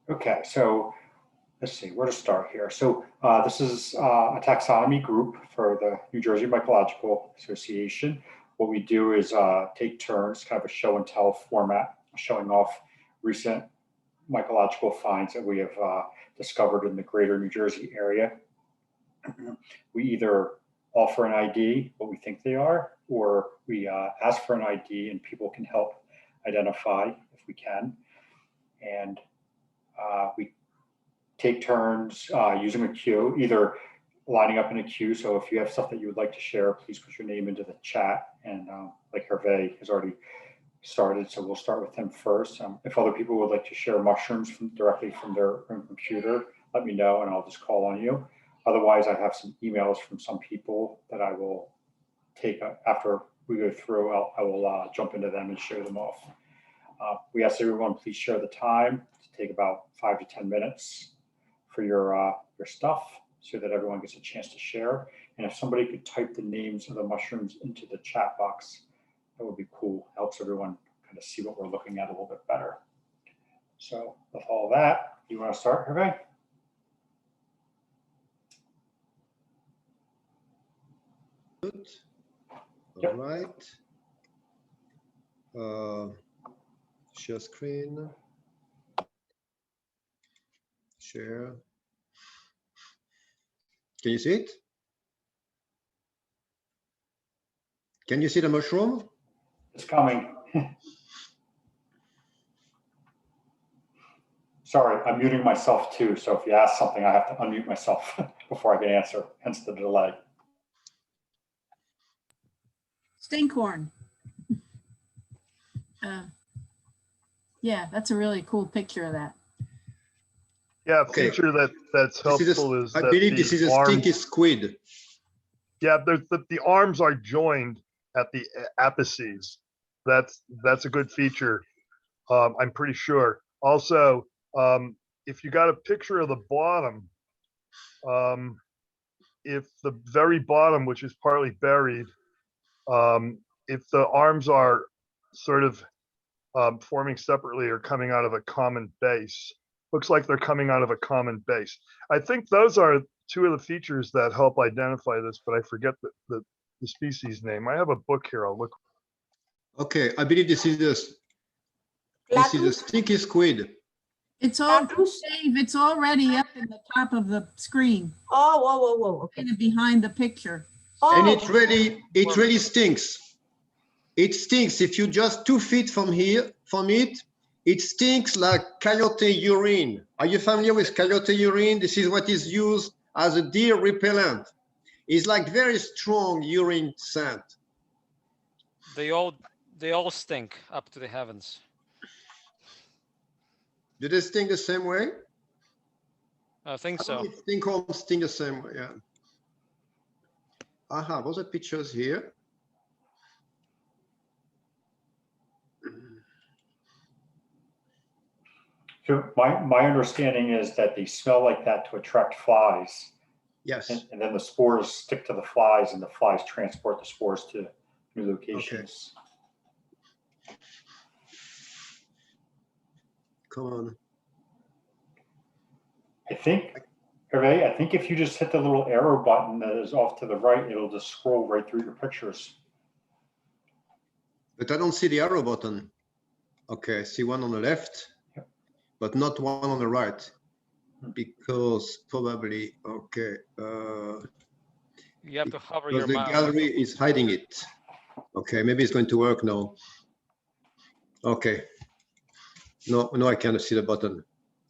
Okay, so let's see where to start here. So this is a taxonomy group for the New Jersey Mycological Association. What we do is take turns, kind of a show and tell format, showing off recent mycological finds that we have discovered in the greater New Jersey area. We either offer an ID, what we think they are, or we ask for an ID and people can help identify if we can. And we take turns using a queue, either lining up in a queue. So if you have stuff that you would like to share, please put your name into the chat. And like Hervé has already started, so we'll start with him first. If other people would like to share mushrooms directly from their own computer, let me know and I'll just call on you. Otherwise, I have some emails from some people that I will take after we go through. I will jump into them and show them off. We ask everyone, please share the time to take about 5 to 10 minutes for your stuff so that everyone gets a chance to share. And if somebody could type the names of the mushrooms into the chat box, that would be cool. Helps everyone kind of see what we're looking at a little bit better. So with all that, you want to start, Hervé? Good. Yep. All right. Share screen. Share. Can you see it? Can you see the mushroom? It's coming. Sorry, I'm muting myself too. So if you ask something, I have to unmute myself before I can answer, hence the delay. Stinkhorn. Yeah, that's a really cool picture of that. Yeah, Okay. feature that's helpful is I that believe this is a stinky squid. Yeah, the arms are joined at the apices. That's a good feature. I'm pretty sure. Also, if you got a picture of the bottom, if the very bottom, which is partly buried, if the arms are sort of forming separately or coming out of a common base, looks like they're coming out of a common base. I think those are two of the features that help identify this, but I forget the species name. I have a book here. I'll look. Okay, I believe this is a stinky squid. It's all Dave. It's already up in the top of the screen. Oh, whoa. Okay. Kind of behind the picture. Oh. And it really stinks. It stinks. If you just 2 feet from it, it stinks like coyote urine. Are you familiar with coyote urine? This is what is used as a deer repellent. It's like very strong urine scent. They all stink up to the heavens. Do they stink the same way? I think so. Stinkhorns stink the same way, yeah. I have other pictures here. So my understanding is that they smell like that to attract flies. Yes. And then the spores stick to the flies and the flies transport the spores to new locations. Okay. Come on. I think, Hervé, I think if you just hit the little arrow button that is off to the right, it'll just scroll right through your pictures. But I don't see the arrow button. Okay, I see one on the left, but not one on the right, because probably, okay. You have to hover your the mouse. gallery is hiding it. Okay, maybe it's going to work now. Okay. No, I cannot see the button.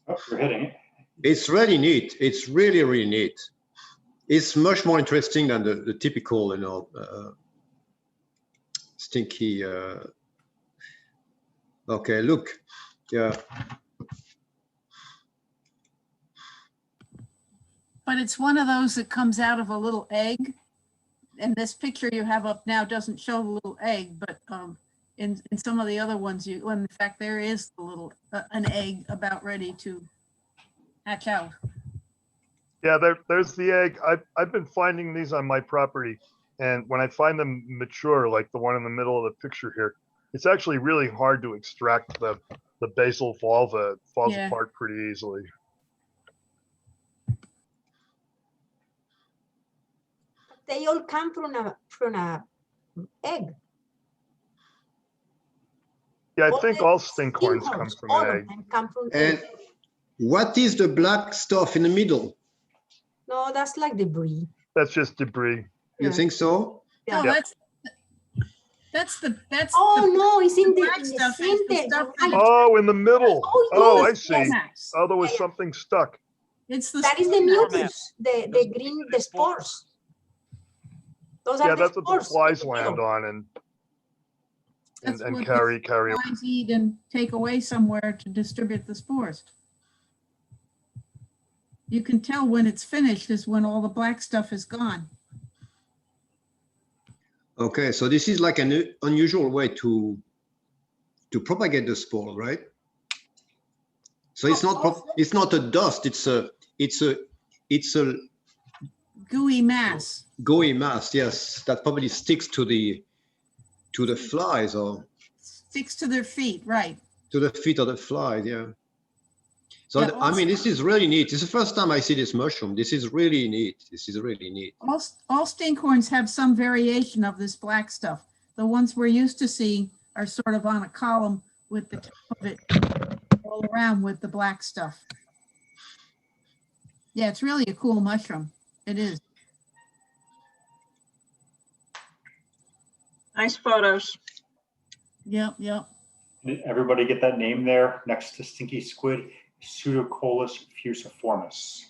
Oh, you're hitting it. It's really neat. It's really, really neat. It's much more interesting than the typical, you know, stinky. Okay, look. Yeah. But it's one of those that comes out of a little egg. And this picture you have up now doesn't show the little egg, but in some of the other ones, when in fact there is the little an egg about ready to hatch out. Yeah, there's the egg. I've been finding these on my property, and when I find them mature, like the one in the middle of the picture here, it's actually really hard to extract the basal vulva, it falls Yeah. apart pretty easily. They all come from a egg. Yeah, I All think the all stinkhorns come from all an of egg. them come from And egg. what is the black stuff in the middle? No, that's like debris. That's just debris. You Yeah. think so? Yeah. No, Yeah. that's Oh the no, it's in black the stuff is the center. stuff Right. Oh, in the middle. Oh, Oh, I yes, see. yes. mass. Oh, there was Yeah, yeah. something stuck. It's the That is the spore mass. mucus, the green, the spores. Those Yeah, are the that's what the spores. flies in the land middle. on and That's and what carry. the flies eat and take away somewhere to distribute the spores. You can tell when it's finished is when all the black stuff is gone. Okay, so this is like an unusual way to propagate the spore, right? So it's not a dust, it's a Gooey mass. gooey mass, yes, that probably sticks to the flies or Sticks to their feet, right. to the feet of the flies, yeah. So Yeah, I mean, this is really neat. It's the first time I see this mushroom. This is really neat. This is really neat. All stinkhorns have some variation of this black stuff. The ones we're used to seeing are sort of on a column with the top of it all around with the black stuff. Yeah, it's really a cool mushroom. It is. Nice photos. Yep, yep. Did everybody get that name there next to stinky squid? Pseudocolus fusiformis.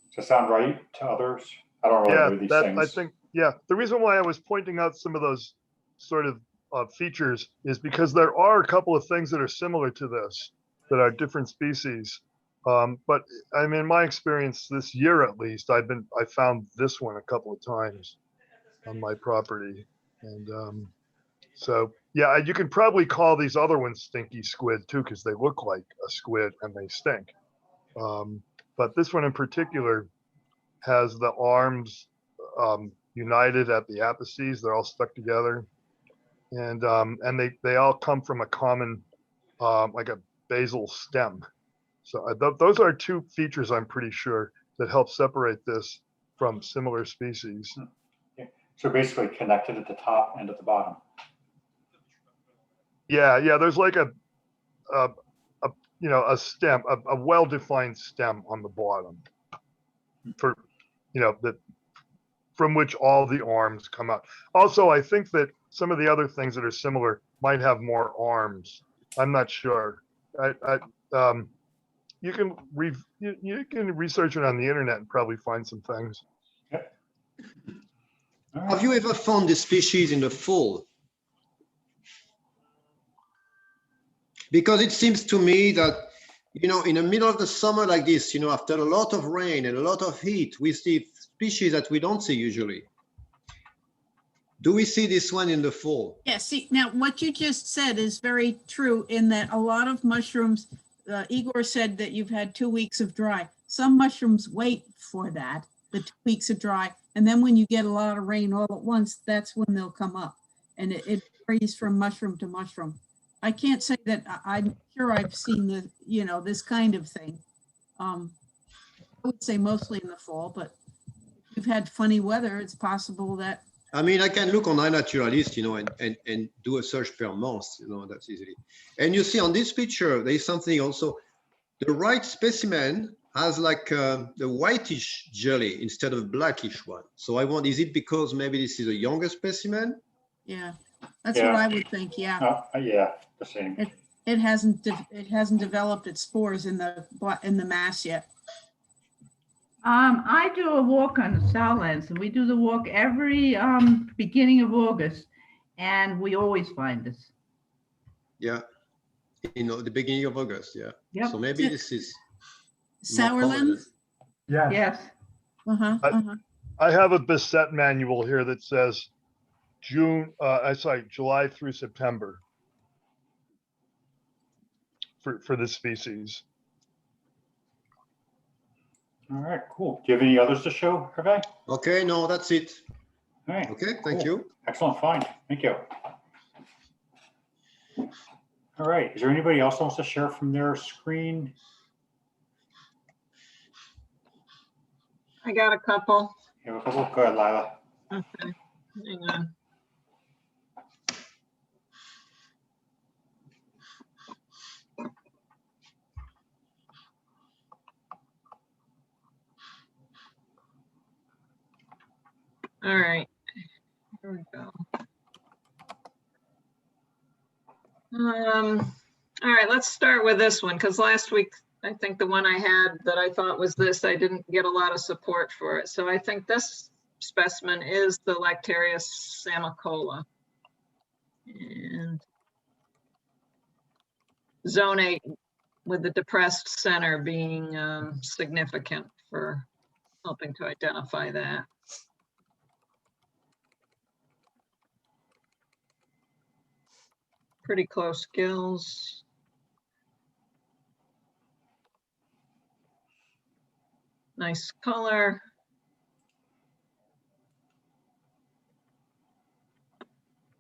Does that sound right to others? I don't really Yeah, know these that things. I think. Yeah, the reason why I was pointing out some of those sort of features is because there are a couple of things that are similar to this that are different species. But I mean, in my experience this year at least, I found this one a couple of times on my property, and so yeah, you can probably call these other ones stinky squid too because they look like a squid and they stink. But this one in particular has the arms united at the apices; they're all stuck together, and they all come from a common like a basal stem. So those are two features I'm pretty sure that help separate this from similar species. So basically connected at the top and at the bottom. Yeah, there's like a stem, a well-defined stem on the bottom for that from which all the arms come out. Also, I think that some of the other things that are similar might have more arms. I'm not sure. You can research it on the internet and probably find some things. Have you ever found this species in the fall? Because it seems to me that, in the middle of the summer like this, after a lot of rain and a lot of heat, we see species that we don't see usually. Do we see this one in the fall? Yeah, see, now what you just said is very true in that a lot of mushrooms, Igor said that you've had 2 weeks of dry. Some mushrooms wait for that, the 2 weeks of dry. And then when you get a lot of rain all at once, that's when they'll come up. And it varies from mushroom to mushroom. I can't say that I'm sure I've seen this kind of thing. I would say mostly in the fall, but if you've had funny weather, it's possible that. I mean, I can look on iNaturalist, and do a search per month, that's easily. And you see on this picture, there is something also. The right specimen has like the whitish jelly instead of blackish one. So I wonder, is it because maybe this is a younger specimen? Yeah, that's what I would think. Yeah. Yeah, the same. It hasn't developed its spores in the mass yet. I do a walk on the Southlands, and we do the walk every beginning of August, and we always find this. Yeah, the beginning of August. Yeah. Yep. So maybe this is Sourlands. Yeah. Yes. I have a Bisset manual here that says July through September for this species. All right, cool. Do you have any others to show, Hervé? Okay, no, that's it. All right. Okay, thank Cool. you. Excellent find. Thank you. All right, is there anybody else who wants to share from their screen? I got a couple. You have a couple? Go ahead, Lila. Okay, hang on. All right, here we go. All right, let's start with this one, because last week, I think the one I had that I thought was this, I didn't get a lot of support for it. So I think this specimen is the Lactarius samicola. And zone 8 with the depressed center being significant for helping to identify that. Pretty close gills. Nice color.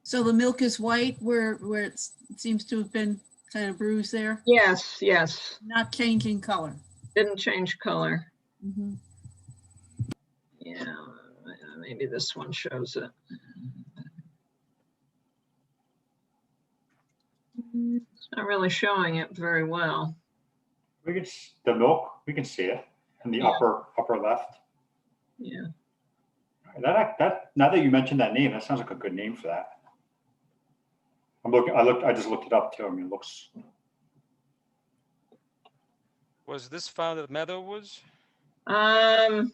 So the milk is white where it seems to have been kind of bruised there, Yes, yes. not changing color. Didn't change color. Mhm. Yeah, maybe this one shows it. It's not really showing it very well. We can, the milk, we can see it in the Yeah. upper left. Yeah. That now that you mentioned that name, that sounds like a good name for that. I just looked it up too. I mean, it looks. Was this found at Meadowwoods? Let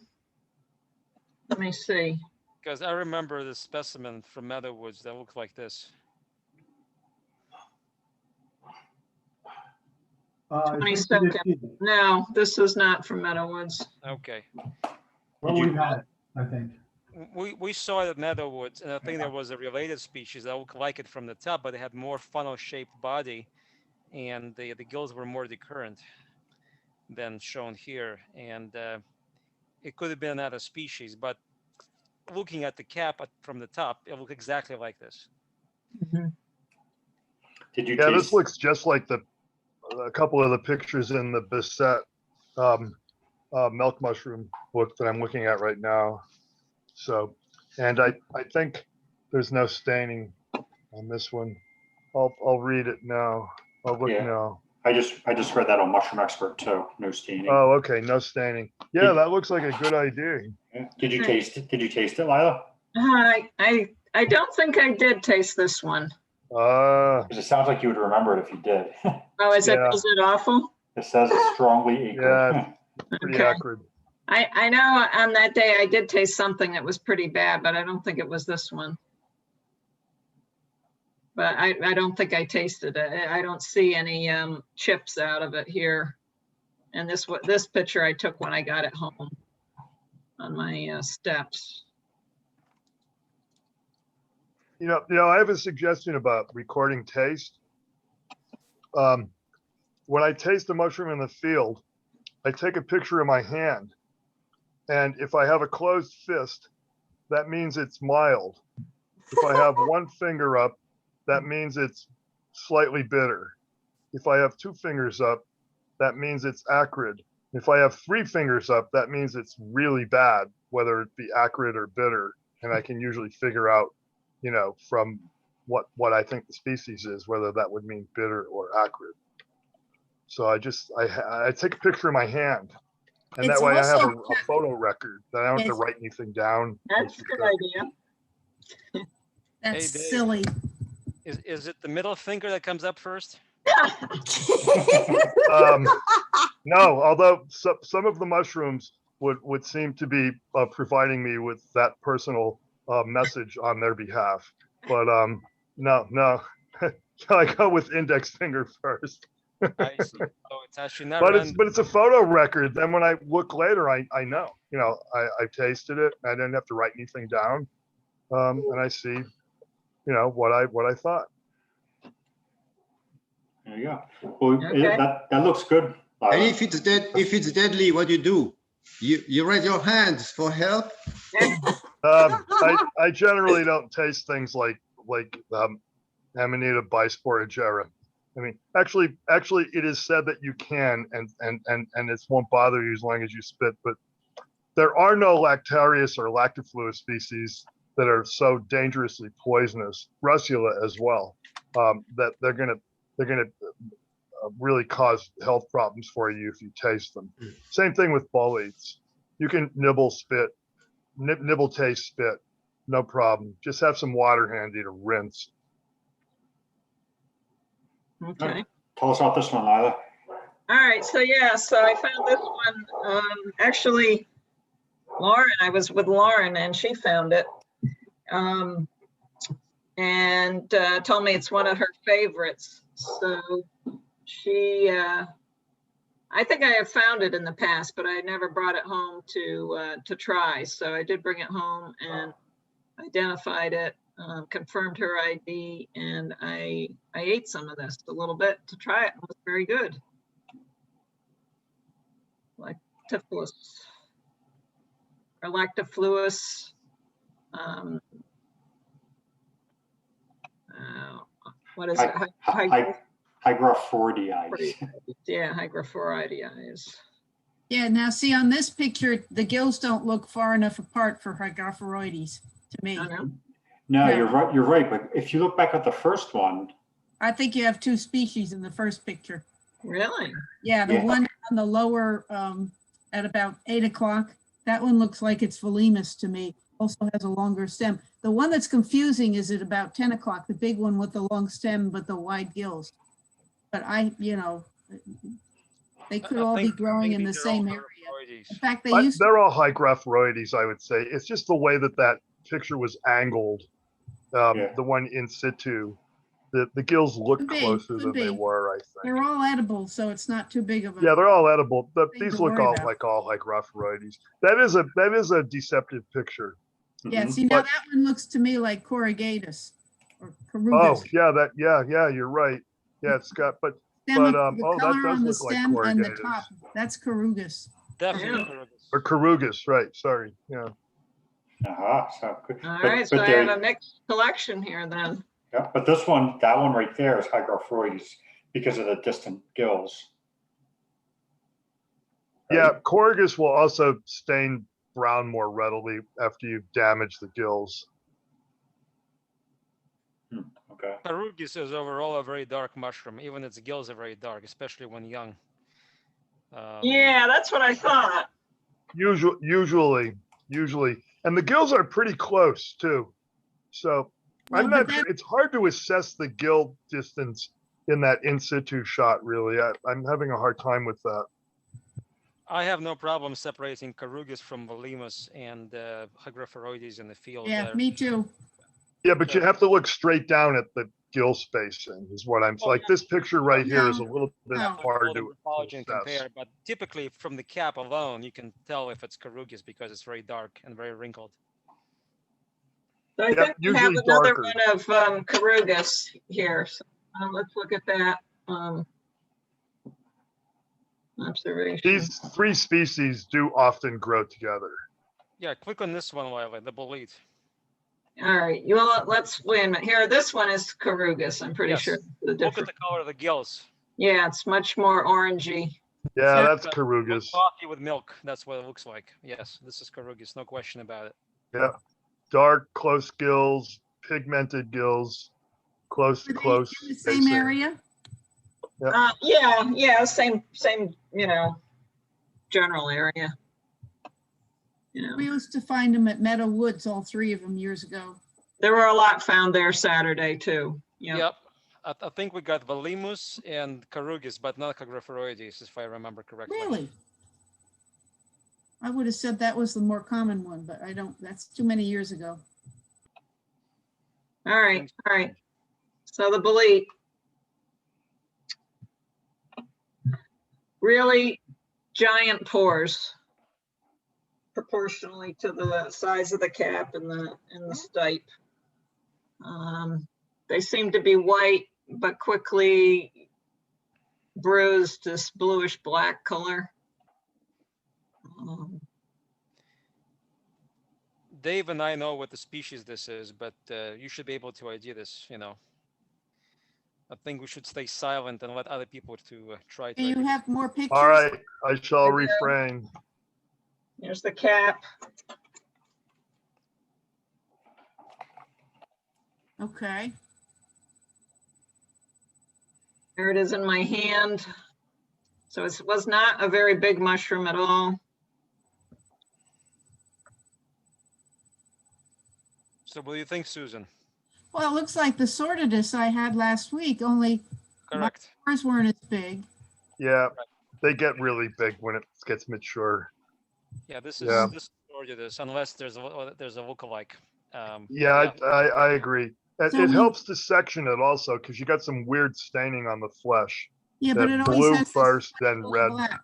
me see. Because I remember the specimen from Meadowwoods that looked like this. 22nd. No, this is not from Meadowwoods. Okay. Well, we've had it, I think. We saw it at Meadowwoods, and I think there was a related species that looked like it from the top, but it had more funnel-shaped body, and the gills were more decurrent than shown here. And it could have been another species, but looking at the cap from the top, it looked exactly like this. Did you? Yeah, taste, this looks just like a couple of the pictures in the Bisset milk mushroom book that I'm looking at right now. So, and I think there's no staining on this one. I'll read it now. I'll look Yeah. now. I just read that on Mushroom Expert too. No staining. Oh, okay, no staining. Yeah, that looks like a good idea. Yeah. Did you taste it? Did you taste it, Lila? I don't think I did taste this one. Because it sounds like you would remember it if you did. Oh, is Yeah. it awful? It says it's strongly acrid. Yeah. Pretty Okay. acrid. I know on that day I did taste something that was pretty bad, but I don't think it was this one. But I don't think I tasted it. I don't see any chips out of it here. And this picture I took when I got it home on my steps. You know, I have a suggestion about recording taste. When I taste the mushroom in the field, I take a picture of my hand. And if I have a closed fist, that means it's mild. If I have one finger up, that means it's slightly bitter. If I have two fingers up, that means it's acrid. If I have three fingers up, that means it's really bad, whether it be acrid or bitter. And I can usually figure out, you know, from what I think the species is, whether that would mean bitter or acrid. So I take a picture of my hand, and It's that way I have also a photo record that I don't have to It's- write anything down. That's a good idea. That's Dave. silly. Is it the middle finger that comes up first? No, although some of the mushrooms would seem to be providing me with that personal message on their behalf. But no, I go with index finger first. I see. So it's actually not But random. it's a photo record. Then when I look later, I know, you know, I tasted it. I didn't have to write anything down, and I see, you know, what I thought. There you go. Well, Okay. that looks good. Lila. And if it's deadly, what do? You raise your hands for help. I generally don't taste things like Amanita bisporigera. I mean, actually, it is said that you can, and it won't bother you as long as you spit. But there are no lactarius or lactifluous species that are so dangerously poisonous, Russula as well, that they're gonna really cause health problems for you if you taste them. Same thing with boletes. You can nibble spit, nibble taste spit, no problem. Just have some water handy to rinse. Okay. Tell us about this one, Lila. All right, so yeah, so I found this one, actually, Lauren, I was with Lauren and she found it. And told me it's one of her favorites. So she, I think I have found it in the past, but I never brought it home to try. So I did bring it home and identified it, confirmed her ID, and I ate some of this a little bit to try it. It was very good. Lactifluous or lactifluous. What is it? Hygrophoridides. Yeah, hygrophoridides. Yeah, now see on this picture, the gills don't look far enough apart for hygrophoroides to me. I know. No, No. you're right. But if you look back at the first one, I think you have two species in the first picture. Really? Yeah, the Yeah. one on the lower at about 8 o'clock, that one looks like it's Volimus to me. Also has a longer stem. The one that's confusing is at about 10 o'clock, the big one with the long stem but the wide gills. But they could all be growing in maybe the they're all same area. hygrophoroides. In fact, they used to, They're all hygrophoroides, I would say. It's just the way that picture was angled. Yeah. The one in situ, the gills look Could be, closer could than they be. were, I think. they're all edible, so it's not too big of a. Yeah, they're all edible. thing These to look worry all about. like all hygrophoroides. That is a deceptive picture. Yeah, Mhm. see, now But- that one looks to me like corrugatus or Oh, carugas. yeah, you're right. Yeah, it's got, but The that color does on the look like stem and the corrugatus. top, that's carugas. Definitely Yeah. Carugas. Or carugas, right? Sorry. Yeah. So good. All But- right, so but I there- have a mixed collection here then. Yeah, but that one right there is hygrophoroides because of the distant gills. Yeah, corrugas will also stain brown more readily after you've damaged the gills. Okay. Carugas is overall a very dark mushroom. Even its gills are very dark, especially when young. Yeah, that's what I thought. Usually, and the gills are pretty close too. So Well, I'm but not sure. It's hard to assess the gill distance in that in situ shot. Really, I'm having a hard time with that. I have no problem separating Carugas from Volimus and hygrophoroides in the field. Yeah, me too. Yeah, but you have to look straight down at the gill spacing. Is what I'm like. This picture right here is a little bit No. hard to Morphology and assess. compare, but typically from the cap alone, you can tell if it's Carugas because it's very dark and very wrinkled. So I Yep, think we have usually another darker. one of carugas here. So, let's look at that observation. These three species do often grow together. Yeah, click on this one, Lila, the bolete. All right, you will, let's wait a minute here. This one is carugas. I'm pretty Yes. sure. The Look at difference. the color of the gills. Yeah, it's much more orangey. Yeah, So- that's Like carugas. coffee with milk. That's what it looks like. Yes, this is Carugas, no question about it. Yeah, dark, close gills, pigmented gills, close, Are they close. in the same spacing. area? Yeah, same, general area. We used to find them at Meadow Woods, all three of them years ago. There were a lot found there Saturday too. Yeah. Yep. I think we got Volimus and Carugas, but not hygrophoroides, if I remember correctly. Really? I would have said that was the more common one, but I don't, that's too many years ago. All right. So the bolete. Really giant pores proportionally to the size of the cap and the stipe. They seem to be white, but quickly bruised this bluish black color. Dave and I know what the species this is, but you should be able to ID this, I think we should stay silent and let other people to try to. Do you have more pictures? All right, I shall I do. refrain. Here's the cap. Okay. There it is in my hand. So it was not a very big mushroom at all. So what do you think, Susan? Well, it looks like the Sordidus I had last week, only Correct. ours weren't as big. Yeah, they get really big when it gets mature. Yeah, this is Yeah. this order this unless there's a lookalike. Yeah, I agree. So It we- helps to section it also because you got some weird staining on the flesh. Yeah, but That it always blue has this first, then little red. black.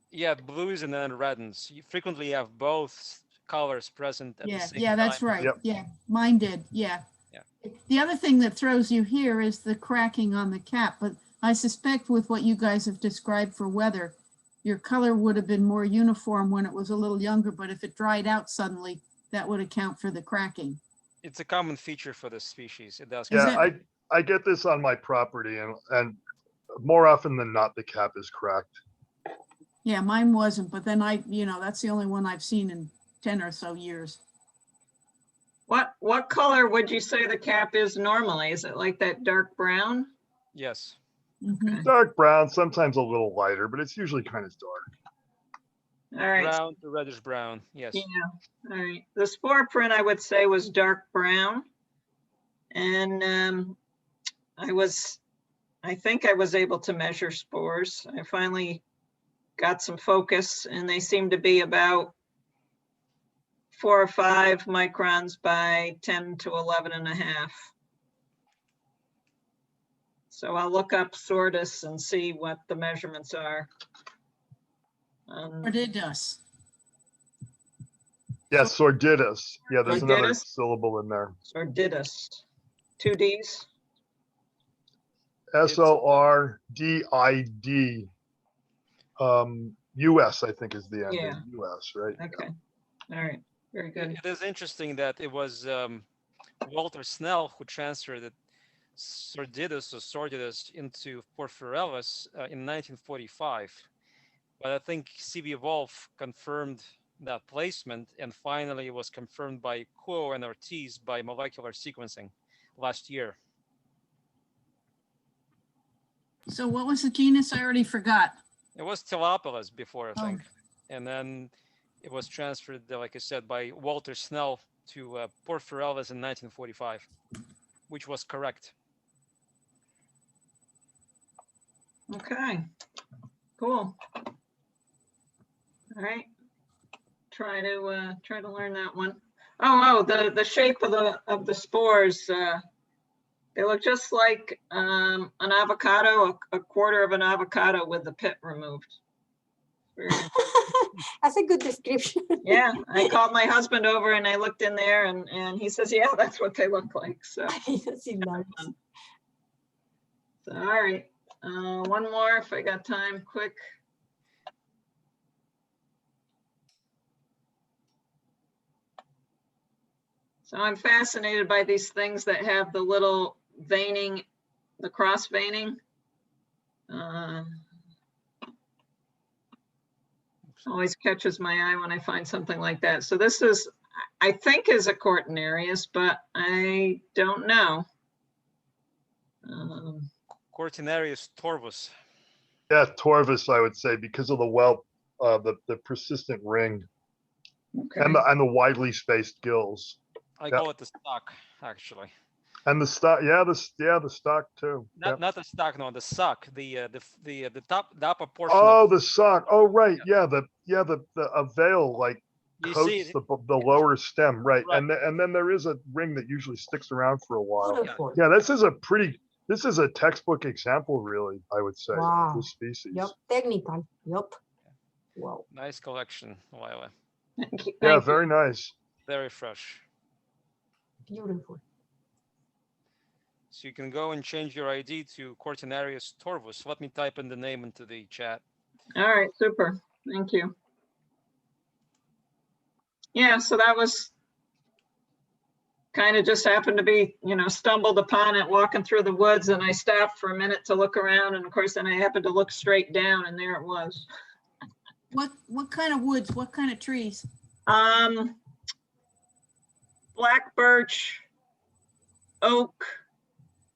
Yeah, blues and then reddens. You frequently have both colors present at the Yeah, same yeah, that's time. right. Yep. Yeah, mine did. Yeah. Yeah. The other thing that throws you here is the cracking on the cap, but I suspect with what you guys have described for weather, your color would have been more uniform when it was a little younger, but if it dried out suddenly, that would account for the cracking. It's a common feature for this species. It does. Is Yeah, it- I get this on my property and more often than not, the cap is cracked. Yeah, mine wasn't, but then that's the only one I've seen in 10 or so years. What color would you say the cap is normally? Is it like that dark brown? Yes. Mhm. Dark brown, sometimes a little lighter, but it's usually kind of dark. All right. Brown to reddish brown. Yes. Yeah. All right. The spore print I would say was dark brown. And I think I was able to measure spores. I finally got some focus and they seem to be about 4 or 5 microns by 10 to 11 and a half. So I'll look up Sordus and see what the measurements are. Sordidus. Yeah, sordidus. Yeah, there's another Sordidus? syllable in there. Sordidus. 2 Ds. SORDID. US, I think, is the end. Yeah. US, right? Okay. All right. Very good. It is interesting that it was Walter Snell who transferred the Sordidus into Porphyrelis in 1945. But I think C.B. Wolf confirmed that placement, and finally it was confirmed by Kuo and Ortiz by molecular sequencing last year. So what was the genus? I already forgot. It was Telopolis before, I Oh. think. And then it was transferred, like I said, by Walter Snell to Porphyrelis in 1945, which was correct. Okay. Cool. All right. Try to learn that one. Oh, the shape of the spores. They look just like an avocado, a quarter of an avocado with the pit removed. That's a good description. Yeah, I called my husband over and I looked in there and he says, yeah, that's what they look like. So, Yes, it does. so all right. One more if I got time, quick. So I'm fascinated by these things that have the little veining, the cross veining. Always catches my eye when I find something like that. So this is, I think, is a Cortinarius, but I don't know. Cortinarius torvus. Yeah, Torvus, I would say, because of the whelp, the persistent ring Okay. and the widely spaced gills. I Yeah. call it the stock, actually. And the stock, the stock too. Yep. Not the stock, no, the suck. The upper portion. Oh, of, the sock. Oh, right. Yeah, the a veil like you coats see, the lower stem, right? Right. And then there is a ring that usually sticks around for a while. Beautiful. Yeah, this is a textbook example, really. I would say Wow. of this species. Yep, technical. Yep. Wow. nice collection, Lila. Thank you. Yeah, Thank you. very nice. Very fresh. Beautiful. So you can go and change your ID to Cortinarius torvus. Let me type in the name into the chat. All right, super. Thank you. Yeah, so that was kind of just happened to be, stumbled upon it walking through the woods, and I stopped for a minute to look around, and of course then I happened to look straight down, and there it was. What kind of woods? What kind of trees? Black birch, oak,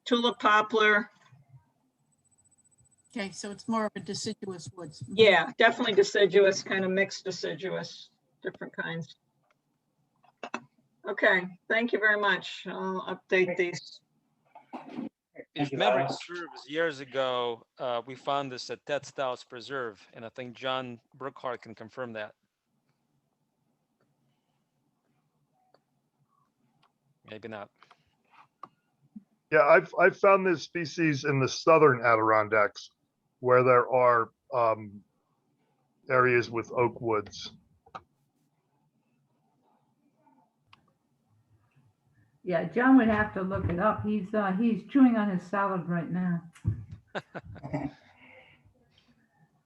tulip poplar. Okay, so it's more of a deciduous woods. Yeah, definitely deciduous, kind of mixed deciduous, different kinds. Okay, thank you very much. I'll update these. If memory serves, years ago, we found this at Ted Stow's Preserve, and I think John Brookhart can confirm that. Maybe not. Yeah, I've found this species in the southern Adirondacks, where there are areas with oak woods. Yeah, John would have to look it up. He's chewing on his salad right now.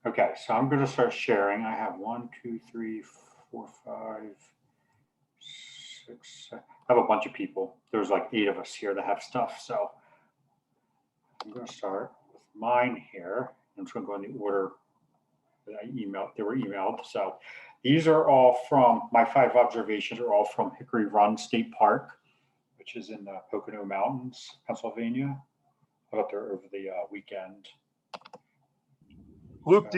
Okay, so I'm going to start sharing. I have 1, 2, 3, 4, 5, 6, 7. I have a bunch of people. There's like 8 of us here that have stuff. So I'm going to start with mine here. I'm just going to go in the order that I emailed. They were emailed. So these are all from my 5 observations are all from Hickory Run State Park, which is in the Pocono Mountains, Pennsylvania. I was up there over the weekend. Luke,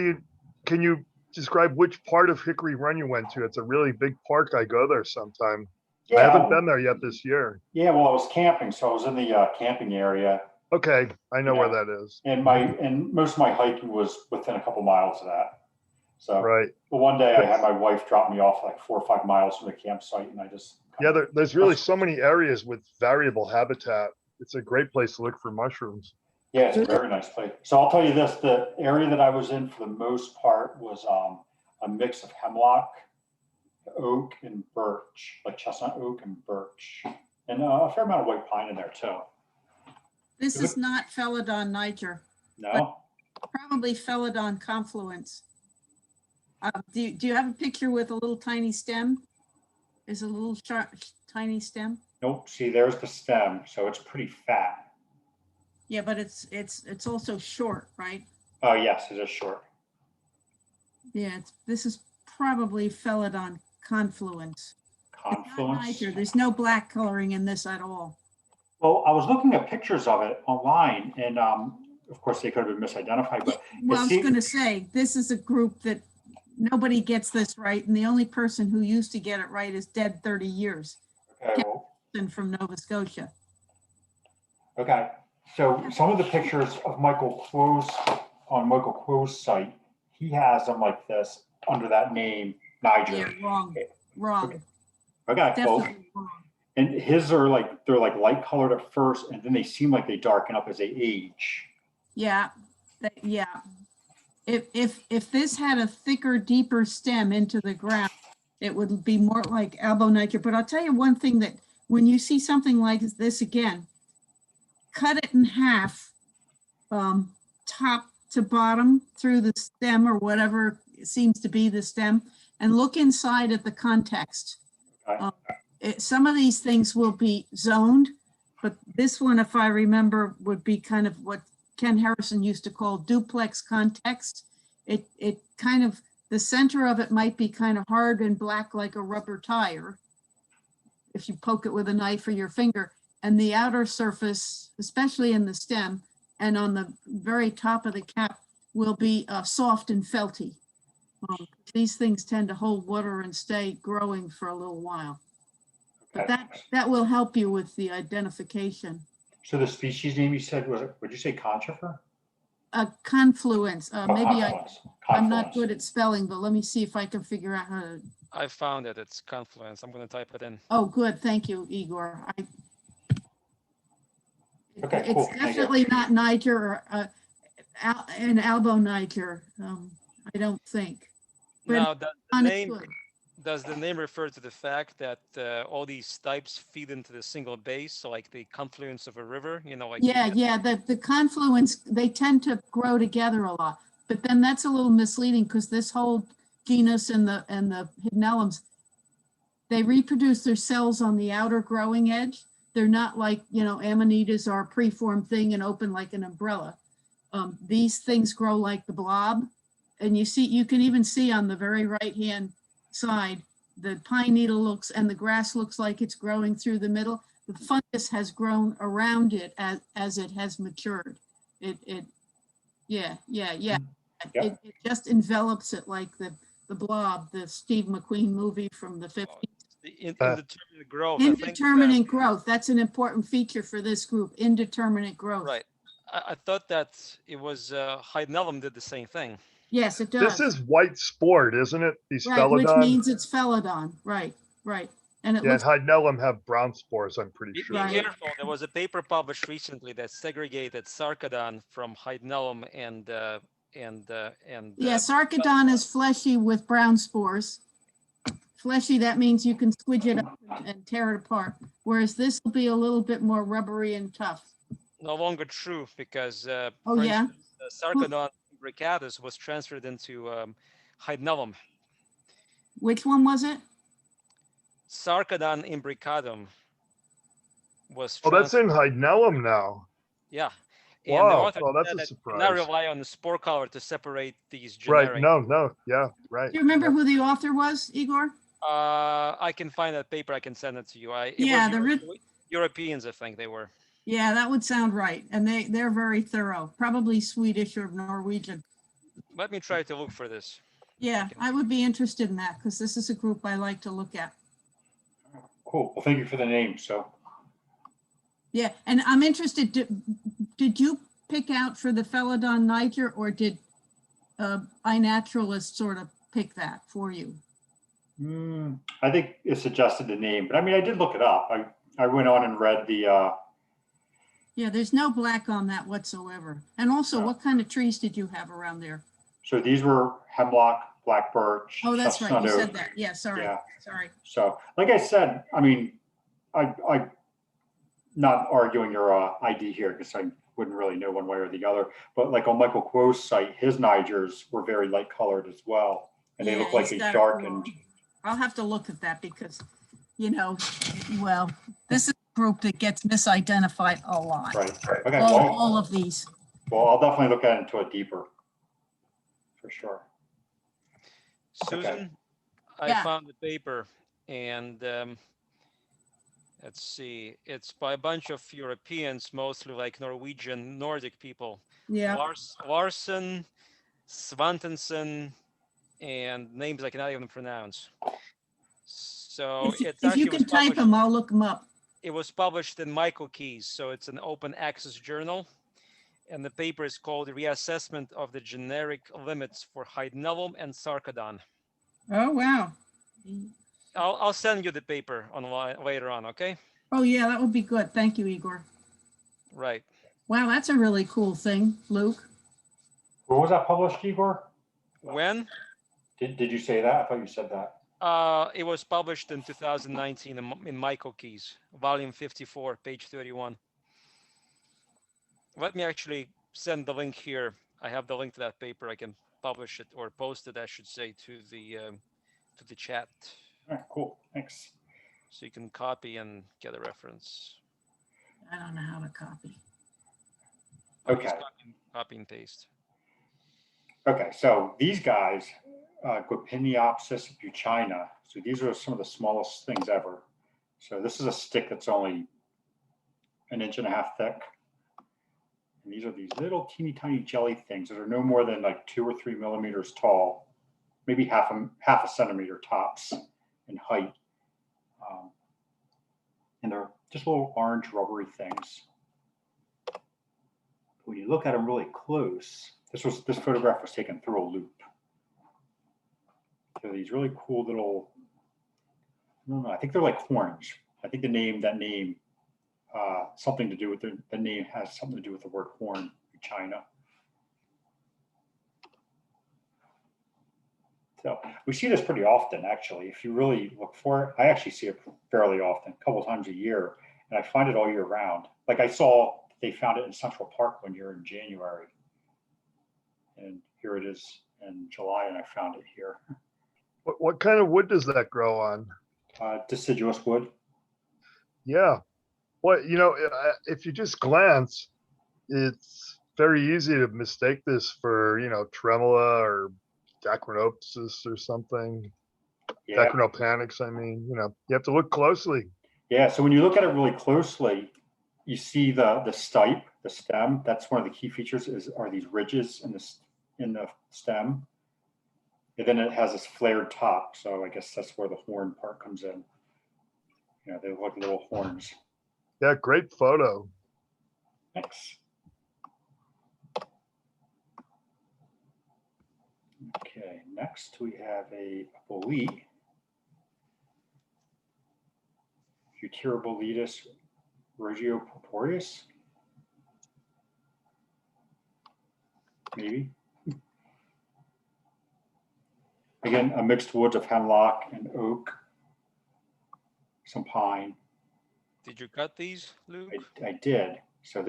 can you describe which part of Hickory Run you went to? It's a really big park. I go there sometime. Yeah, I haven't been there yet this year. Yeah, well, I was camping, so I was in the camping area. Okay, I know where that is. And most of my hiking was within a couple miles of that. So, right. But one day I had my wife drop me off like 4 or 5 miles from the campsite, and I just there's really so many areas with variable habitat. It's a great place to look for mushrooms. Yeah, it's a very nice place. So I'll tell you this: the area that I was in for the most part was a mix of hemlock, oak, and birch, like chestnut oak and birch, and a fair amount of white pine in there too. This is not Phelodon niger. No. Probably Phelodon confluence. Do you have a picture with a little tiny stem? Is a little sharp, tiny stem? Nope. See, there's the stem, so it's pretty fat. Yeah, but it's also short, right? Oh yes, it is short. Yeah, this is probably Phelodon confluence. Confluence. There's no black coloring in this at all. Well, I was looking at pictures of it online, and of course they could have been misidentified. But well, I was going to say this is a group that nobody gets this right, and the only person who used to get it right is dead 30 years. Okay, well, from Nova Scotia. Okay, so some of the pictures of Michael Quo's on Michael Quo's site, he has them like this under that name, Niger. Yeah, wrong. Okay, well, wrong. And his are like, they're like light colored at first, and then they seem like they darken up as they age. Yeah, yeah. If this had a thicker, deeper stem into the ground, it would be more like alboniter. But I'll tell you one thing, that when you see something like this again, cut it in half, top to bottom through the stem or whatever seems to be the stem, and look inside at the context. Okay. Some of these things will be zoned, but this one, if I remember, would be kind of what Ken Harrison used to call duplex context. It kind of, the center of it might be kind of hard and black like a rubber tire if you poke it with a knife or your finger, and the outer surface, especially in the stem and on the very top of the cap, will be soft and felty. These things tend to hold water and stay growing for a little while. But that will help you with the identification. So the species name you said was, would you say contrifer? Confluence. Maybe I'm not Confluence. good at spelling, but let me see if I can figure out how to. I found it. It's confluence. I'm going to type it in. Oh, good. Thank you, Igor. Okay, it's cool. definitely not Niger or an alboniter. I don't think. But now, does the name refer to the fact that all these types feed into the single base, so like the confluence of a river, like the confluence, they tend to grow together a lot, but then that's a little misleading because this whole genus and the hydnellums, They reproduce their cells on the outer growing edge. They're not like, amanitas are a preformed thing and open like an umbrella. These things grow like the blob. And you can even see on the very right-hand side, the pine needle looks and the grass looks like it's growing through the middle. The fungus has grown around it as it has matured. Yeah. It just envelops it like the blob, the Steve McQueen movie from the 50s. The indeterminate growth. I think that- Indeterminate growth. That's an important feature for this group. Indeterminate growth. Right. I thought that it was Hydnellum did the same thing. Yes, it does. This is white sport, isn't it? These right, which Phelodon? means it's Phelodon. Right. And it Yeah, looks and Hydnellum have brown spores, I'm pretty Be sure. Right. careful. There was a paper published recently that segregated Sarcodon from Hydnellum and Sarcodon is fleshy with brown spores. Fleshy, that means you can squidge it up and tear it apart. Whereas this will be a little bit more rubbery and tough. no longer true because Oh, for yeah? instance, Sarcodon imbricatus was transferred into Hydnellum. Which one was it? Sarcodon imbricatum was Oh, that's transferred. in Hydnellum now. Yeah. And the Wow, author well, that's said a that surprise. not rely on the spore color to separate these generic. Right, no, yeah, right. Do you remember who the author was, Igor? I can find that paper. I can send it to you. Europeans, I think they were. Yeah, that would sound right. And they're very thorough, probably Swedish or Norwegian. Let me try to look for this. Yeah, I would be interested in that because this is a group I like to look at. Cool. Well, thank you for the name. So Yeah, and I'm interested, did you pick out for the Phelodon niger or did iNaturalist sort of pick that for you? I think it suggested the name, but I mean, I did look it up. I went on and read the. Yeah, there's no black on that whatsoever. And also, No. what kind of trees did you have around there? So these were hemlock, black birch. Oh, that's right. chestnut You oak. said that. Yeah, sorry. Yeah. Sorry. So, like I said, I mean, I not arguing your ID here because I wouldn't really know one way or the other. But like on Michael Quo's site, his Nigers were very light colored as well, and they look like he's they got it darkened. wrong. I'll have to look at that because, well, this is a group that gets misidentified a lot. Right. Okay. All of these. Well, I'll definitely look at it into it deeper, for sure. Susan, I Yeah. found the paper and let's see, it's by a bunch of Europeans, mostly like Norwegian, Nordic people. Yeah. Larsen, Svantensen, and names I cannot even pronounce. So If you can type them, I'll look them up. It was published in Michael Keys, so it's an open access journal. And the paper is called Reassessment of the Generic Limits for Hydnellum and Sarcodon. Oh, wow. I'll send you the paper later on, okay? Oh, yeah, that would be good. Thank you, Igor. Right. Wow, that's a really cool thing, Luke. Where was that published, Igor? When? Did you say that? I thought you said that. It was published in 2019 in Michael Keys, volume 54, page 31. Let me actually send the link here. I have the link to that paper. I can publish it or post it, I should say, to the chat. All right, cool. Thanks. So you can copy and get a reference. I don't know how to copy. Okay. Just copy and paste. Okay, so these guys, Guipiniopsis buchina. So these are some of the smallest things ever. So this is a stick that's only 1.5 inches thick. And these are these little teeny tiny jelly things that are no more than like 2 or 3 millimeters tall, maybe half a centimeter tops in height. And they're just little orange rubbery things. When you look at them really close, this photograph was taken through a loop. So these really cool little, I don't know, I think they're like horns. I think that name, something to do with the name has something to do with the word horn in China. So we see this pretty often, actually. If you really look for it, I actually see it fairly often, a couple of times a year, and I find it all year round. Like I saw they found it in Central Park one year in January, and here it is in July, and I found it here. What kind of wood does that grow on? Deciduous wood. Yeah. Well, you know, if you just glance, it's very easy to mistake this for, you know, tremula or Dacrynopsis or something. Yeah. Dacrynopanax, I mean, you know, you have to look closely. Yeah. So when you look at it really closely, you see the stipe, the stem. That's one of the key features are these ridges in the stem. And then it has this flared top. So I guess that's where the horn part comes in. You know, they look like little horns. Yeah, great photo. Thanks. Okay, next we have a bolete. Butyroboletus regiopurpureus. Maybe. Again, a mixed woods of hemlock and oak, some pine. Did you cut these, Luke? I did. So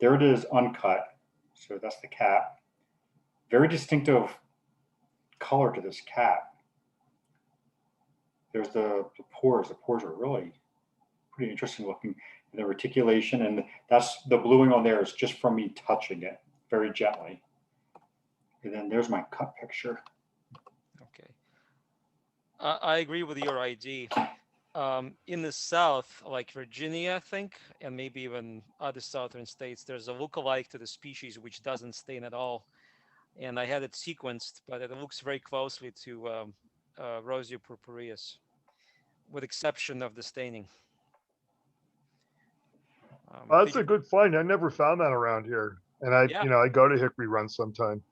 there it is uncut. So that's the cap. Very distinctive color to this cap. There's the pores. The pores are really pretty interesting looking. The reticulation, and that's the bluing on there is just from me touching it very gently. And then there's my cut picture. Okay. I agree with your ID. In the South, like Virginia, I think, and maybe even other southern states, there's a lookalike to the species which doesn't stain at all. And I had it sequenced, but it looks very closely to Rosio purpureus, with exception of the staining. That's a good find. I never found that around here. And Yeah. you know, I go to Hickory Run sometime.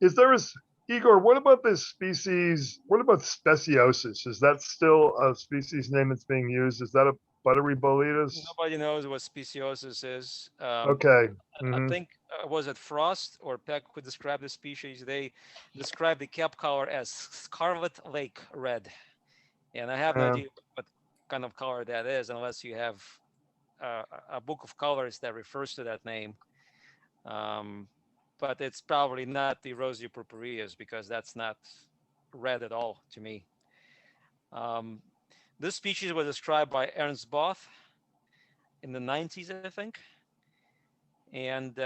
Is there Igor, what about this species? What about speciosus? Is that still a species name that's being used? Is that a buttery boletus? Nobody knows what speciosus is. Okay. I think, was it Frost or Peck who described the species? They described the cap color as scarlet lake red. And I have no idea what kind of color that is, unless you have a book of colors that refers to that name. But it's probably not the Rosio purpureus, because that's not red at all to me. This species was described by Ernst Both in the 90s, I think. And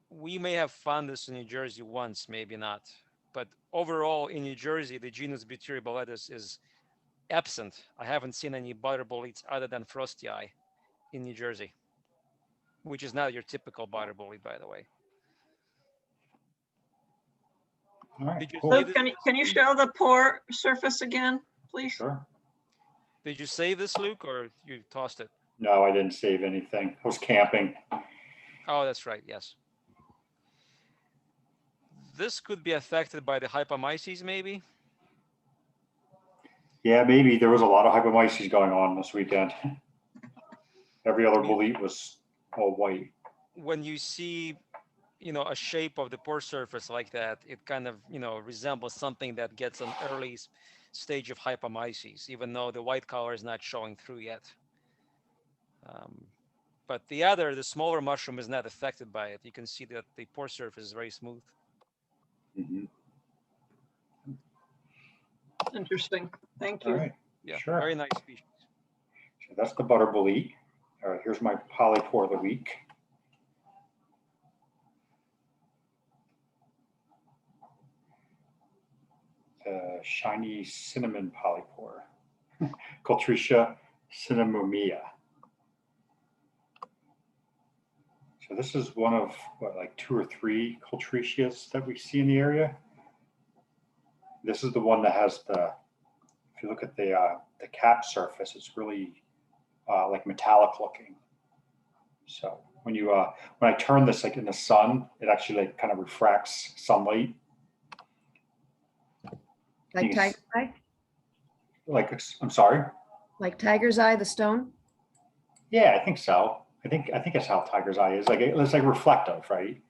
we may have found this in New Jersey once, maybe not. But overall, in New Jersey, the genus Butyroboletus is absent. I haven't seen any butterboletes other than frosty eye in New Jersey, which is not your typical butterbolete, by the way. All right, Did you cool. see Luke, can you show the pore surface again, please? Sure. Did you save this, Luke, or you tossed it? No, I didn't save anything. I was camping. Oh, that's right. Yes. This could be affected by the hypomyces, maybe. Yeah, maybe there was a lot of hypomyces going on this weekend. Every other bolete was all white. When you see, you know, a shape of the pore surface like that, it kind of, you know, resembles something that gets an early stage of hypomyces, even though the white color is not showing through yet. But the smaller mushroom is not affected by it. You can see that the pore surface is very smooth. Mm-hmm. Interesting. Thank you. All right. Yeah, Sure. very nice species. So that's the butter bolete. All right, here's my polypore of the week. Shiny cinnamon polypore, Coltricia cinnamomea. So this is one of what, like 2 or 3 Coltricias that we see in the area. This is the one that has the, if you look at the cap surface, it's really like metallic looking. So when you when I turn this like in the sun, it actually like kind of refracts sunlight. Like tiger's eye? Like, I'm sorry? Like tiger's eye, the stone? Yeah, I think so. I think that's how tiger's eye is. Like it's like reflective, right?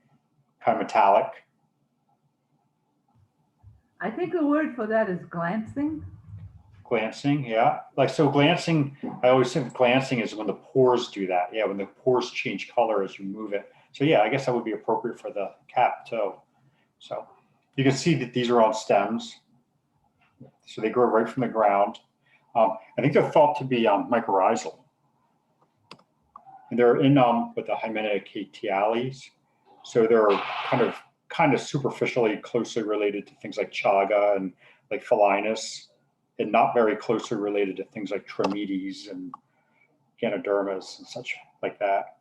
Kind of metallic. I think the word for that is glancing. Glancing, yeah. Like so glancing, I always think glancing is when the pores do that. Yeah, when the pores change color as you move it. So yeah, I guess that would be appropriate for the cap too. So you can see that these are on stems. So they grow right from the ground. I think they're thought to be mycorrhizal. And they're in with the Hymenocatiales. So they're kind of superficially closely related to things like chaga and like Phylinus, and not very closely related to things like Trametes and Ganodermas and such like that.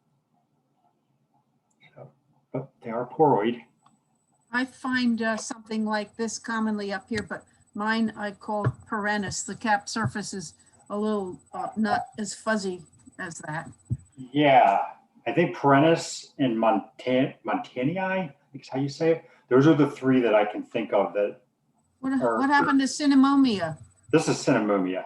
So, but they are poroid. I find something like this commonly up here, but mine I call perennis. The cap surface is a little not as fuzzy as that. Yeah, I think perennis and Montanii, I think is how you say it. Those are the three that I can think of that. What happened to cinnamomia? This is cinnamomia.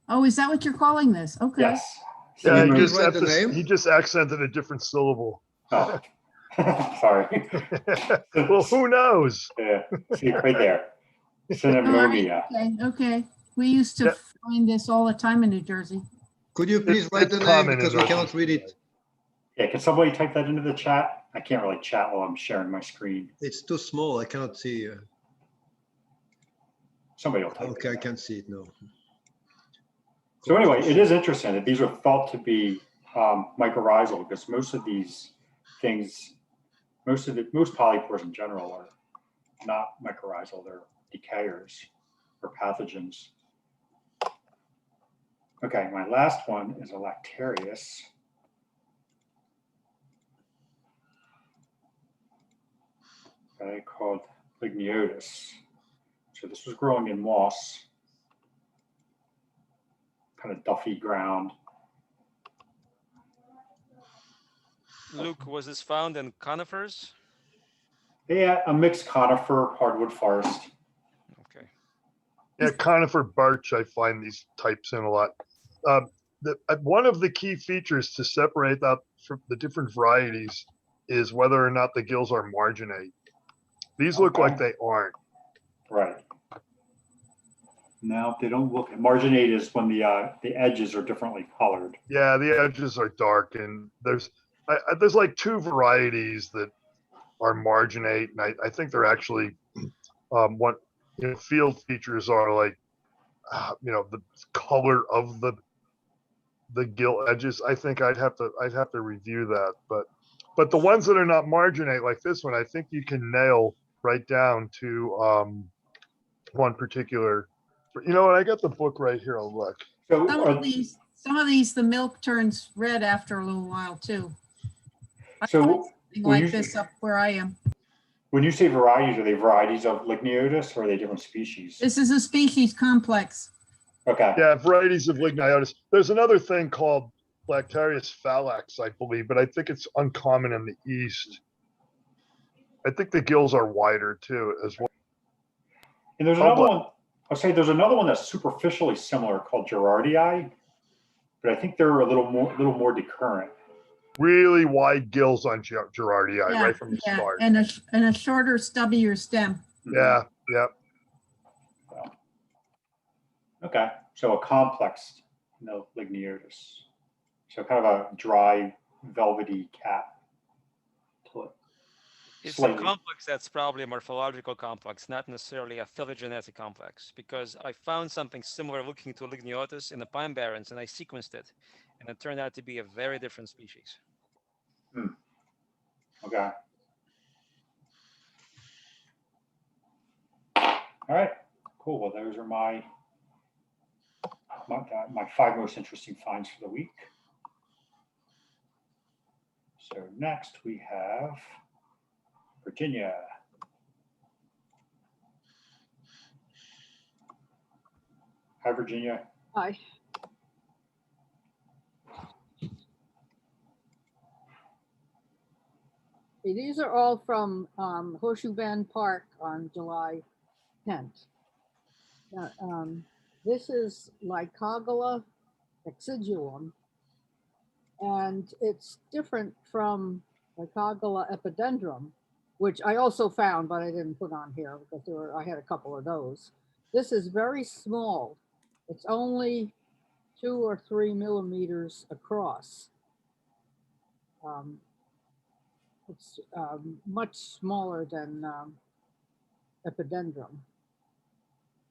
Oh, is that what you're calling this? Okay. Yes. Yeah, you he please just, write the name? he just accented a different syllable. Oh, sorry. Well, who knows? Yeah, see right there. All right, Cinnamomia. okay. We used to Yep. find this all the time in New Jersey. Could you please write It's the name common in because we cannot Northeast read it? PA. Yeah, can somebody type that into the chat? I can't really chat while I'm sharing my screen. It's too small. I cannot see. Somebody will type it. Okay, I can see it now. So anyway, it is interesting that these are thought to be mycorrhizal because most of these things, most polypores in general are not mycorrhizal. They're decayers or pathogens. Okay, my last one is a lactarius. Okay, called ligniotus. So this was growing in moss, kind of duffy ground. Luke, was this found in conifers? Yeah, a mixed conifer hardwood forest. Okay. Yeah, conifer birch, I find these types in a lot. One of the key features to separate out from the different varieties is whether or not the gills are marginate. These look like they aren't. Right. No, they don't look. Marginate is when the edges are differently colored. Yeah, the edges are dark, and there's like two varieties that are marginate, and I think they're actually what field features are like, the color of the gill edges. I think I'd have to review that, but the ones that are not marginate like this one, I think you can nail right down to one particular. You know what? I got the book right here. I'll look. So Some of these, the milk turns red after a little while too. So Something like this up where I am. when you say varieties, are they varieties of ligniotus or are they different species? This is a species complex. Okay. Yeah, varieties of ligniotus. There's another thing called Lactarius phallax, I believe, but I think it's uncommon in the East. I think the gills are wider too, as well. And there's another one. I'll say there's another one that's superficially similar called Gerardii, but I think they're a little more decurrent. Really wide gills on Gerardii right from the start. And a shorter, stubbier stem. Yeah, yeah. Okay, so a complex ligniotus. So kind of a dry, velvety cap. It's a complex that's probably a morphological complex, not necessarily a phylogenetic complex, because I found something similar looking to ligniotus in the Pine Barrens, and I sequenced it, and it turned out to be a very different species. Okay. All right, cool. Well, those are my 5 most interesting finds for the week. So next we have Virginia. Hi, Virginia. Hi. Okay, these are all from Horseshoe Bend Park on July 10th. This is Lycogala exiguum, and it's different from Lycogala epidendrum, which I also found, but I didn't put on here because I had a couple of those. This is very small. It's only 2 or 3 millimeters across. It's much smaller than epidendrum.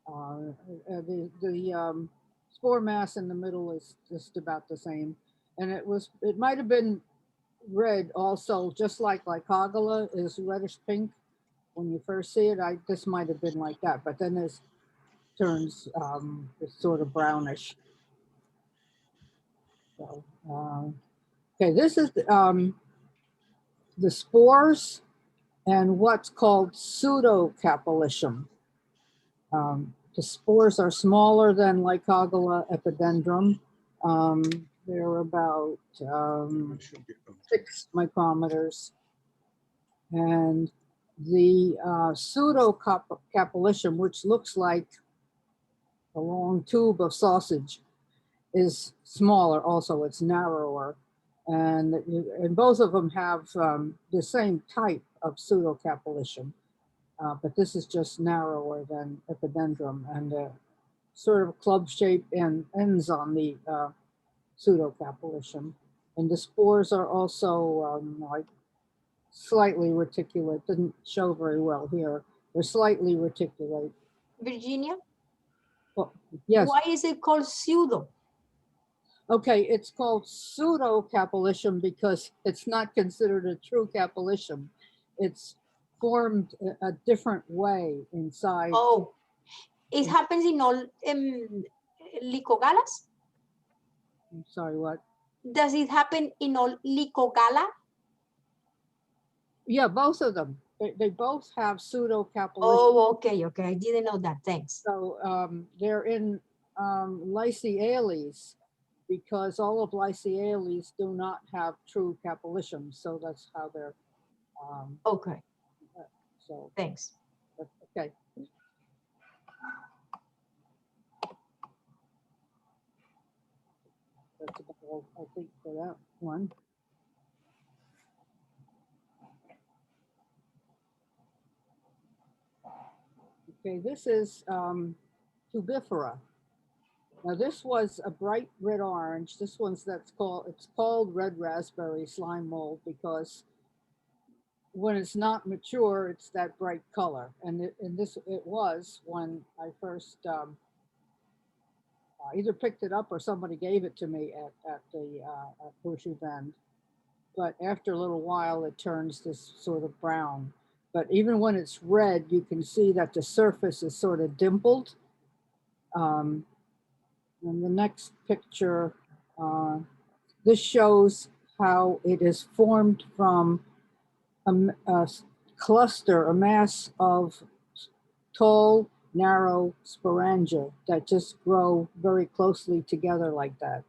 The spore mass in the middle is just about the same. And it might have been red also, just like Lycogala is reddish pink. When you first see it, this might have been like that, but then it turns it's sort of brownish. So, okay, this is the spores and what's called pseudocapolicium. The spores are smaller than Lycogala epidendrum. They're about 6 micrometers. And the pseudocapolicium, which looks like a long tube of sausage, is smaller also, it's narrower. And both of them have the same type of pseudocapolicium, but this is just narrower than epidendrum, and sort of club shape and ends on the pseudocapolicium. And the spores are also like slightly reticulate, didn't show very well here. They're slightly reticulate. Virginia, Well, yes. why is it called pseudo? Okay, it's called pseudocapolicium because it's not considered a true capolicium. It's formed a different way inside. Oh, it happens in all Lycogalas? I'm sorry, what? Does it happen in all Lycogala? Yeah, both of them. They both have pseudocapolicium. Oh, okay, okay. I didn't know that. Thanks. So they're in Lyciales because all of Lyciales do not have true capolicium. So that's how they're. Okay. So thanks. Okay. That's about all I think for that one. Okay, this is tubifera. Now this was a bright red orange. This one's it's called red raspberry slime mold because when it's not mature, it's that bright color. And it was when I first either picked it up or somebody gave it to me at Horseshoe Bend. But after a little while, it turns this sort of brown. But even when it's red, you can see that the surface is sort of dimpled. And the next picture, this shows how it is formed from a cluster, a mass of tall, narrow sporangia that just grow very closely together like that.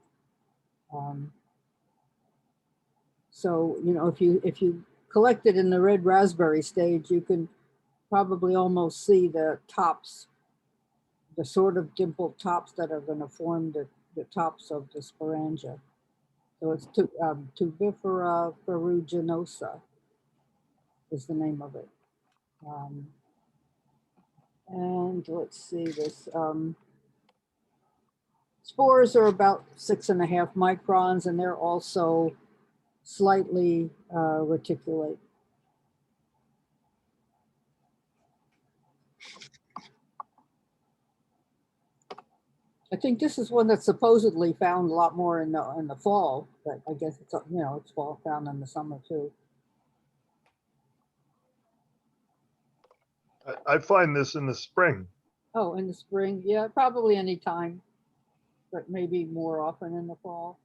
So, you know, if you collect it in the red raspberry stage, you can probably almost see the tops, the sort of dimpled tops that are going to form the tops of the sporangia. So it's Tubifera ferruginosa is the name of it. And let's see this. Spores are about 6.5 microns, and they're also slightly reticulate. I think this is one that's supposedly found a lot more in the fall, but I guess it's, you know, it's fall found in the summer too. I find this in the spring. Oh, in the spring, yeah, probably any time, but maybe more often in the fall.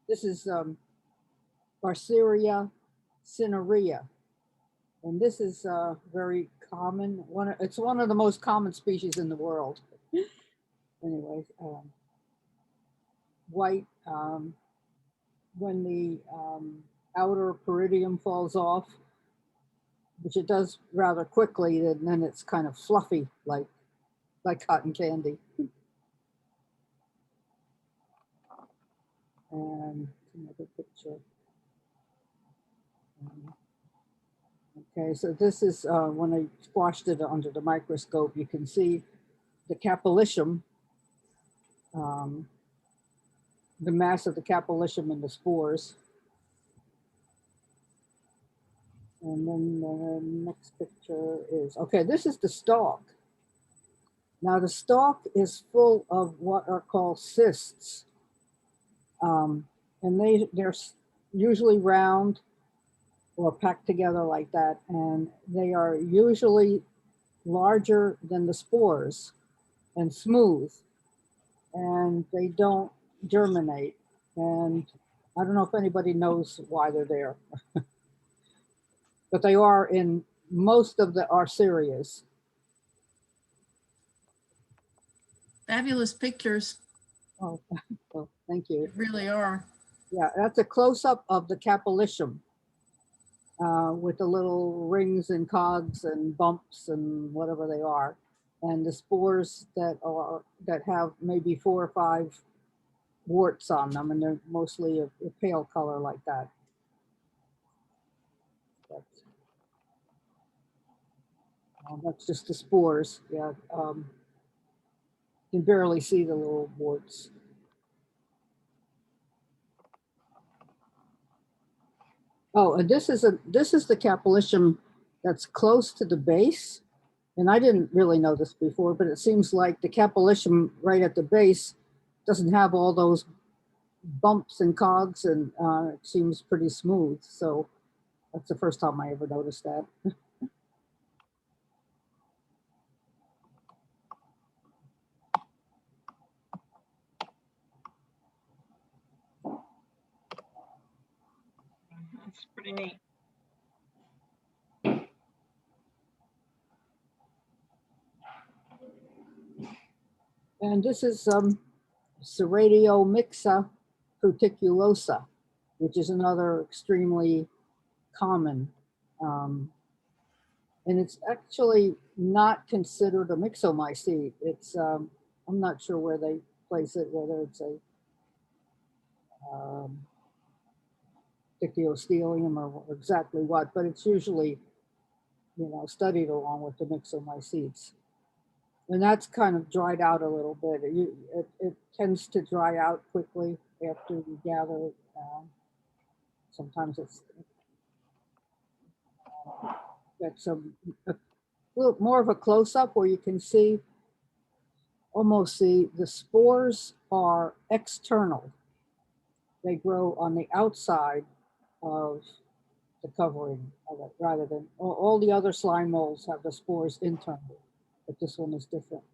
This is Barceria cinerea, and this is very common. It's one of the most common species in the world. Anyway, white. When the outer peridium falls off, which it does rather quickly, and then it's kind of fluffy, like cotton candy. And another picture. Okay, so this is when I squashed it under the microscope, you can see the capolicium, the mass of the capolicium in the spores. And then the next picture is, okay, this is the stalk. Now the stalk is full of what are called cysts. And they're usually round or packed together like that. And they are usually larger than the spores and smooth. And they don't germinate. And I don't know if anybody knows why they're there. But they are in most of the Arcerias. Fabulous pictures, Oh, well, thank you. really are. Yeah, that's a close-up of the capillicium with the little rings and cogs and bumps and whatever they are, and the spores that have maybe 4 or 5 warts on them, and they're mostly a pale color like that. That's just the spores. Yeah, you can barely see the little warts. Oh, and this is the capillicium that's close to the base. And I didn't really know this before, but it seems like the capillicium right at the base doesn't have all those bumps and cogs, and it seems pretty smooth. So that's the first time I ever noticed that. That's pretty neat. And this is Serratiomixa fruticulosa, which is another extremely common. And it's actually not considered a myxomycete. It's, I'm not sure where they place it, whether it's a Dictyostelium or exactly what, but it's usually, studied along with the myxomycetes. And that's kind of dried out a little bit. It tends to dry out quickly after you gather it. Sometimes it's a little more of a close-up where you can see almost the spores are external. They grow on the outside of the covering of it, rather than all the other slime molds have the spores internally, but this one is different.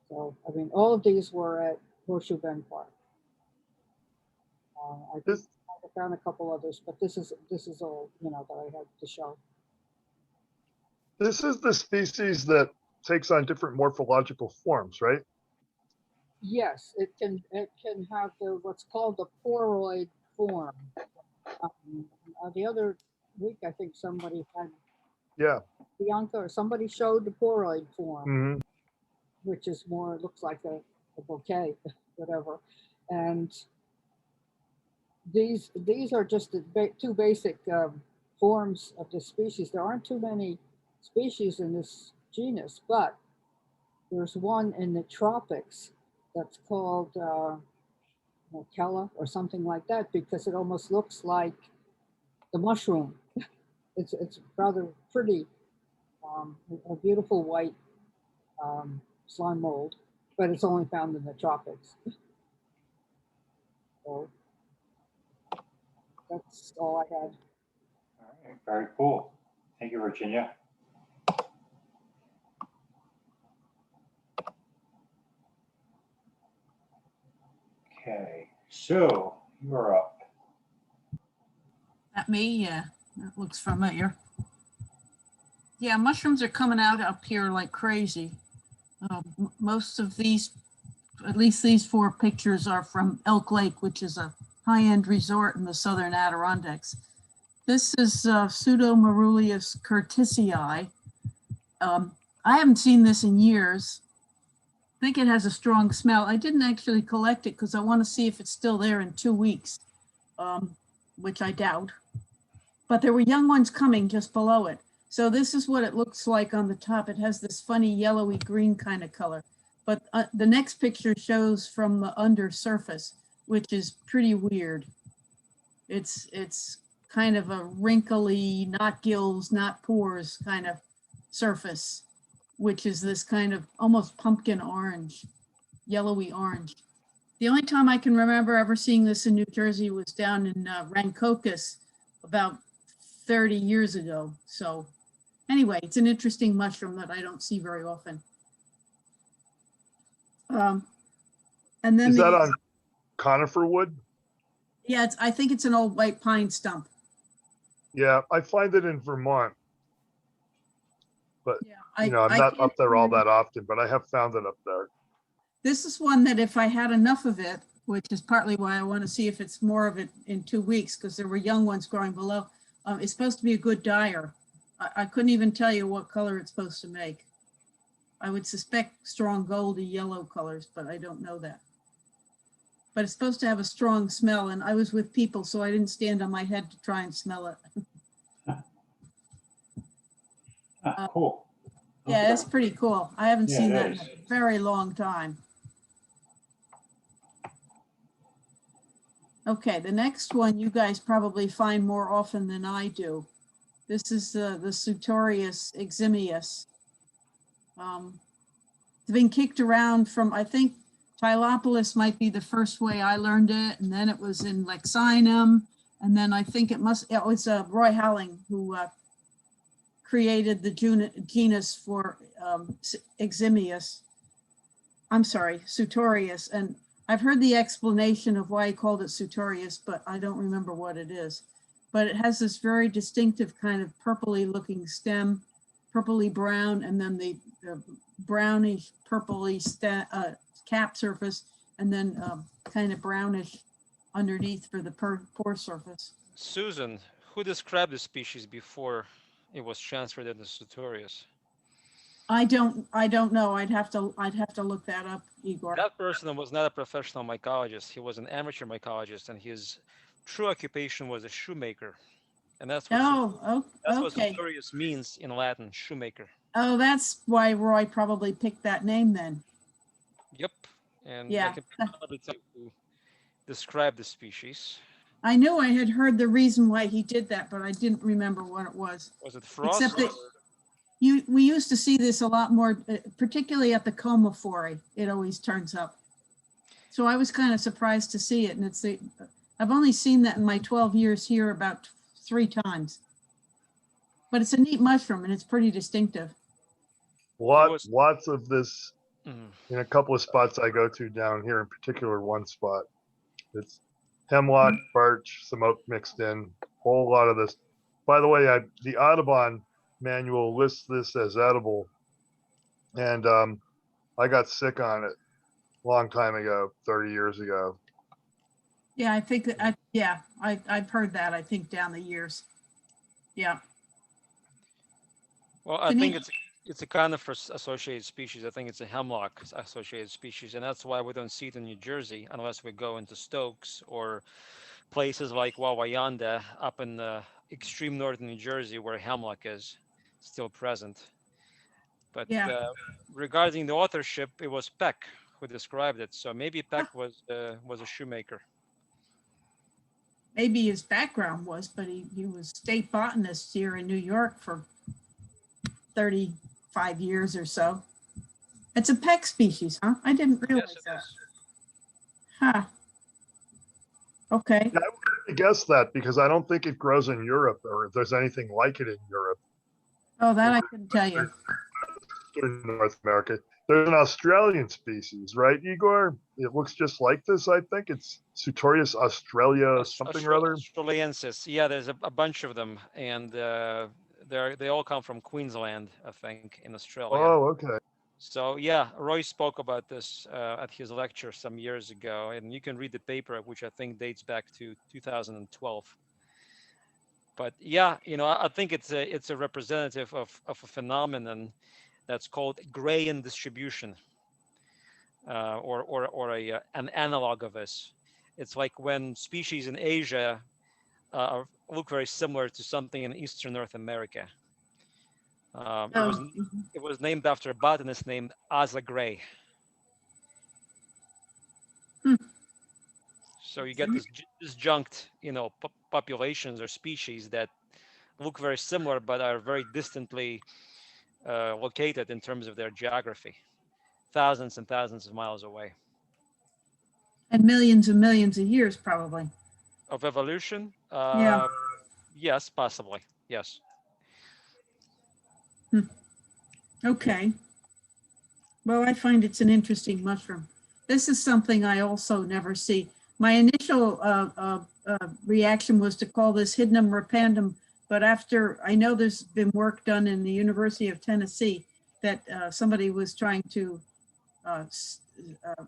So, I mean, all of these were at Horseshoe Bend Park. I think I found a couple others, but this is all that I had to show. This is the species that takes on different morphological forms, right? Yes, it can have what's called the poroid form. The other week, I think somebody had, Bianca or somebody showed the poroid form, which is more, looks like a bouquet, whatever. And these are just the two basic forms of this species. There aren't too many species in this genus, but there's one in the tropics that's called Kella or something like that, because it almost looks like the mushroom. It's rather pretty, a beautiful white slime mold, but it's only found in the tropics. So that's all I had. All right, very cool. Thank you, Virginia. Okay, so you're up. At me, yeah, that looks familiar. Yeah, mushrooms are coming out up here like crazy. Most of these, at least these 4 pictures, are from Elk Lake, which is a high-end resort in the southern Adirondacks. This is Pseudomerulius curtisii. I haven't seen this in years. I think it has a strong smell. I didn't actually collect it because I want to see if it's still there in 2 weeks, which I doubt. But there were young ones coming just below it. So this is what it looks like on the top. It has this funny yellowy green kind of color. But the next picture shows from the under surface, which is pretty weird. It's kind of a wrinkly, not gills, not pores kind of surface. which is this kind of almost pumpkin orange, yellowy orange. The only time I can remember ever seeing this in New Jersey was down in Rancocas about 30 years ago. So anyway, it's an interesting mushroom that I don't see very often. And then Is that on conifer wood? yeah, I think it's an old white pine stump. Yeah, I find it in Vermont. But, Yeah, I'm not up there all that often, but I have found it up there. This is one that if I had enough of it, which is partly why I want to see if it's more of it in 2 weeks, because there were young ones growing below. It's supposed to be a good dyer. I couldn't even tell you what color it's supposed to make. I would suspect strong goldy yellow colors, but I don't know that. But it's supposed to have a strong smell, and I was with people, so I didn't stand on my head to try and smell it. Cool. Yeah, it's pretty cool. I haven't Yeah, seen it that in is. a very long time. Okay, the next one you guys probably find more often than I do. This is the Sutorius eximius. It's been kicked around from, I think, Tylopolis might be the first way I learned it, and then it was in Lexinum, and then I think it was Roy Howling who created the genus for eximius. I'm sorry, Sutorius, and I've heard the explanation of why he called it Sutorius, but I don't remember what it is. But it has this very distinctive kind of purpley looking stem, purpley brown, and then the brownish purpley cap surface, and then kind of brownish underneath for the pore surface. Susan, who described the species before it was transferred into Sutorius? I don't know. I'd have to look that up, Igor. That person was not a professional mycologist. He was an amateur mycologist, and his true occupation was a shoemaker. And that's what that's what okay. Sutorius means in Latin, shoemaker. Oh, that's why Roy probably picked that name then. Yep. And yeah. I can probably tell you who described the species. I knew I had heard the reason why he did that, but I didn't remember what it was. Was it frost? Except that we used to see this a lot more, particularly at the Comaphore. It always turns up. So I was kind of surprised to see it. And I've only seen that in my 12 years here about 3 times. But it's a neat mushroom and it's pretty distinctive. Lots of this in a couple of spots I go to down here, in particular one spot. It's hemlock, birch, some oak mixed in, whole lot of this. By the way, the Audubon manual lists this as edible, and I got sick on it a long time ago, 30 years ago. Yeah, I think that I've heard that, I think, down the years. Yeah. Well, I think it's a coniferous associated species. I think it's a hemlock associated species, and that's why we don't see it in New Jersey unless we go into Stokes or places like Wawayanda up in the extreme northern New Jersey where hemlock is still present. But regarding the authorship, it was Peck who described it. So maybe Peck was a shoemaker. Maybe his background was, but he was state botanist here in New York for 35 years or so. It's a Peck species, huh? I didn't realize that. Huh. Okay. Yeah, I would guess that because I don't think it grows in Europe or if there's anything like it in Europe. Oh, that I couldn't tell you. In North America. There's an Australian species, right, Igor? It looks just like this, I think. It's Sutorius Australia, something or other. Australiensis. Yeah, there's a bunch of them. And they all come from Queensland, I think, in Australia. Oh, okay. So yeah, Roy spoke about this at his lecture some years ago, and you can read the paper, which I think dates back to 2012. But yeah, I think it's a representative of a phenomenon that's called Grayan distribution, or an analog of this. It's like when species in Asia look very similar to something in Eastern North America. It was named after a botanist named Asa Gray. So you get this disjunct, populations or species that look very similar but are very distantly located in terms of their geography, thousands and thousands of miles away. And millions of years, probably. Of evolution? Yeah. Yes, possibly. Yes. Okay. Well, I find it's an interesting mushroom. This is something I also never see. My initial reaction was to call this Hydnum repandum, but after I know there's been work done in the University of Tennessee that somebody was trying to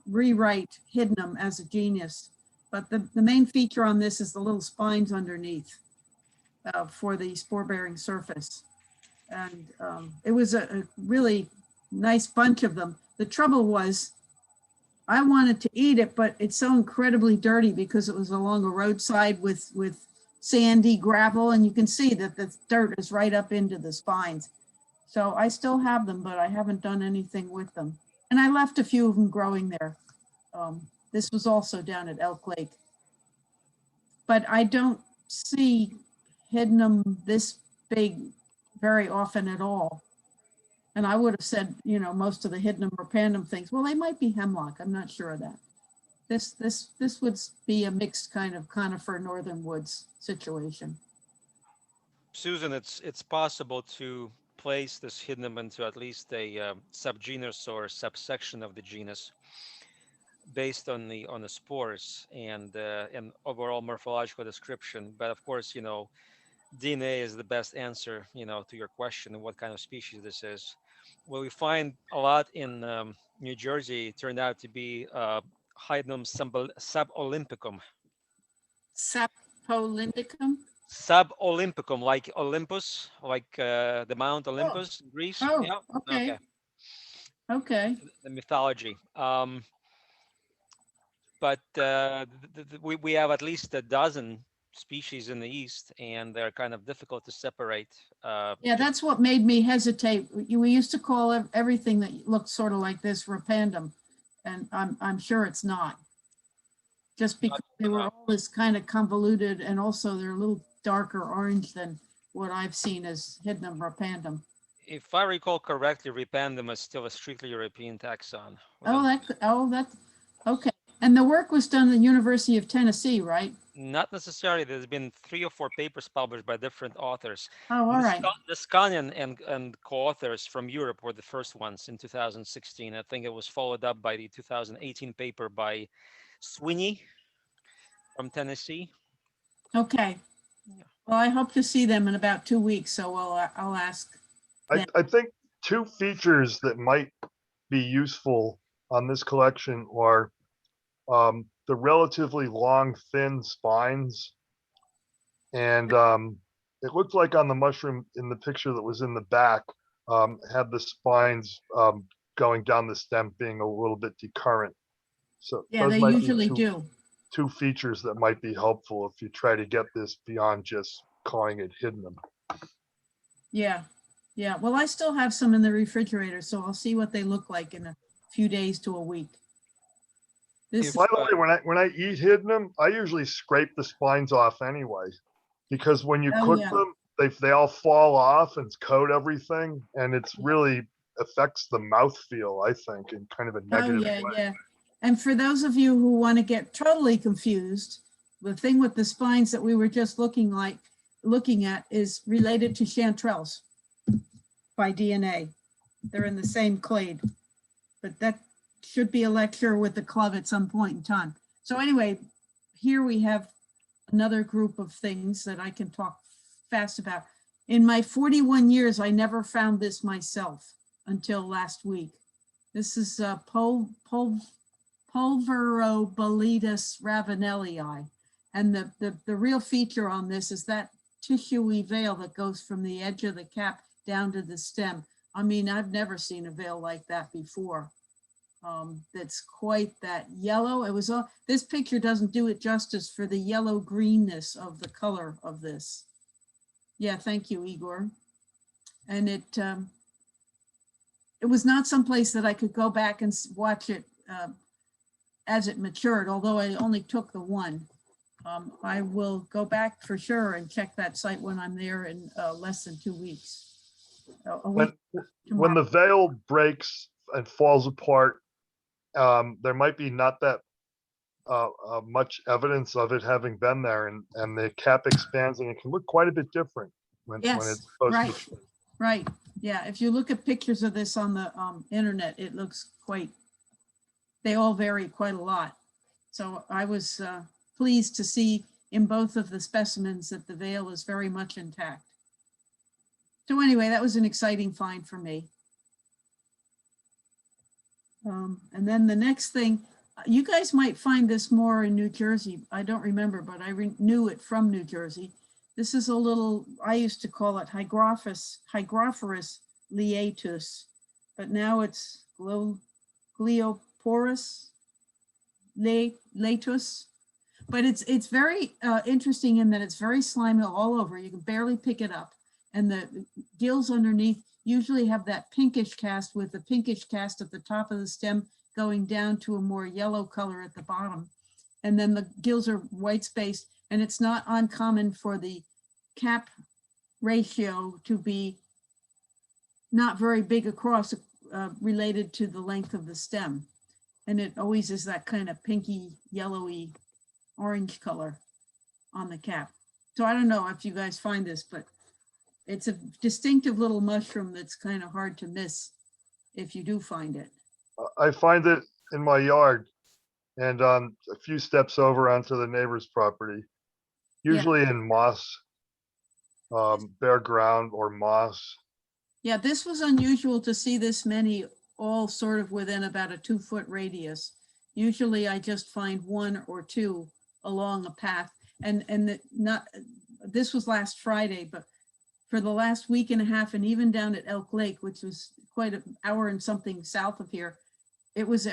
rewrite Hydnum as a genus. But the main feature on this is the little spines underneath for the spore-bearing surface. And it was a really nice bunch of them. The trouble was I wanted to eat it, but it's so incredibly dirty because it was along a roadside with sandy gravel, and you can see that the dirt is right up into the spines. So I still have them, but I haven't done anything with them. And I left a few of them growing there. This was also down at Elk Lake. But I don't see Hydnum this big very often at all. And I would have said, you know, most of the Hydnum repandum things, well, they might be hemlock. I'm not sure of that. This would be a mixed kind of conifer northern woods situation. Susan, it's possible to place this Hydnum into at least a subgenus or subsection of the genus based on the spores and overall morphological description. But of course, you know, DNA is the best answer, you know, to your question and what kind of species this is. What we find a lot in New Jersey turned out to be Hydnum subolympicum. Sapolindicum? Subolympicum, like Olympus, like the Mount Olympus, in Greece. Oh, Yeah. okay. Okay. The mythology. But we have at least a dozen species in the East, and they're kind of difficult to separate. Yeah, that's what made me hesitate. We used to call everything that looked sort of like this repandum, and I'm sure it's not. Just because they were all this kind of convoluted, and also they're a little darker orange than what I've seen as Hydnum repandum. If I recall correctly, repandum is still a strictly European taxon. That's okay. And the work was done at the University of Tennessee, right? Not necessarily. There's been 3 or 4 papers published by different authors. Oh, all right. Descanian and co-authors from Europe were the first ones in 2016. I think it was followed up by the 2018 paper by Sweeney from Tennessee. Okay. Well, I hope to see them in about 2 weeks, so I'll ask. I think 2 features that might be useful on this collection are the relatively long, thin spines. And it looked like on the mushroom in the picture that was in the back, had the spines going down the stem being a little bit decurrent. So yeah, they usually do. 2 features that might be helpful if you try to get this beyond just calling it Hydnum. Yeah. Yeah. Well, I still have some in the refrigerator, so I'll see what they look like in a few days to a week. By the way, when I eat Hydnum, I usually scrape the spines off anyway, because when you cook them, they all fall off and coat everything, and it's really affects the mouthfeel, I think, in kind of a negative way. Yeah. And for those of you who want to get totally confused, the thing with the spines that we were just looking at is related to chanterelles by DNA. They're in the same clade, but that should be a lecture with the club at some point in time. So anyway, here we have another group of things that I can talk fast about. In my 41 years, I never found this myself until last week. This is Pulverobolitus ravenellii. And the real feature on this is that tissuey veil that goes from the edge of the cap down to the stem. I mean, I've never seen a veil like that before. That's quite that yellow. It was this picture doesn't do it justice for the yellow greenness of the color of this. Yeah, thank you, Igor. And it was not someplace that I could go back and watch it as it matured, although I only took the one. I will go back for sure and check that site when I'm there in less than 2 weeks. a When, week when the tomorrow. veil breaks and falls apart, there might be not that much evidence of it having been there, and the cap expands and it can look quite a bit different when Yes, it's post right. mature. Right, yeah, if you look at pictures of this on the internet, it looks quite, they all vary quite a lot. So I was pleased to see in both of the specimens that the veil is very much intact. So anyway, that was an exciting find for me. And then the next thing, you guys might find this more in New Jersey. I don't remember, but I knew it from New Jersey. This is a little, I used to call it Hygrophorus liatus, but now it's Glioporus latus. But it's very interesting in that it's very slimy all over. You can barely pick it up. And the gills underneath usually have that pinkish cast with the pinkish cast at the top of the stem going down to a more yellow color at the bottom. And then the gills are white spaced, and it's not uncommon for the cap ratio to be not very big across related to the length of the stem. And it always is that kind of pinky, yellowy, orange color on the cap. So I don't know if you guys find this, but it's a distinctive little mushroom that's kind of hard to miss if you do find it. I find it in my yard and a few steps over onto the neighbor's property, usually in moss, bare ground or moss. Yeah, this was unusual to see this many all sort of within about a 2-foot radius. Usually I just find 1 or 2 along a path, and this was last Friday, but for the last week and a half, and even down at Elk Lake, which was quite an hour and something south of here, it was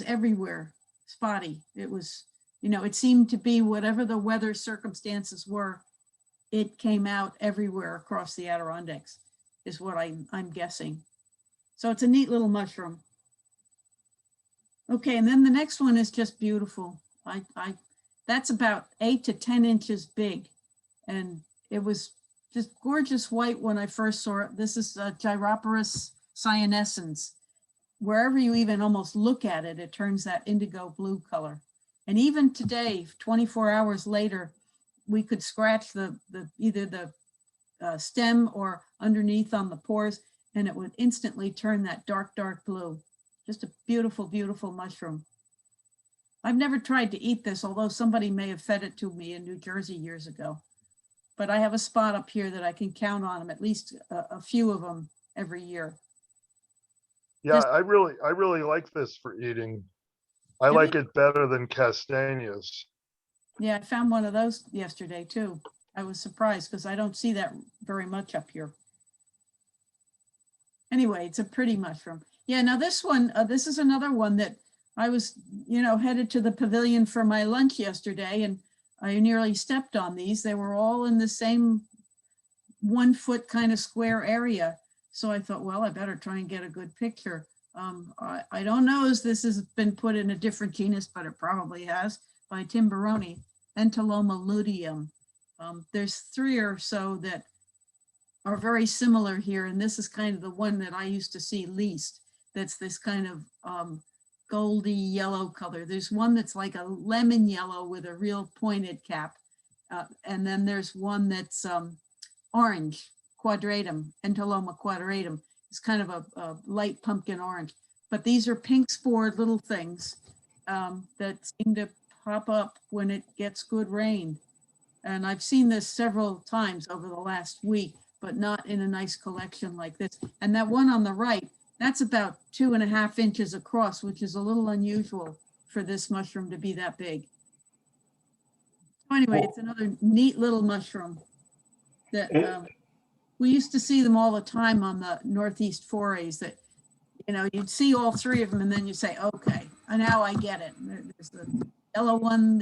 everywhere spotty. It was, it seemed to be whatever the weather circumstances were, it came out everywhere across the Adirondacks, is what I'm guessing. So it's a neat little mushroom. Okay, and then the next one is just beautiful. That's about 8 to 10 inches big, and it was just gorgeous white when I first saw it. This is Gyroporus cyanescens. Wherever you even almost look at it, it turns that indigo blue color. And even today, 24 hours later, we could scratch either the stem or underneath on the pores, and it would instantly turn that dark, dark blue. Just a beautiful, beautiful mushroom. I've never tried to eat this, although somebody may have fed it to me in New Jersey years ago. But I have a spot up here that I can count on them, at least a few of them every year. Yeah, I really like this for eating. I like it better than castaneas. Yeah, I found one of those yesterday too. I was surprised because I don't see that very much up here. Anyway, it's a pretty mushroom. Yeah, now this one, this is another one that I was, headed to the pavilion for my lunch yesterday, and I nearly stepped on these. They were all in the same 1 foot kind of square area. So I thought, well, I better try and get a good picture. I don't know if this has been put in a different genus, but it probably has, by Tim Baroni, Entoloma luteum. There's 3 or so that are very similar here, and this is kind of the one that I used to see least. That's this kind of goldy yellow color. There's one that's like a lemon yellow with a real pointed cap, and then there's one that's orange, quadratum, Entoloma quadratum. It's kind of a light pumpkin orange. But these are pink spored little things that seem to pop up when it gets good rain. And I've seen this several times over the last week, but not in a nice collection like this. And that one on the right, that's about 2.5 inches across, which is a little unusual for this mushroom to be that big. So anyway, it's another neat little mushroom that we used to see them all the time on the Northeast forays that, you'd see all 3 of them and then you say, okay, now I get it. There's the yellow one,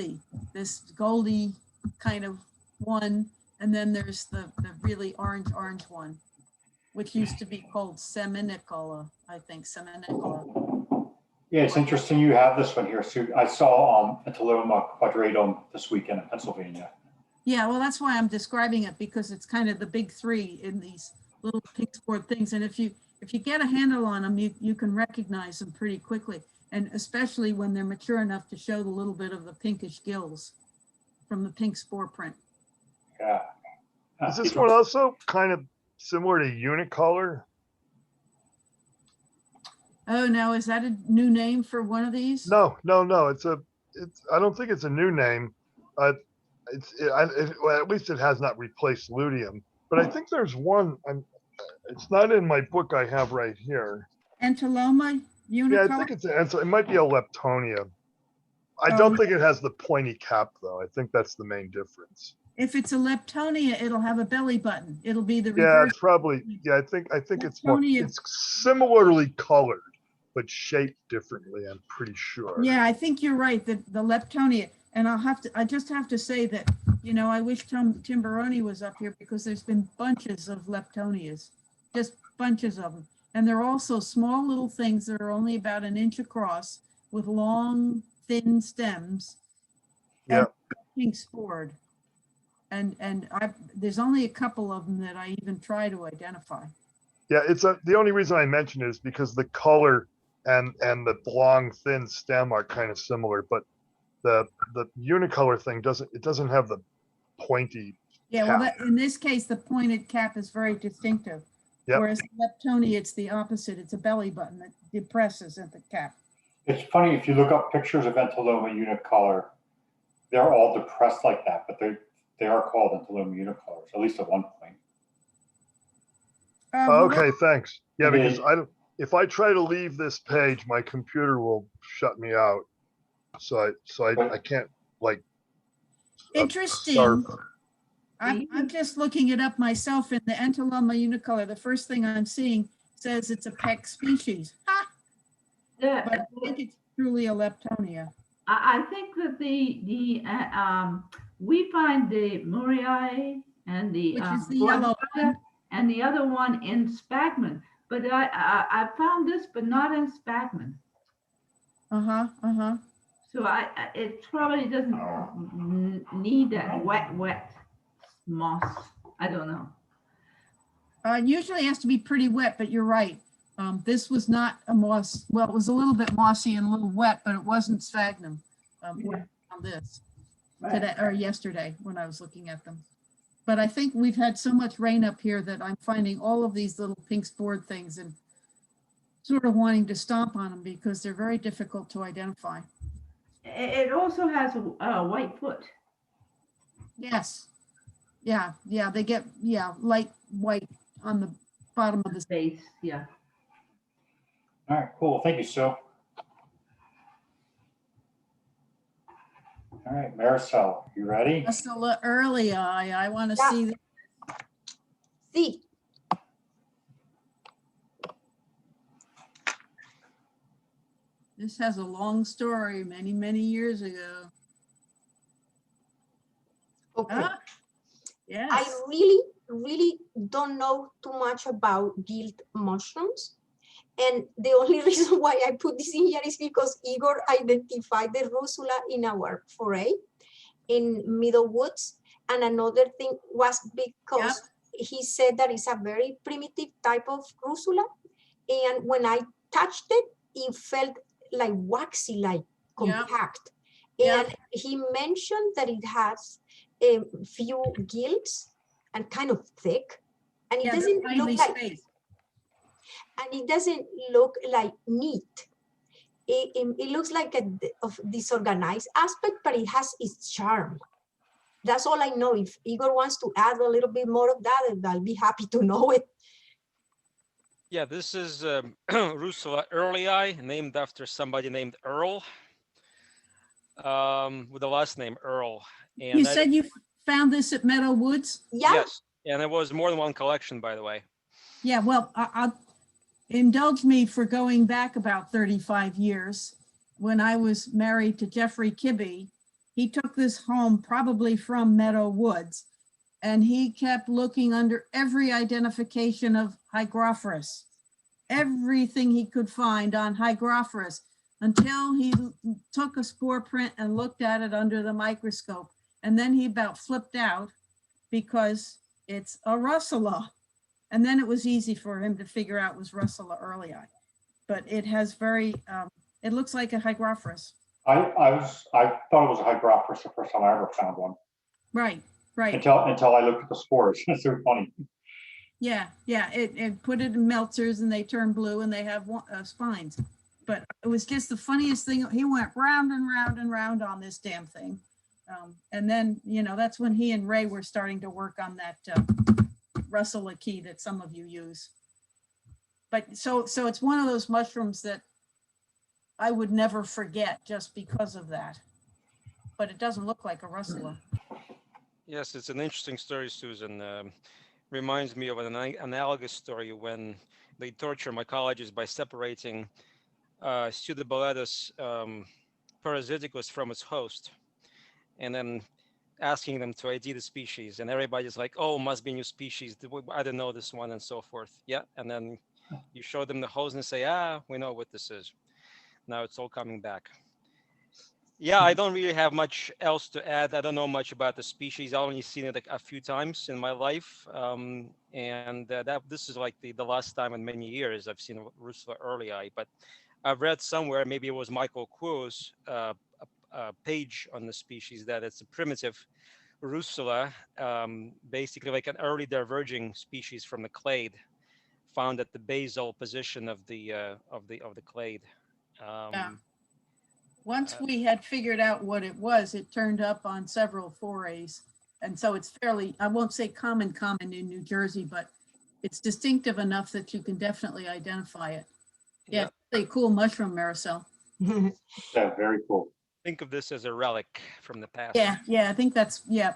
this goldy kind of one, and then there's the really orange one, which used to be called seminicola, I think, seminicola. Yeah, it's interesting you have this one here. So I saw Entoloma quadratum this weekend in Pennsylvania. Yeah, well, that's why I'm describing it, because it's kind of the big 3 in these little pink spore things. And if you get a handle on them, you can recognize them pretty quickly. And especially when they're mature enough to show the little bit of the pinkish gills from the pink spore print. Yeah. Is this one also kind of similar to unicolor? Oh, now is that a new name for one of these? No. I don't think it's a new name. Well, at least it has not replaced luteum. But I think there's one. It's not in my book I have right here. Entoloma unicolor? Yeah, I think it might be a leptonia. I don't think it has the pointy cap though. I think that's the main difference. If it's a leptonia, it'll have a belly button. It'll be the Yeah, reverse. it's probably. Yeah, I think it's more. Leptonia. It's similarly colored, but shaped differently. I'm pretty sure. Yeah, I think you're right. The leptonia, and I just have to say that, you know, I wish Tim Baroni was up here because there's been bunches of leptonias, just bunches of them, and they're also small little things that are only about an inch across with long, thin stems. Yeah. And pink spored. And there's only a couple of them that I even try to identify. Yeah, the only reason I mention it is because the color and the long thin stem are kind of similar, but the unicolor thing doesn't have the pointy. Yeah, cap. well, in this case, the pointed cap is very distinctive. Yep. Whereas leptonia, it's the opposite. It's a belly button that depresses at the cap. It's funny, if you look up pictures of Entoloma unicolor, they're all depressed like that, but they are called Entoloma unicolors, at least at one point. Okay, thanks. Yeah, because if I try to leave this page, my computer will shut me out. So I can't like. Interesting. I'm just looking it up myself in the Entoloma unicolor. The first thing I'm seeing says it's a peck species. Ha! Yeah, but I think it's truly a leptonia. I think that we find the Murray and the which is the yellow one. And the other one in Spagman, but I found this, but not in Spagman. So it probably doesn't need that wet moss. I don't know. Usually it has to be pretty wet, but you're right. This was not a moss. Well, it was a little bit mossy and a little wet, but it wasn't sphagnum. On this today or yesterday when I was looking at them. But I think we've had so much rain up here that I'm finding all of these little pink spored things and sort of wanting to stomp on them because they're very difficult to identify. It also has a white foot. Yes. Yeah. They get light white on the bottom of the base. Yeah. All right, cool. Thank you, Sue. All right, Marisol, you ready? Just a little early. I want to see. See. This has a long story, many years ago. Okay. Yes. I really don't know too much about gilt mushrooms. And the only reason why I put this in here is because Igor identified the rusula in our foray in Middle Woods. And another thing was because he said that it's a very primitive type of rusula. And when I touched it, it felt like waxy, like compact. And he mentioned that it has a few gills and kind of thick. And it doesn't look like and it doesn't look like neat. It looks like a disorganized aspect, but it has its charm. That's all I know. If Igor wants to add a little bit more of that, I'll be happy to know it. Yeah, this is Rusula earlii, named after somebody named Earl, with the last name Earl. And you said you found this at Meadow Woods? Yeah. Yes, and there was more than one collection, by the way. Yeah, well, I'll indulge me for going back about 35 years. When I was married to Jeffrey Kibbe, he took this home probably from Meadow Woods, and he kept looking under every identification of Hygrophorus, everything he could find on Hygrophorus, until he took a spore print and looked at it under the microscope. And then he about flipped out because it's a Russula. And then it was easy for him to figure out was Russula earlii. But it has very, it looks like a Hygrophorus. I thought it was a Hygrophorus the first time I ever found one. Right, right. Until I looked at the spores. It's so funny. Yeah, yeah. It put it in melters and they turn blue and they have spines. But it was just the funniest thing. He went round and round and round on this damn thing. And then, you know, that's when he and Ray were starting to work on that Russula key that some of you use. But so it's one of those mushrooms that I would never forget just because of that. But it doesn't look like a Russula. Yes, it's an interesting story, Susan. Reminds me of an analogous story when they torture mycologists by separating Pseudoboletus parasiticus from its host, and then asking them to ID the species, and everybody's like, "Oh, must be a new species. I don't know this one," and so forth. Yeah, and then you show them the host and say, "Ah, we know what this is." Now it's all coming back. Yeah, I don't really have much else to add. I don't know much about the species. I've only seen it a few times in my life, and this is like the last time in many years I've seen Russula earlii. But I've read somewhere, maybe it was Michael Kuo's page on the species, that it's a primitive Russula, basically like an early diverging species from the clade, found at the basal position of the clade. Yeah. Once we had figured out what it was, it turned up on several forays. And so it's fairly, I won't say common in New Jersey, but it's distinctive enough that you can definitely identify it. Yeah, it's a cool mushroom, Maricel. Yeah, very cool. Think of this as a relic from the past. Yeah, yeah, I think that's, yeah.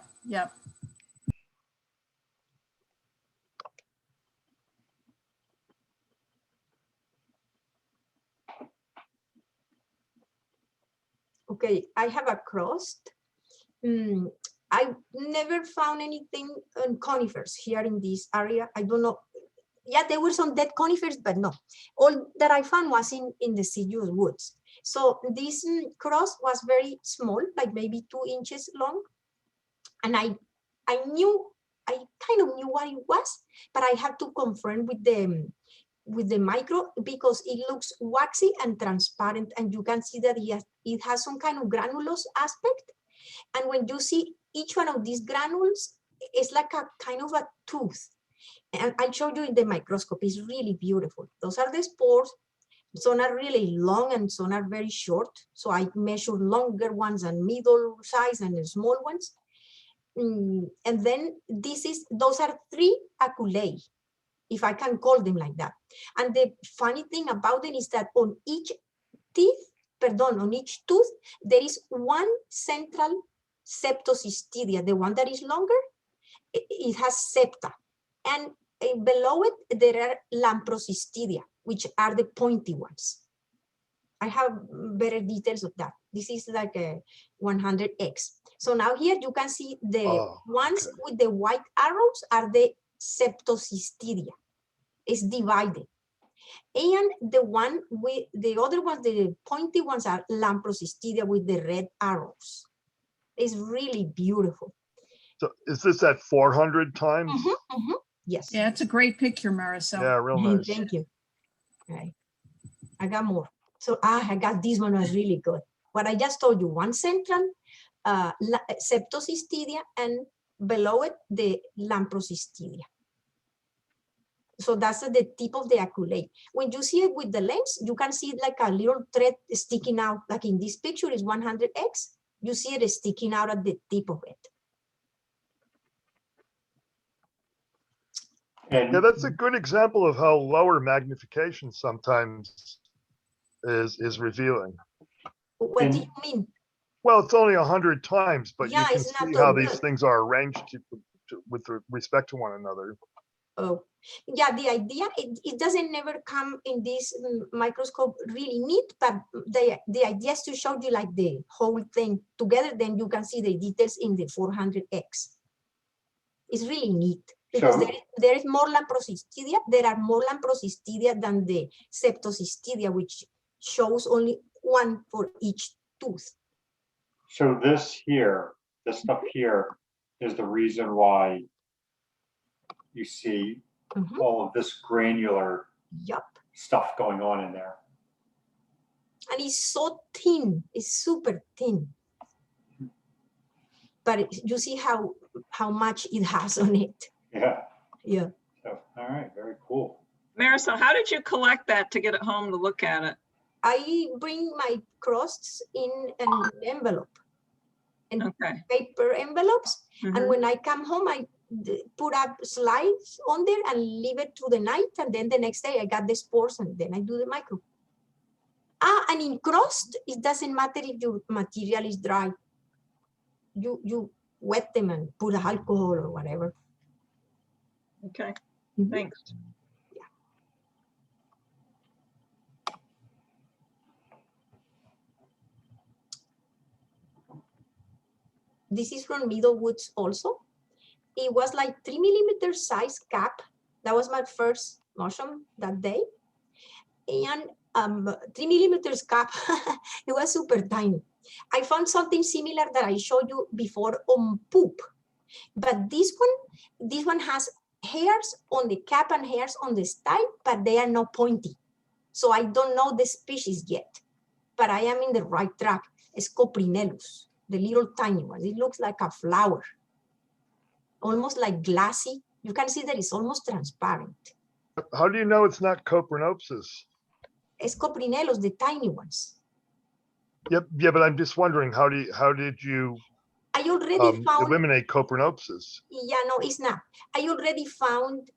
Okay, I have a crust. I never found anything on conifers here in this area. I don't know. Yeah, there were some dead conifers, but no. All that I found was in deciduous woods. So this cross was very small, like maybe 2 inches long. And I kind of knew what it was, but I had to confirm with the micro because it looks waxy and transparent, and you can see that it has some kind of granulous aspect. And when you see each one of these granules, it's like a kind of a tooth. And I'll show you in the microscope. It's really beautiful. Those are the spores. Some are really long and some are very short. So I measure longer ones and middle size and small ones. And then those are 3 aculeae, if I can call them like that. And the funny thing about them is that on each tooth, there is one central septocystidia, the one that is longer, it has septa. And below it, there are lamprocystidia, which are the pointy ones. I have better details of that. This is like a 100x. So now here you can see the ones with the white arrows are the septocystidia. It's divided. And the other ones, the pointy ones are lamprocystidia with the red arrows. It's really beautiful. So is this at 400 times? Yes. Yeah, it's a great picture, Maricel. Yeah, real nice. Thank you. Right. I got more. So I got this one was really good. What I just told you, one central septocystidia and below it, the lamprocystidia. So that's at the tip of the aculeae. When you see it with the lens, you can see it like a little thread sticking out. Like in this picture is 100x. You see it sticking out at the tip of it. And Yeah, that's a good example of how lower magnification sometimes is revealing. What do you mean? Well, it's only 100 times, but Yeah, you can it's not see so how these good. things are arranged with respect to one another. Oh, yeah, the idea, it doesn't never come in this microscope really neat, but the idea is to show you like the whole thing together, then you can see the details in the 400x. It's really neat because there is more lamprocystidia. There are more lamprocystidia than the septocystidia, which shows only one for each tooth. So this stuff here is the reason why you see all of this granular Yup. stuff going on in there. And it's so thin, it's super thin. But you see how much it has on it. Yeah. Yeah. So, all right, very cool. Marisol, how did you collect that to get it home to look at it? I bring my crusts in an envelope, and Okay. paper envelopes. Mhm. And when I come home, I put up slides on there and leave it through the night. And then the next day I got the spores and then I do the micro. And in crust, it doesn't matter if your material is dry. You wet them and put alcohol or whatever. Okay, Mhm. thanks. This is from Middlewoods also. It was like 3mm size cap. That was my first motion that day. And 3mm cap, it was super tiny. I found something similar that I showed you before on poop. But this one has hairs on the cap and hairs on the stipe, but they are not pointy. So I don't know the species yet, but I am in the right track. It's Coprinellus, the little tiny one. It looks like a flower, almost like glassy. You can see that it's almost transparent. How do you know it's not Coprinopsis? It's Coprinellus, the tiny ones. Yep, yeah, but I'm just wondering, how did you I already found, eliminate Coprinopsis? yeah, no, it's not. I already found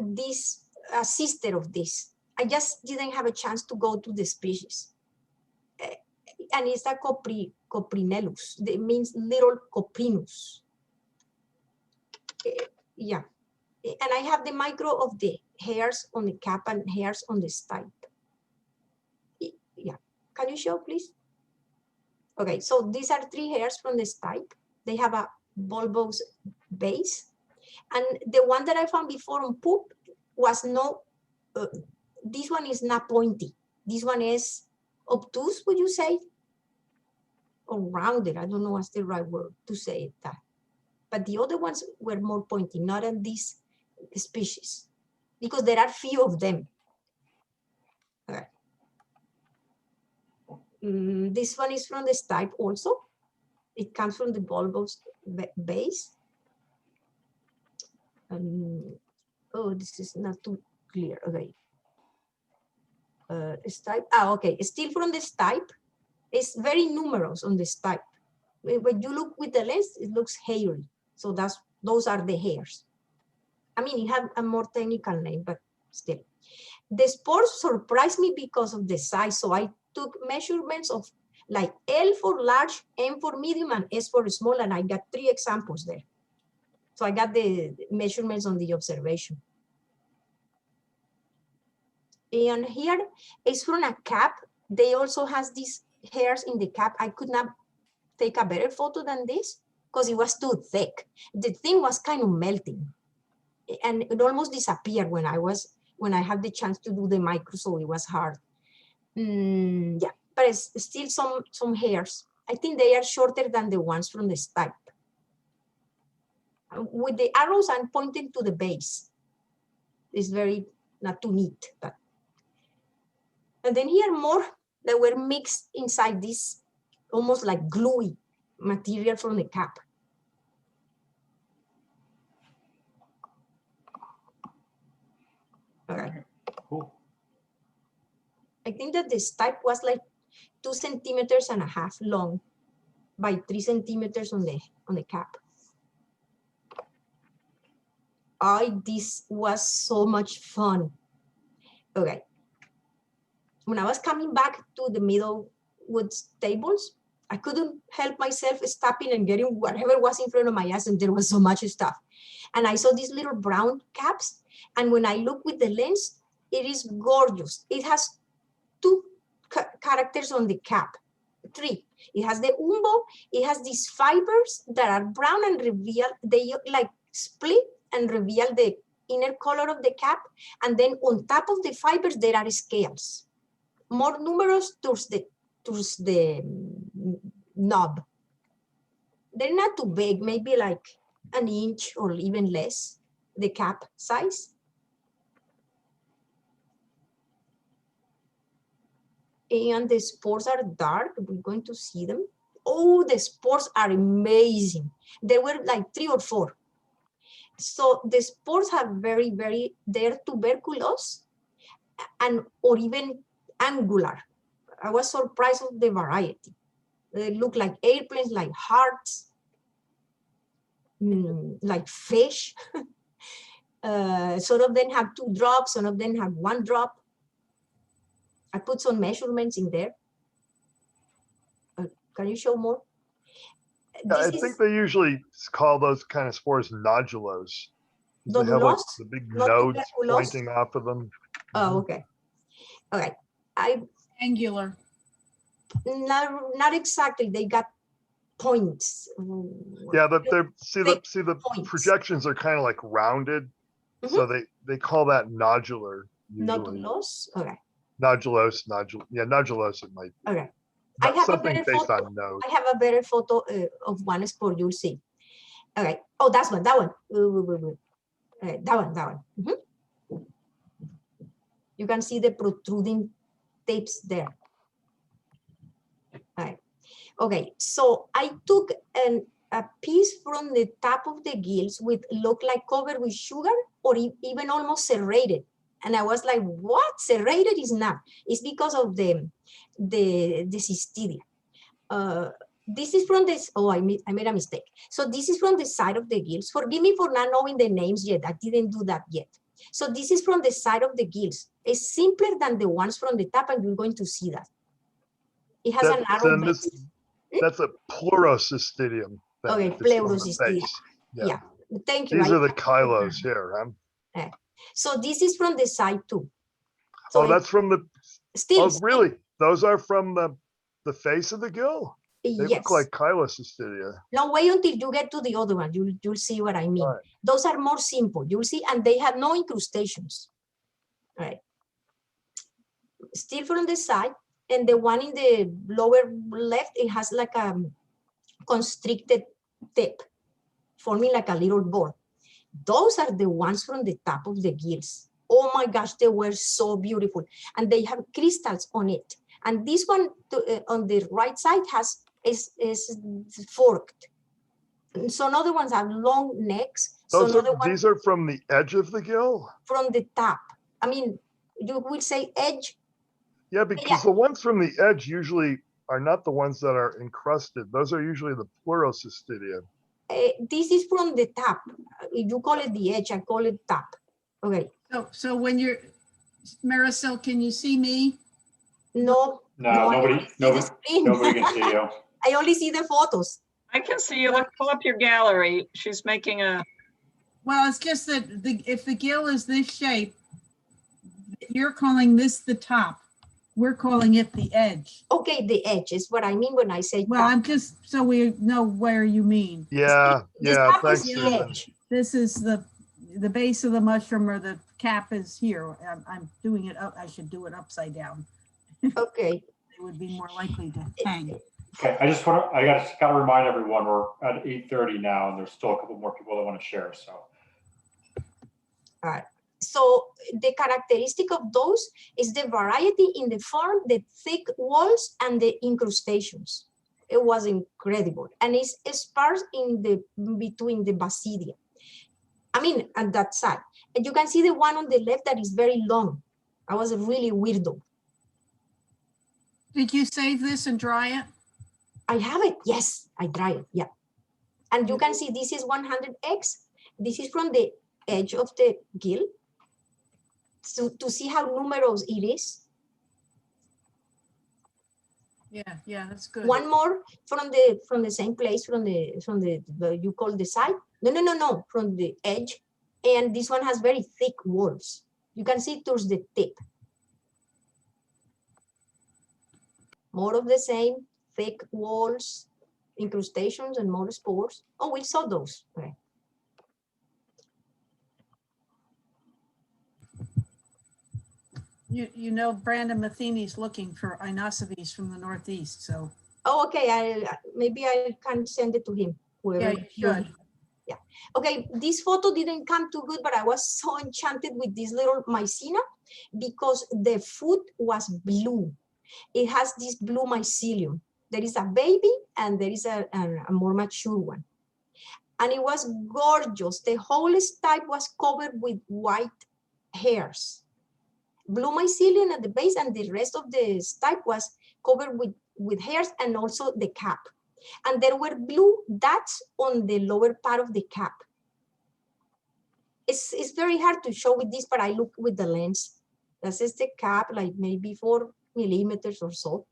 this sister of this. I just didn't have a chance to go to the species. And it's a Coprinellus. That means little Coprinus. Yeah. And I have the micro of the hairs on the cap and hairs on the stipe. Yeah. Can you show, please? Okay, so these are 3 hairs from the stipe. They have a bulbous base. And the one that I found before on poop was no, this one is not pointy. This one is obtuse, would you say? Or rounded, I don't know what's the right word to say that. But the other ones were more pointy, not in this species, because there are few of them. Okay. This one is from the stipe also. It comes from the bulbous base. Oh, this is not too clear. Okay. Stipe. Okay. Still from the stipe. It's very numerous on the stipe. When you look with the lens, it looks hairy. So those are the hairs. I mean, it had a more technical name, but still. The spores surprised me because of the size. So I took measurements of like L for large, M for medium, and S for small, and I got 3 examples there. So I got the measurements on the observation. And here is from a cap. They also has these hairs in the cap. I could not take a better photo than this because it was too thick. The thing was kind of melting, and it almost disappeared when I had the chance to do the micro, so it was hard. Yeah, but it's still some hairs. I think they are shorter than the ones from the stipe. With the arrows, I'm pointing to the base. It's very not too neat, but. And then here more that were mixed inside this almost like gluey material from the cap. Okay. Cool. I think that the stipe was like 2.5 centimeters long by 3 centimeters on the cap. This was so much fun. Okay. When I was coming back to the Middlewoods tables, I couldn't help myself stopping and getting whatever was in front of my eyes, and there was so much stuff. And I saw these little brown caps, and when I look with the lens, it is gorgeous. It has 2 characters on the cap, 3. It has the umbo, it has these fibers that are brown and reveal, they like split and reveal the inner color of the cap, and then on top of the fibers, there are scales. More numerous towards the knob. They're not too big, maybe like an inch or even less, the cap size. and the spores are dark. We're going to see them. Oh, the spores are amazing. There were like 3 or 4. So the spores have they're tuberculous and or even angular. I was surprised of the variety. They look like airplanes, like hearts, like fish. Some of them have 2 drops, some of them have 1 drop. I put some measurements in there. Can you show more? I think they usually call those kind of spores nodulos. They have like Nodulos, the big not nodes tuberculos. pointing off of them. Oh, okay. All right. Angular. Not exactly. They got points. Yeah, but they're see the points. projections are kind of like rounded, so they call that nodular usually. Nodulos. Okay. Nodulos, nodulos it might be. Okay. I have a Something better based photo. on node. I have a better photo of one sport. You'll see. Okay. Oh, that's one. That one. That one. You can see the protruding tapes there. All right. Okay. So I took a piece from the top of the gills with look like covered with sugar or even almost serrated. And I was like, what? Serrated is not. It's because of the cystidia. This is from this, I made a mistake. So this is from the side of the gills. Forgive me for not knowing the names yet. I didn't do that yet. So this is from the side of the gills. It's simpler than the ones from the top, and you're going to see that. It has a narrow base. That's a pleurocystidium. Okay, pleurocystidium. Yeah. Thank you. These are the chylos here. Okay. So this is from the side too. So that's from the, still. Oh, really? Those are from the face of the gill? They look like chylocystidia. Now wait until you get to the other one. You'll see what I mean. Right. Those are more simple. You'll see, and they have no incrustations. All right. Still from the side, and the one in the lower left, it has like a constricted tip, forming like a little ball. Those are the ones from the top of the gills. Oh my gosh, they were so beautiful, and they have crystals on it. And this one on the right side is forked. Some other ones have long necks. These are from the edge of the gill? From the top. I mean, you will say edge. Yeah, because the ones from the edge usually are not the ones that are encrusted. Those are usually the pleurocystidia. This is from the top. You call it the edge, I call it top. Okay. So when you're, Marisol, can you see me? No. Nobody can see you. I only see the photos. I can see you. Let's pull up your gallery. She's making a. Well, it's just that if the gill is this shape, you're calling this the top. We're calling it the edge. Okay, the edge is what I mean when I say well, top. I'm just so we know where you mean. Yeah, thanks, Susan. This is the base of the mushroom, or the cap is here. I'm doing it up. I should do it upside down. Okay. It would be more likely to hang. Okay, I got to remind everyone we're at 8:30 now, and there's still a couple more people that want to share. So. All right. So the characteristic of those is the variety in the form, the thick walls, and the incrustations. It was incredible, and it's sparse in between the basidia. I mean, at that side, and you can see the one on the left that is very long. I was really weirdo. Did you save this and dry it? I have it. Yes, I dry it. Yeah, and you can see this is 100x. This is from the edge of the gill. So to see how numerous it is. Yeah, that's good. One more from the same place, from the you call the side. No, from the edge, and this one has very thick walls. You can see towards the tip. More of the same, thick walls, incrustations, and more spores. Oh, we saw those. Okay. You know, Brandon Matheny's looking for inoceves from the Northeast, so. Oh, okay. Maybe I can send it to him. Yeah, you should. Yeah. Okay, this photo didn't come too good, but I was so enchanted with this little mycena because the foot was blue. It has this blue mycelium. There is a baby and there is a more mature one. And it was gorgeous. The whole stipe was covered with white hairs. Blue mycelium at the base, and the rest of the stipe was covered with hairs, and also the cap. And there were blue dots on the lower part of the cap. It's very hard to show with this, but I look with the lens. This is the cap, like maybe 4 millimeters or so.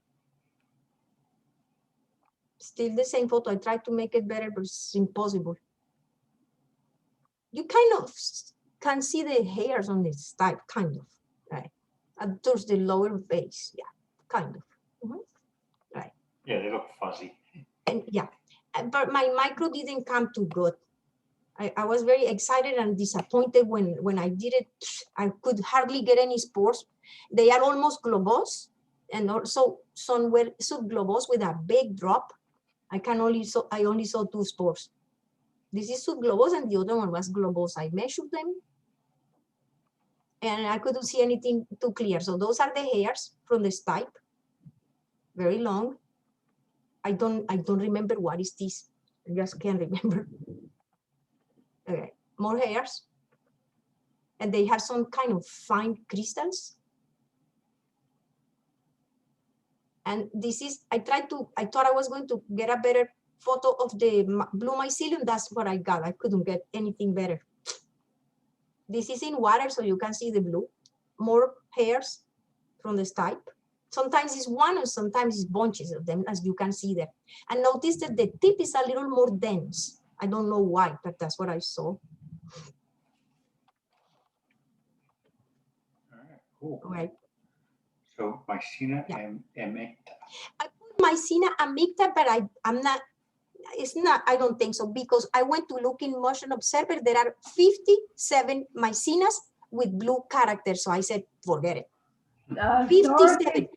Still the same photo. I tried to make it better, but it's impossible. You kind of can see the hairs on this type, kind of, right? And towards the lower base, yeah, kind of. Right. Yeah, they look fuzzy. And yeah, but my micro didn't come too good. I was very excited and disappointed when I did it. I could hardly get any spores. They are almost globose, and also some were subglobose with a big drop. I only saw 2 spores. This is subglobose and the other one was globose. I measured them and I couldn't see anything too clear. So those are the hairs from the stipe, very long. I don't remember what is this. I just can't remember. Okay, more hairs. And they have some kind of fine crystals. And this is, I thought I was going to get a better photo of the blue mycelium. That's what I got. I couldn't get anything better. This is in water, so you can see the blue. More hairs from the stipe. Sometimes it's one and sometimes it's bunches of them, as you can see there. And notice that the tip is a little more dense. I don't know why, but that's what I saw. All right, cool. Right. So Mycena amicta. I put Mycena amicta, but I'm not, it's not, I don't think so, because I went to look in Motion Observer. There are 57 Mycenas with blue characters. So I said, forget it. 57.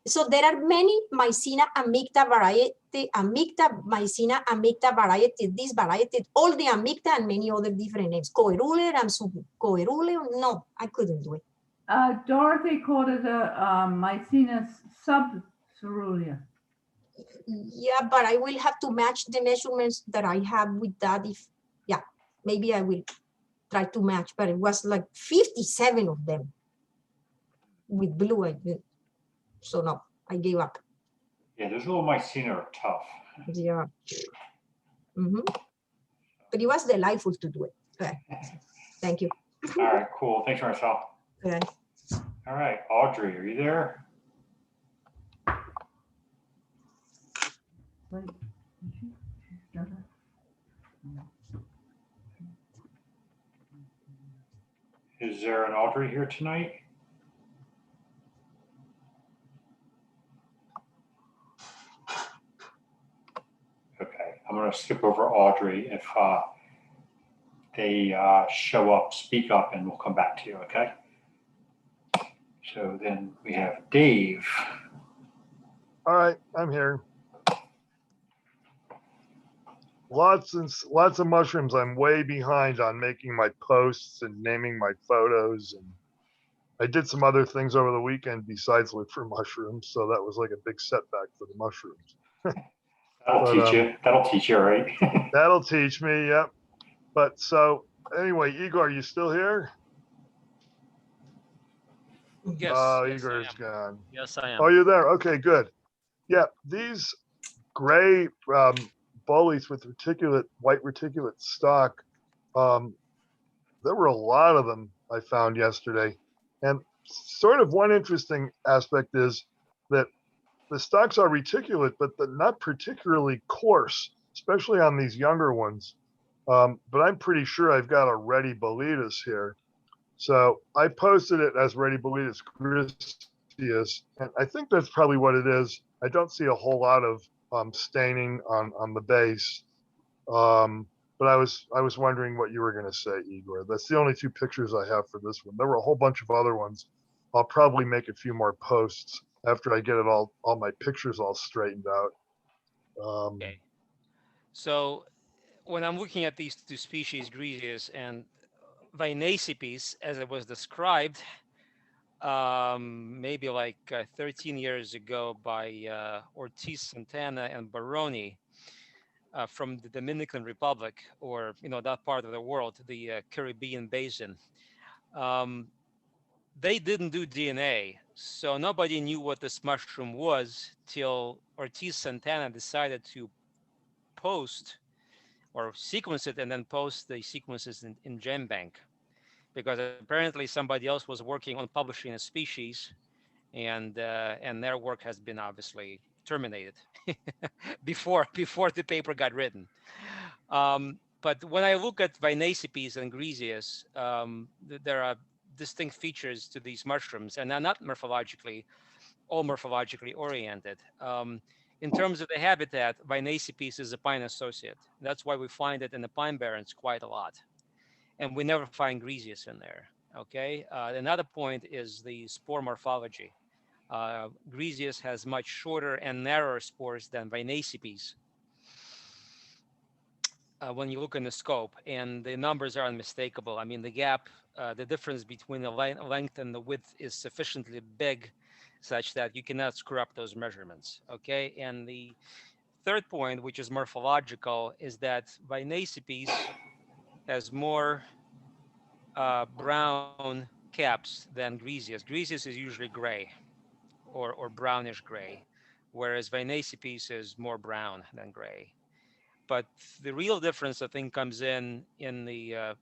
So there are many Mycena amicta variety, Mycena amicta variety, this variety, all the amicta and many other different names. Coerule and subcoerule. No, I couldn't do it. Dorothy called it a Mycena subcerulean. Yeah, but I will have to match the measurements that I have with that. If, yeah, maybe I will try to match, but it was like 57 of them with blue. So no, I gave up. Yeah, those little Mycena are tough. Yeah. But it was delightful to do it. Okay. Thank you. All right, cool. Thanks, Marcel. Okay. All right, Audrey, are you there? Is there an Audrey here tonight? Okay, I'm going to skip over Audrey. If they show up, speak up, and we'll come back to you, okay? So then we have Dave. All right, I'm here. Lots of mushrooms. I'm way behind on making my posts and naming my photos, and I did some other things over the weekend besides look for mushrooms, so that was like a big setback for the mushrooms. That'll teach you, right? That'll teach me, yep. But so anyway, Igor, are you still here? Yes. Oh, yes, Igor's gone. Yes, I am. Oh, you're there. Okay, good. Yeah, these gray bullies with white reticulate stalk, there were a lot of them I found yesterday. And sort of one interesting aspect is that the stalks are reticulate, but they're not particularly coarse, especially on these younger ones. But I'm pretty sure I've got a Ready Boletus here. So I posted it as Ready Boletus griseus, and I think that's probably what it is. I don't see a whole lot of staining on the base. But I was wondering what you were going to say, Igor. That's the only 2 pictures I have for this one. There were a whole bunch of other ones. I'll probably make a few more posts after I get it all my pictures all straightened out. Okay. So when I'm looking at these 2 species, griseus and Vinacipes, as it was described, maybe like 13 years ago by Ortiz Santana and Baroni from the Dominican Republic, or that part of the world, the Caribbean basin. Um, they didn't do DNA, so nobody knew what this mushroom was till Ortiz Santana decided to post or sequence it and then post the sequences in GenBank, because apparently somebody else was working on publishing a species, and their work has been obviously terminated before the paper got written. But when I look at Vinacipes and Griseus, there are distinct features to these mushrooms, and they're not all morphologically oriented. In terms of the habitat, Vinacipes is a pine associate. That's why we find it in the pine barrens quite a lot, and we never find Griseus in there. Okay. Another point is the spore morphology. Griseus has much shorter and narrower spores than Vinacipes when you look in the scope, and the numbers are unmistakable. I mean, the gap, the difference between the length and the width is sufficiently big such that you cannot screw up those measurements. Okay. And the third point, which is morphological, is that Vinacipes has more brown caps than Griseus. Griseus is usually gray or brownish gray, whereas Vinacipes is more brown than gray. But the real difference, I think, comes in the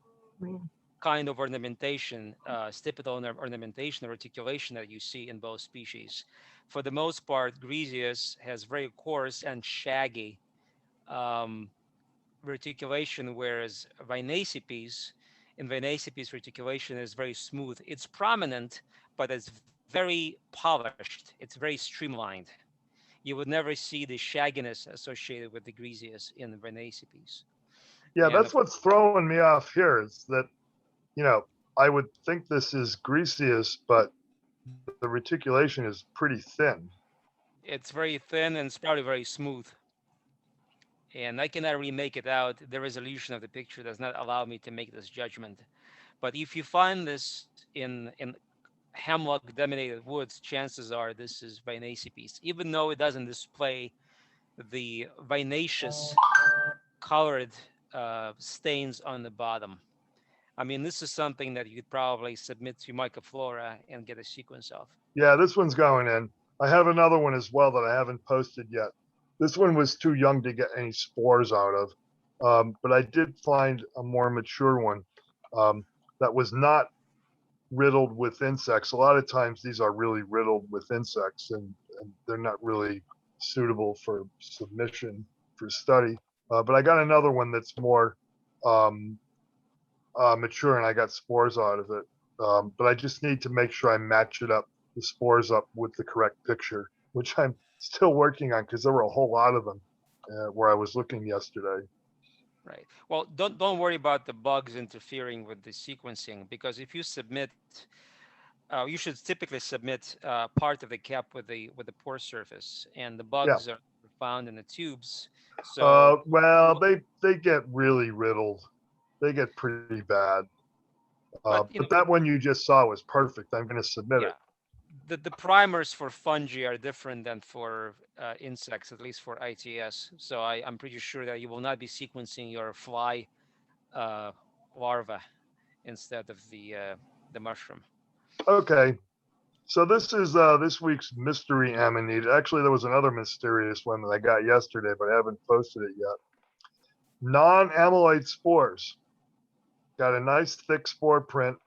kind of ornamentation, stipital ornamentation or articulation that you see in both species. For the most part, Griseus has very coarse and shaggy reticulation, whereas in Vinacipes, reticulation is very smooth. It's prominent, but it's very polished. It's very streamlined. You would never see the shagginess associated with the Griseus in Vinacipes. Yeah, And that's what's throwing me off here is that, I would think this is Griseus, but the reticulation is pretty thin. it's very thin and it's probably very smooth. And I cannot really make it out. The resolution of the picture does not allow me to make this judgment. But if you find this in hemlock dominated woods, chances are this is Vinacipes, even though it doesn't display the vinaceous colored stains on the bottom. I mean, this is something that you could probably submit to Mycoflora and get a sequence of. Yeah, this one's going in. I have another one as well that I haven't posted yet. This one was too young to get any spores out of, but I did find a more mature one that was not riddled with insects. A lot of times these are really riddled with insects, and they're not really suitable for submission for study. But I got another one that's more mature, and I got spores out of it. But I just need to make sure I match the spores up with the correct picture, which I'm still working on because there were a whole lot of them where I was looking yesterday. Right. Well, don't worry about the bugs interfering with the sequencing, because if you submit, you should typically submit part of the cap with the pore surface, and the bugs are found in the tubes. So well, they get really riddled. They get pretty bad. But that one you just saw was perfect. I'm going to submit it. The primers for fungi are different than for insects, at least for ITS. So I'm pretty sure that you will not be sequencing your fly larva instead of the mushroom. Okay. So this is this week's mystery amanita. Actually, there was another mysterious one that I got yesterday, but I haven't posted it yet. Non-amyloid spores. Got a nice thick spore print.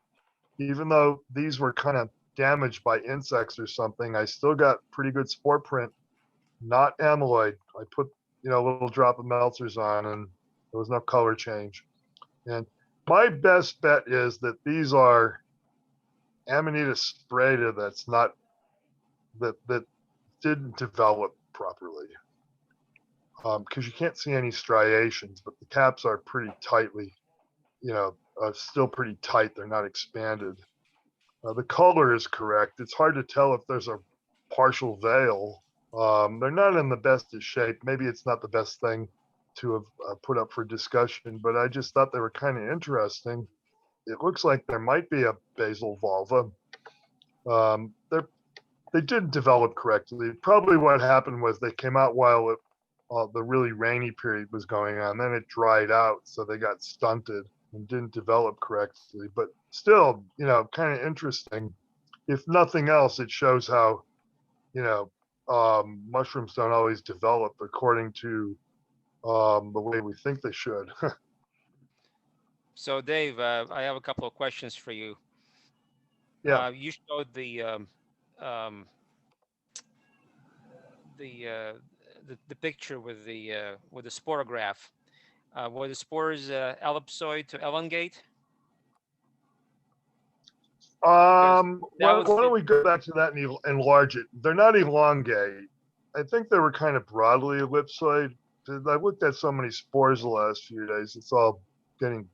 Even though these were kind of damaged by insects or something, I still got pretty good spore print. Not amyloid. I put a little drop of Meltzer's on, and there was no color change. And my best bet is that these are Amanita sprayta that's not that didn't develop properly, because you can't see any striations, but the caps are pretty tightly, still pretty tight. They're not expanded. The color is correct. It's hard to tell if there's a partial veil. They're not in the best of shape. Maybe it's not the best thing to have put up for discussion, but I just thought they were kind of interesting. It looks like there might be a basal vulva. They didn't develop correctly. Probably what happened was they came out while the really rainy period was going on. Then it dried out, so they got stunted and didn't develop correctly. But still, kind of interesting. If nothing else, it shows how, mushrooms don't always develop according to the way we think they should. So Dave, I have a couple of questions for you. Yeah. You showed um, the picture with the sporograph. Were the spores ellipsoid to elongate? Why that would don't fit. we go back to that and enlarge it? They're not elongate. I think they were kind of broadly ellipsoid. I've looked at so many spores the last few days. It's all getting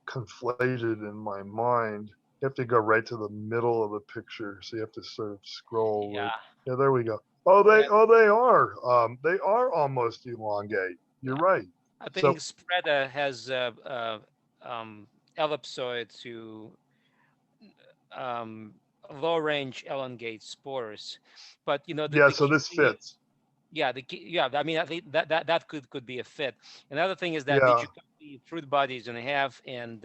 conflated in my mind. You have to go right to the middle of the picture, so you have to sort of scroll. Yeah. Yeah, there we go. Oh, they are. They are almost elongate. You're right. I think spreader has ellipsoid to low range elongate spores, but So this fits. Yeah, I mean, I think that could be a fit. Another thing is that Yeah. did you cut the fruit bodies in half and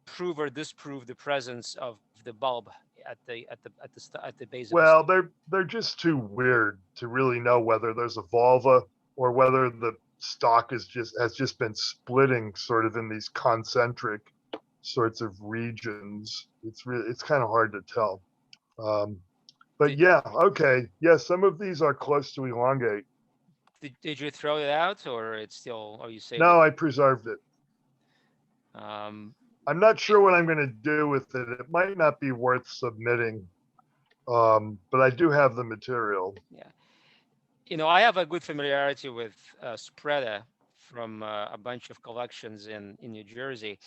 prove or disprove the presence of the bulb at the base of the Well, stem? they're just too weird to really know whether there's a vulva or whether the stalk has just been splitting sort of in these concentric sorts of regions. It's kind of hard to tell. But yeah, okay. Yeah, some of these are close to elongate. Did you throw it out, or it's still, or you saved No, it? I preserved it. I'm not sure what I'm going to do with it. It might not be worth submitting, but I do have the material. Yeah. I have a good familiarity with spreader from a bunch of collections in New Jersey.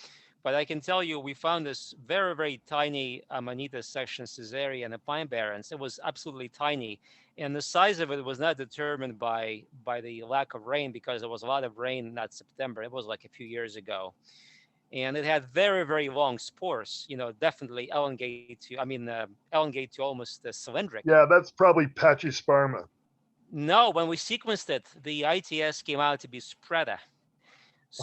But I can tell you, we found this very, very tiny Amanita section Caesarea in the Pine Barrens. It was absolutely tiny. And the size of it was not determined by the lack of rain, because there was a lot of rain that September. It was like a few years ago. And it had very, very long spores, definitely elongate to almost cylindric. Yeah, that's probably Pachyspharma. No, when we sequenced it, the ITS came out to be spreader.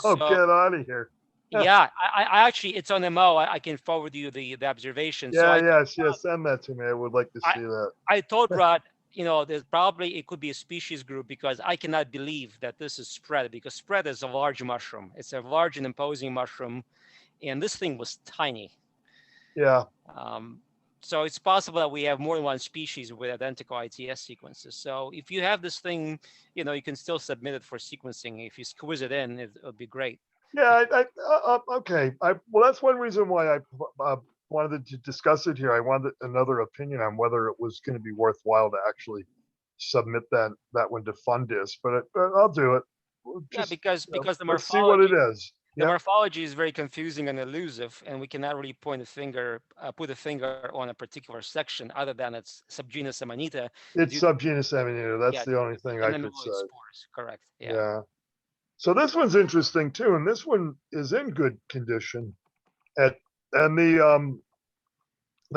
Oh, get out of here. Yeah, I actually, it's on MO. I can forward you the observation. Yeah, send that to me. I would like to see that. I told Rod, there's probably, it could be a species group, because I cannot believe that this is spread, because spread is a large mushroom. It's a large and imposing mushroom, and this thing was tiny. Yeah. So it's possible that we have more than one species with identical ITS sequences. So if you have this thing, you can still submit it for sequencing. If you squeeze it in, it'll be great. Yeah, okay. Well, that's one reason why I wanted to discuss it here. I wanted another opinion on whether it was going to be worthwhile to actually submit that one to Fundis, but I'll do it. Because the morphology. Let's see what it is. The morphology is very confusing and elusive, and we cannot really put a finger on a particular section other than it's subgenus Amanita. It's subgenus Amanita. That's the only thing I could say. Spores, correct. Yeah. So this one's interesting too, and this one is in good condition. And the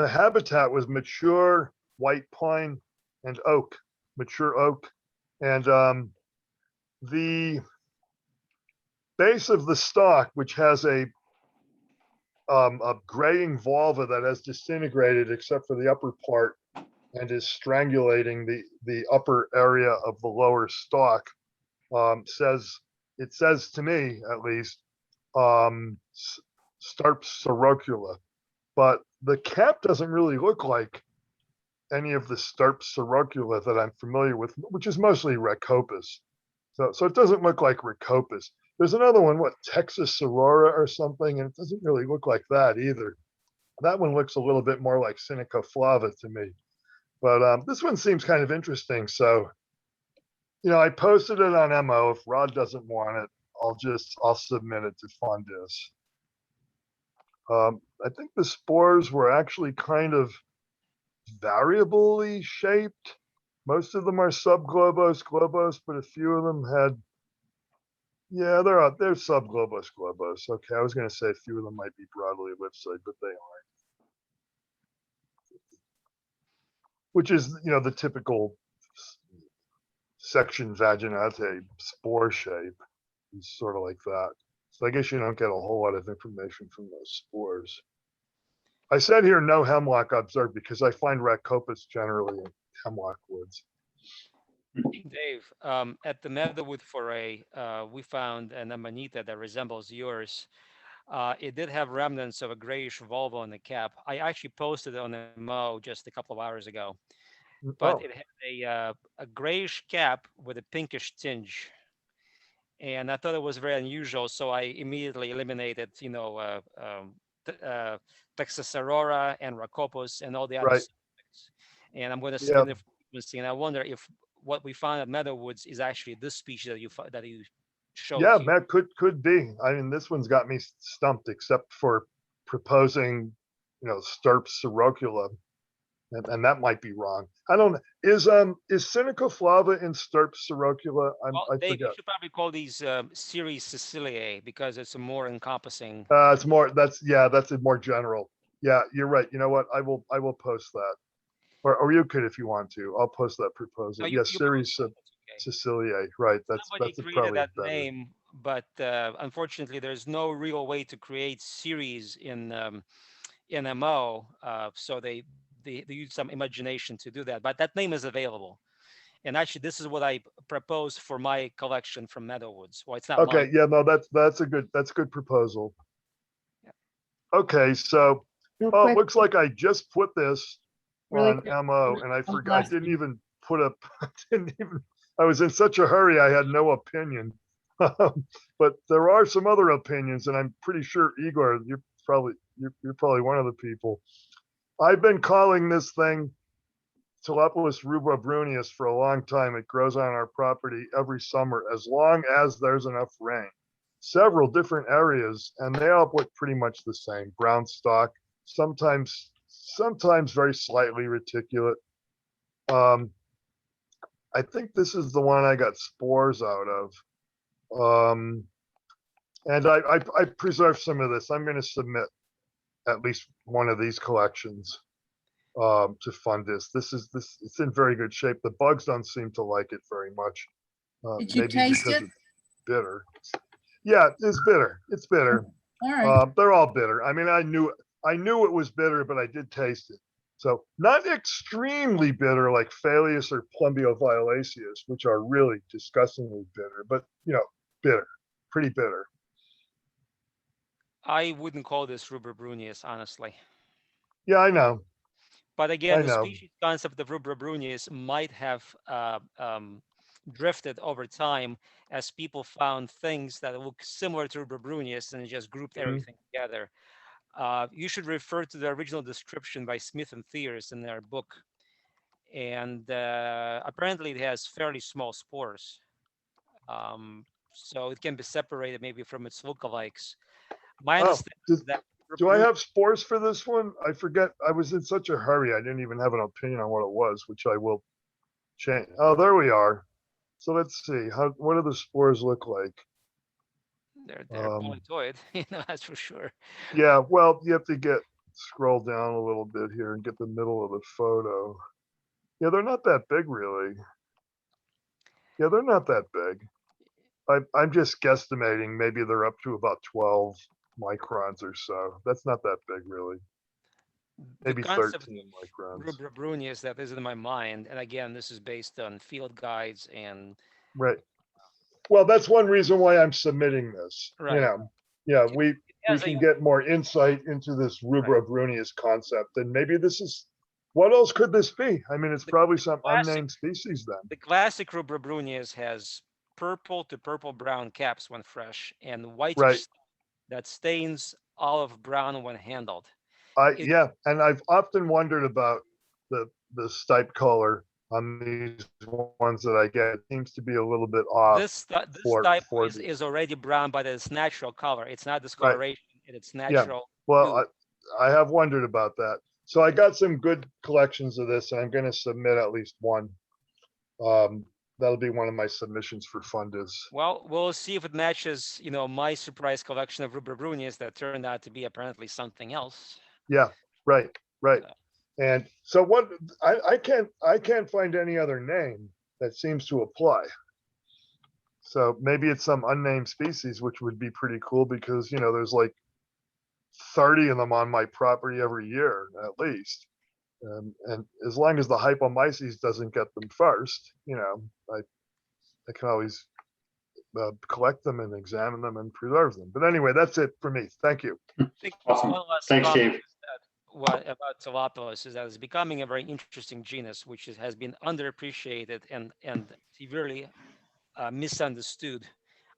habitat was mature white pine and oak, mature oak, and the base of the stalk, which has a graying vulva that has disintegrated except for the upper part and is strangulating the upper area of the lower stalk, it says to me, at least, Starp sorocula, but the cap doesn't really look like any of the Starp sorocula that I'm familiar with, which is mostly Rhacopus. So it doesn't look like Rhacopus. There's another one, Texas sorora or something, and it doesn't really look like that either. That one looks a little bit more like Seneca flava to me. But this one seems kind of interesting. So, I posted it on MO. If Rod doesn't want it, I'll submit it to Fundis. I think the spores were actually kind of variably shaped. Most of them are subglobose, but a few of them had, they're subglobose. Okay, I was going to say a few of them might be broadly ellipsoid, but they aren't. which is, the typical section vaginate spore shape. It's sort of like that. So I guess you don't get a whole lot of information from those spores. I said here no hemlock observed because I find Rhacopus generally in hemlock woods. Dave, at the Meadowwood foray, we found an amanita that resembles yours. It did have remnants of a grayish volva on the cap. I actually posted it on the MO just a couple of hours ago, but Oh, it had a grayish cap with a pinkish tinge. And I thought it was very unusual, so I immediately eliminated, Texas Aurora and Rhacopus and all the other right. suspects. And I'm going to Yeah. submit the frequency. And I wonder if what we found at Meadowwoods is actually this species that you showed Yeah, here. that could be. I mean, this one's got me stumped, except for proposing, Stirps cirrocula, and that might be wrong. I don't know. Is Cinicoflava in Stirps cirrocula? I Dave, you forget. should probably call these series Siciliae because it's a more encompassing. It's more. That's a more general. Yeah, you're right. You know what? I will post that, or you could if you want to. I'll post that proposal. No, Yes, you series post it, it's okay. Siciliae. Right. Somebody That's created probably that better. name, but unfortunately, there's no real way to create series in MO. So they use some imagination to do that. But that name is available. And actually, this is what I proposed for my collection from Meadowwoods. Well, it's not Okay. mine. Yeah. No. That's a good proposal. Yeah. Okay. So. Real Oh, it quick, looks like I just put this really on quick. MO, and I forgot. I last didn't week. even put up. I was in such a hurry. I had no opinion. But there are some other opinions, and I'm pretty sure Igor, you're probably one of the people. I've been calling this thing Telepolis rubrobrunius for a long time. It grows on our property every summer as long as there's enough rain. Several different areas, and they all look pretty much the same. Brown stalk, sometimes very slightly reticulate. I think this is the one I got spores out of. And I preserved some of this. I'm going to submit at least one of these collections to Fundus. It's in very good shape. The bugs don't seem to like it very much. Did you Maybe taste because it? it's bitter. Yeah, it's bitter. It's bitter. All right. They're all bitter. I mean, I knew it was bitter, but I did taste it. So not extremely bitter like Phaleus or Plumbioviolaceus, which are really disgustingly bitter, but bitter, pretty bitter. I wouldn't call this rubrobrunius, honestly. Yeah, I know. But again, I the know. species concept of rubrobrunius might have drifted over time as people found things that look similar to rubrobrunius and just grouped everything together. You should refer to the original description by Smith and Thiers in their book. And apparently it has fairly small spores. So it can be separated maybe from its lookalikes. My understanding is that Do I have spores for this one? I forget. I was in such a hurry. I didn't even have an opinion on what it was, which I will change. Oh, there we are. So let's see. What do the spores look like? They're polytoid, that's for sure. Yeah, well, you have to scroll down a little bit here and get the middle of the photo. Yeah, they're not that big, really. Yeah, they're not that big. I'm just guesstimating. Maybe they're up to about 12 microns or so. That's not that big, really. Maybe 13 microns. Rubrobrunius that is in my mind, and again, this is based on field guides and. Right. Well, that's one reason why I'm submitting this. Right. Yeah, we can get more insight into this rubrobrunius concept, and maybe this is. What else could this be? I mean, it's probably some unnamed species then. The classic rubrobrunius has purple to purple brown caps when fresh and whitish that stains olive brown when handled. Yeah, and I've often wondered about the stipe color on these ones that I get. It seems to be a little bit off. This type is already brown, but it's natural color. It's not discoloration. It's natural. Yeah. Well, I have wondered about that. So I got some good collections of this, and I'm going to submit at least one. That'll be one of my submissions for Fundus. Well, we'll see if it matches, my surprise collection of rubrobrunius that turned out to be apparently something else. Yeah, right. And so what, I can't find any other name that seems to apply. So maybe it's some unnamed species, which would be pretty cool because, you know, there's like 30 of them on my property every year at least. And as long as the hypomyces doesn't get them first, you know, I can always collect them and examine them and preserve them. But anyway, that's it for me. Thank you. Awesome. One last Thanks, comment Dave. is that what about Tilapilus is that it's becoming a very interesting genus, which has been underappreciated and severely misunderstood.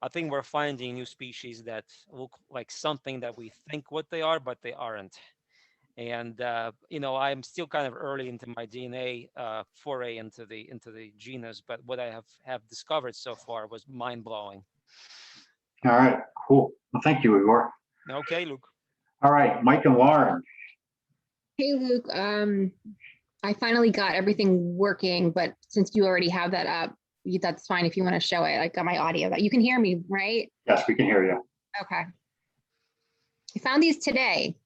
I think we're finding new species that look like something that we think what they are, but they aren't. And you know, I'm still kind of early into my DNA foray into the genus, but what I have discovered so far was mind blowing. All right, cool. Well, thank you, Igor. Okay, Luke. All right, Mike and Lauren. Hey, Luke. I finally got everything working, but since you already have that up, that's fine if you want to show it. I got my audio. You can hear me, right? Yes, we can hear you. Okay. I found these today.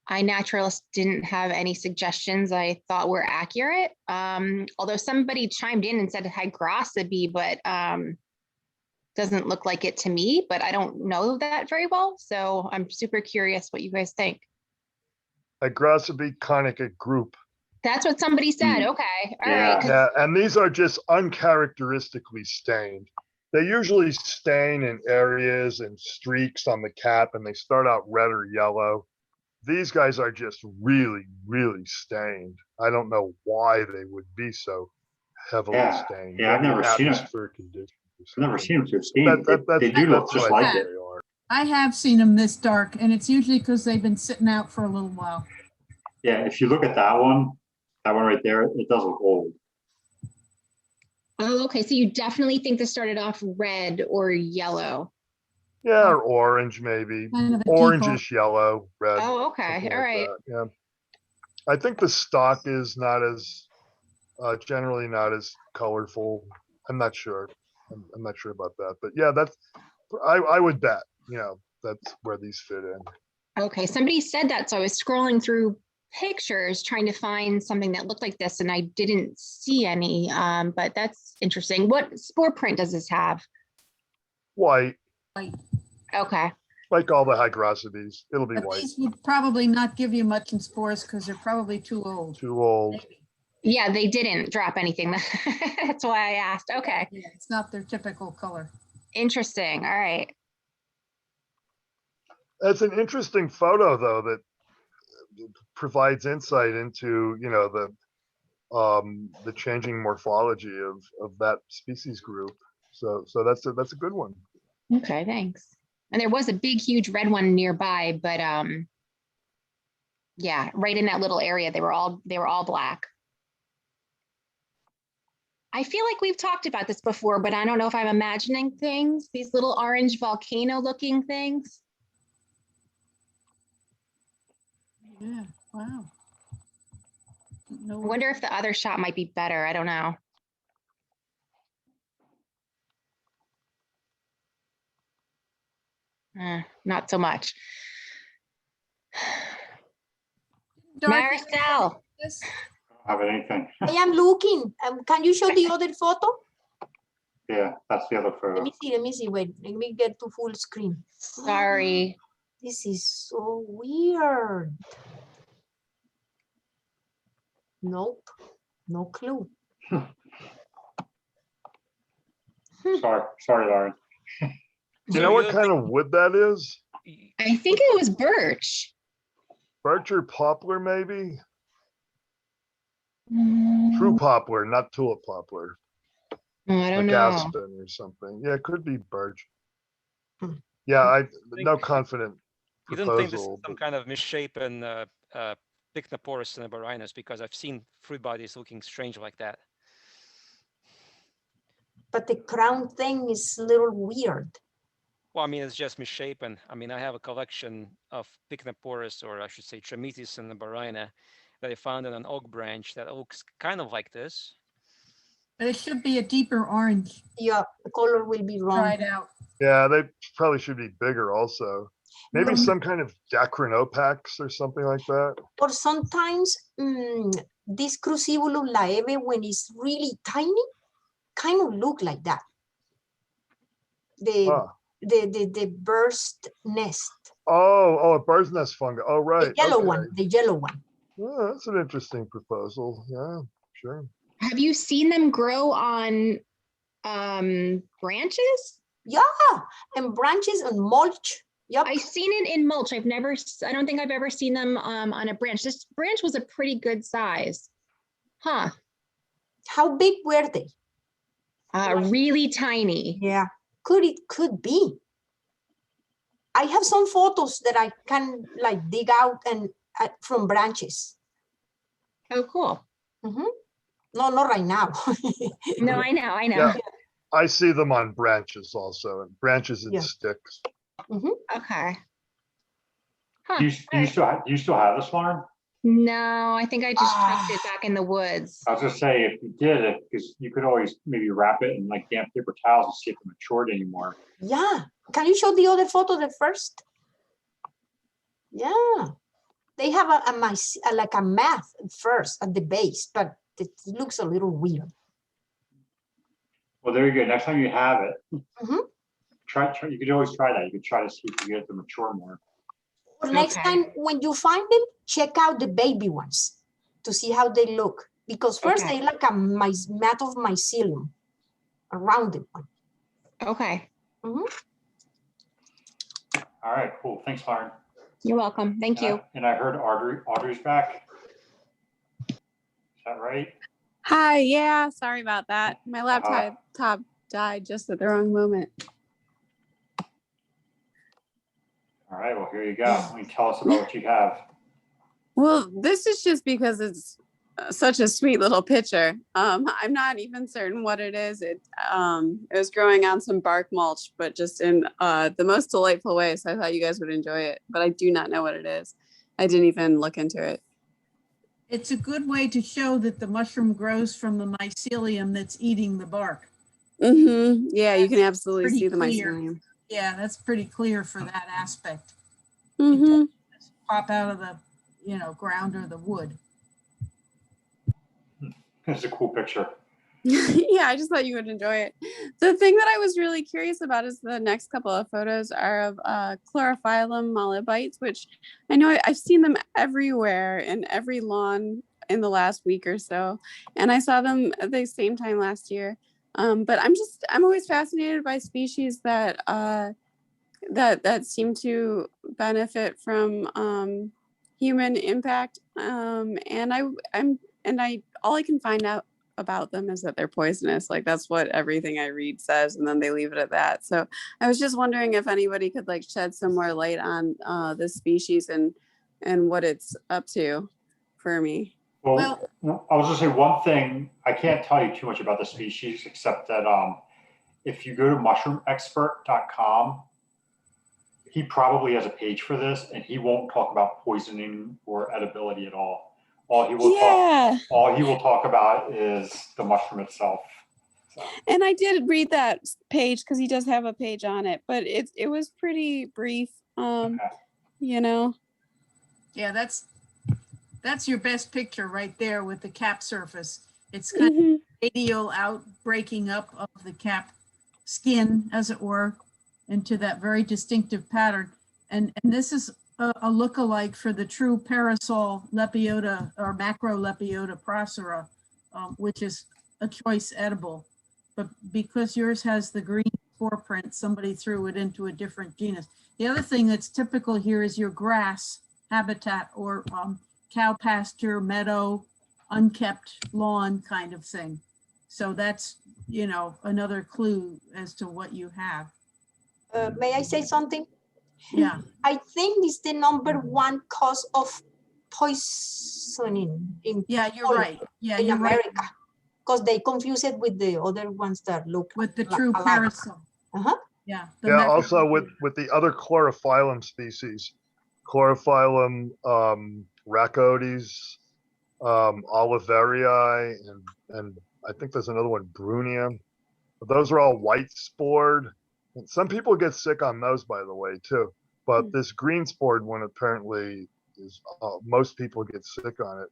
iNaturalist didn't have any suggestions I thought were accurate. Although somebody chimed in and said hygroscopy, but doesn't look like it to me, but I don't know that very well. So I'm super curious what you guys think. Hygroscopy conica group. That's what somebody said. Okay. All right. Yeah, and these are just uncharacteristically stained. They usually stain in areas and streaks on the cap, and they start out red or yellow. These guys are just really, really stained. I don't know why they would be so heavily stained. Yeah, I've never seen them. I've never seen them so stained. They do look just like it. I have seen them this dark, and it's usually because they've been sitting out for a little while. Yeah, if you look at that one right there, it does look old. Oh, okay. So you definitely think this started off red or yellow? Yeah, or orange maybe. Kind of a Orangish yellow, red. Oh, okay. All right. Yeah. I think the stock is not as, generally not as colorful. I'm not sure. I'm not sure about that. But yeah, I would bet, you know, that's where these fit in. Okay. Somebody said that. So I was scrolling through pictures trying to find something that looked like this, and I didn't see any, but that's interesting. What spore print does this have? White. White. Okay. Like all the hygroscopies, it'll be But white. these would probably not give you much in spores because they're probably too old. Too old. Maybe. Yeah, they didn't drop anything. That's why I asked. Okay. Yeah, it's not their typical color. Interesting. All right. It's an interesting photo though that provides insight into, you know, the changing morphology of that species group. So that's a good one. Okay, thanks. And there was a big, huge red one nearby, but yeah, right in that little area, they were all black. I feel like we've talked about this before, but I don't know if I'm imagining things. These little orange volcano-looking things. Yeah. Wow. I wonder if the other shot might be better. I don't know. Not so much. Maricel. Have anything? I am looking. Can you show the other photo? Yeah, that's the other photo. Let me see. Wait, let me get to full screen. Sorry. This is so weird. Nope, no clue. Sorry, Lauren. You know what kind of wood that is? I think it was birch. Birch or poplar, maybe? True poplar, not tulip poplar. Oh, I don't like know. aspen or something. Yeah, it could be birch. Yeah, no confident You don't think this is proposal. some kind of misshapen Pycnoporus cinebarinus, because I've seen fruit bodies looking strange like that. But the crown thing is a little weird. Well, I mean, it's just misshapen. I mean, I have a collection of Pycnoporus, or I should say Tremitis cinebarina, that I found on an oak branch that looks kind of like this. But it should be a deeper orange. Yeah, the color will be wrong. Dried out. Yeah, they probably should be bigger also. Maybe No, some kind of Dacrynopax or something like that. or sometimes this Crucibulum laeve, when it's really tiny, kind of look like that. The Huh. the burst nest, Oh, a bird's nest fungus. Oh, the right. yellow Okay. one, the yellow one. Oh, that's an interesting proposal. Yeah, sure. Have you seen them grow on branches? Yeah, and branches and mulch. Yep. I've seen it in mulch. I don't think I've ever seen them on a branch. This branch was a pretty good size. Huh. How big were they? Really tiny. Yeah, could be. I have some photos that I can like dig out and from branches. Oh, cool. No, not right now. No, I know. Yeah, I see them on branches also, and branches and Yeah. sticks. Okay. Huh. Do you still have this, Lauren? No, I think I just chucked it back in the woods. I was gonna say, if you did it, because you could always maybe wrap it in like damp paper towels and see if it matured anymore. Yeah. Can you show the other photo the first? Yeah. They have like a math first at the base, but it looks a little weird. Well, there you go. Next time you have it, try. You could always try that. You could try to see if you get it to mature more. Or next time when you find them, check out the baby ones to see how they look. Because first they like a mat of mycelium, a rounded one. Okay. All right, cool. Thanks, Lauren. You're welcome. Thank you. And I heard Audrey's back. Is that right? Hi, yeah, sorry about that. My laptop died just at the wrong moment. All right, well, here you go. Tell us about what you have. Well, this is just because it's such a sweet little picture. I'm not even certain what it is. It was growing on some bark mulch, but just in the most delightful way. So I thought you guys would enjoy it, but I do not know what it is. I didn't even look into it. It's a good way to show that the mushroom grows from the mycelium that's eating the bark. Yeah, you can absolutely see the clear. mycelium. Yeah, that's pretty clear for that aspect. Pop out of the, ground or the wood. It's a cool picture. Yeah, I just thought you would enjoy it. The thing that I was really curious about is the next couple of photos are of chlorophyllum mollibites, which I know I've seen them everywhere in every lawn in the last week or so. And I saw them at the same time last year. But I'm always fascinated by species that that seem to benefit from human impact. And all I can find out about them is that they're poisonous. Like that's what everything I read says, and then they leave it at that. So I was just wondering if anybody could like shed some more light on this species and what it's up to for me. Well, I was gonna say one thing. I can't tell you too much about the species except that if you go to mushroomexpert.com, he probably has a page for this, and he won't talk about poisoning or edibility at all. All he will talk about is the mushroom itself. So. And I did read that page because he does have a page on it, but it was pretty brief. Yeah, that's your best picture right there with the cap surface. It's kind of radial out breaking up of the cap skin, as it were, into that very distinctive pattern. And this is a look-alike for the true parasol Lepiota or macro Lepiota procera, which is a choice edible. But because yours has the green spore print, somebody threw it into a different genus. The other thing that's typical here is your grass habitat or cow pasture, meadow, unkept lawn kind of thing. So that's, another clue as to what you have. May I say something? Yeah. I think it's the #1 cause of poisoning in you're right. Yeah, in you're America. right. Because they confuse it with the other ones that look with the true parasol. Yeah. Also with the other chlorophyllum species, chlorophyllum rhacodes, oliverii, and I think there's another one, brunium. But those are all white spored. And some people get sick on those, by the way, too. but this greensboard one apparently is, most people get sick on it.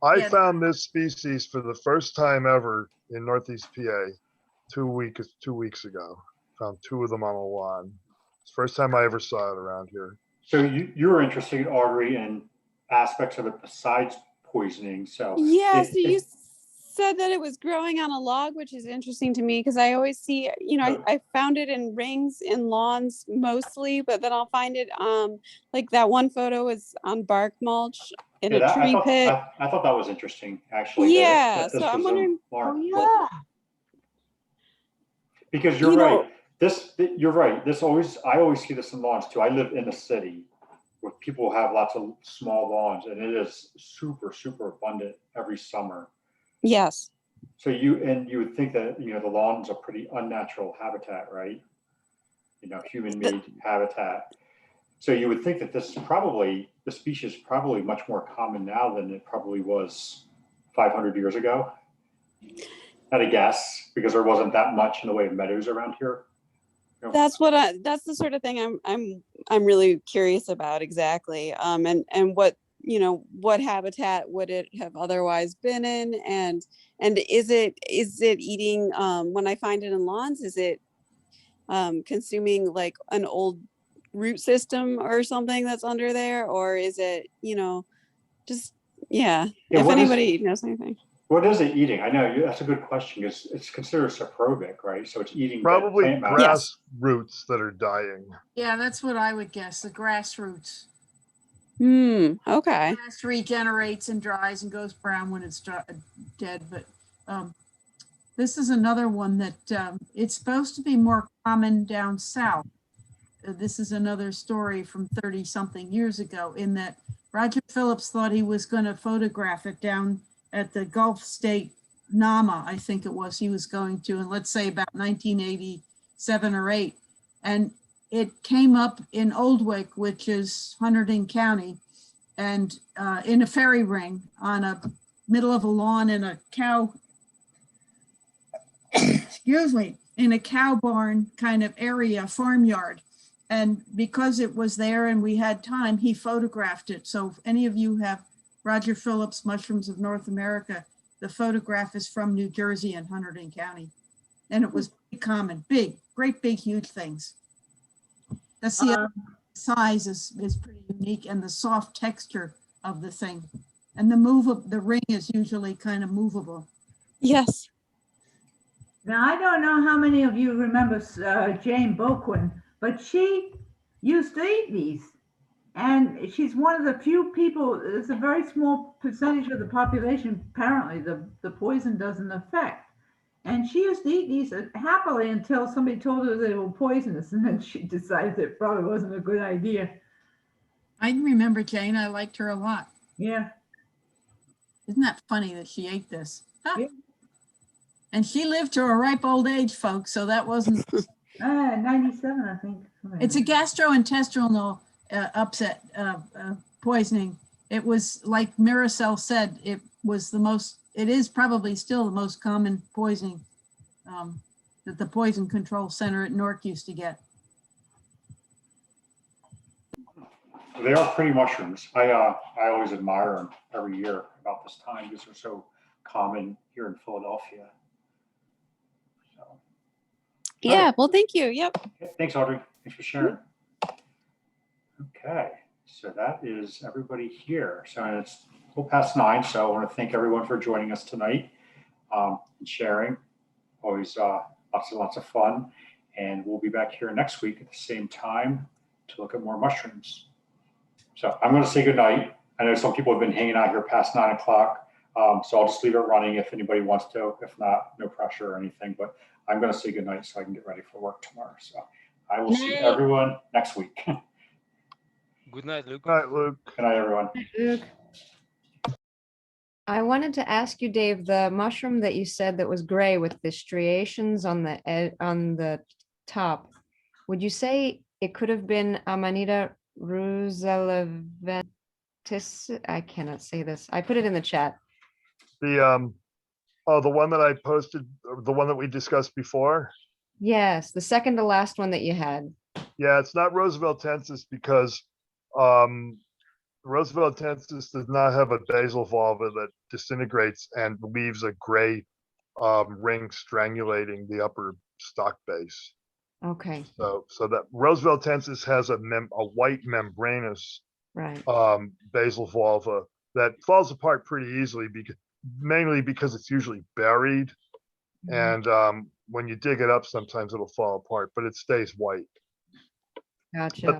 I Yeah. found this species for the first time ever in Northeast PA 2 weeks ago. Found 2 of them on a lawn. It's the first time I ever saw it around here. So you were interested, Audrey, in aspects of it besides poisoning. So Yeah, so you said that it was growing on a log, which is interesting to me because I always see, I found it in rings in lawns mostly, but then I'll find it like that one photo was on bark mulch in a tree pit. I thought that was interesting, actually. Yeah, that this so I'm was wondering. yeah. Because you're right. You're right. I always see this in lawns too. I live in a city where people have lots of small lawns, and it is super, super abundant every summer. Yes. So you would think that, the lawns are pretty unnatural habitat, right? Human-made habitat. So you would think that the species is probably much more common now than it probably was 500 years ago. At a guess, because there wasn't that much in the way of meadows around here. That's the sort of thing I'm really curious about exactly. And what habitat would it have otherwise been in, and is it eating, when I find it in lawns, is it consuming like an old root system or something that's under there, or is it, just if anybody knows anything. What is it eating? I know that's a good question, because it's considered saprobic, right? So it's eating probably plant matter. grass roots that are dying. Yeah, that's what I would guess, the grass roots. Okay. Grass regenerates and dries and goes brown when it's dead. But this is another one that it's supposed to be more common down south. This is another story from 30-something years ago, in that Roger Phillips thought he was going to photograph it down at the Gulf State NAMA, I think it was, he was going to, and let's say about 1987 or 8. And it came up in Oldwick, which is Hunterdon County, and in a fairy ring on a middle of a lawn in a cow, excuse me, in a cow barn kind of area, farmyard. And because it was there and we had time, he photographed it. So if any of you have Roger Phillips Mushrooms of North America, the photograph is from New Jersey and Hunterdon County. And it was pretty common, great big, huge things. That's the size is pretty unique, and the soft texture of the thing. And the ring is usually kind of movable. Yes. Now, I don't know how many of you remember Jane Boquin, but she used to eat these. And she's one of the few people, it's a very small percentage of the population, apparently, the poison doesn't affect. And she used to eat these happily until somebody told her they were poisonous, and then she decided it probably wasn't a good idea. I remember Jane, I liked her a lot. Yeah. Isn't that funny that she ate this? Huh? Yeah. And she lived to a ripe old age, folks, so that wasn't... 97, I think. It's a gastrointestinal upset, poisoning. It was, like Miracell said, it is probably still the most common poisoning that the Poison Control Center at Newark used to get. They are pretty mushrooms. I always admire them every year about this time, because they're so common here in Philadelphia. So, yeah, right. Well, thank you. Yep. Okay, thanks, Audrey. Thanks for sharing. Okay, so that is everybody here. So it's a little past 9, so I want to thank everyone for joining us tonight and sharing. Always lots of fun. And we'll be back here next week at the same time to look at more mushrooms. So I'm going to say good night. I know some people have been hanging out here past 9 o'clock, so I'll just leave it running if anybody wants to. If not, no pressure or anything. But I'm going to say good night so I can get ready for work tomorrow. So I will see everyone next week. Good night, Luke. Good night, Luke. Good night, everyone. Luke. I wanted to ask you, Dave, the mushroom that you said that was gray with the striations on the top, would you say it could have been Amanita rooseveltis? I cannot say this. I put it in the chat. The one that I posted, the one that we discussed before. Yes, the second to last one that you had. Yeah, it's not Rooseveltensis because Rooseveltensis does not have a basal vulva that disintegrates and leaves a gray ring strangulating the upper stalk base. Okay, So that Rooseveltensis has a white membranous right. basal vulva that falls apart pretty easily, mainly because it's usually buried, Mhm. and when you dig it up, sometimes it'll fall apart, but it stays white. Gotcha.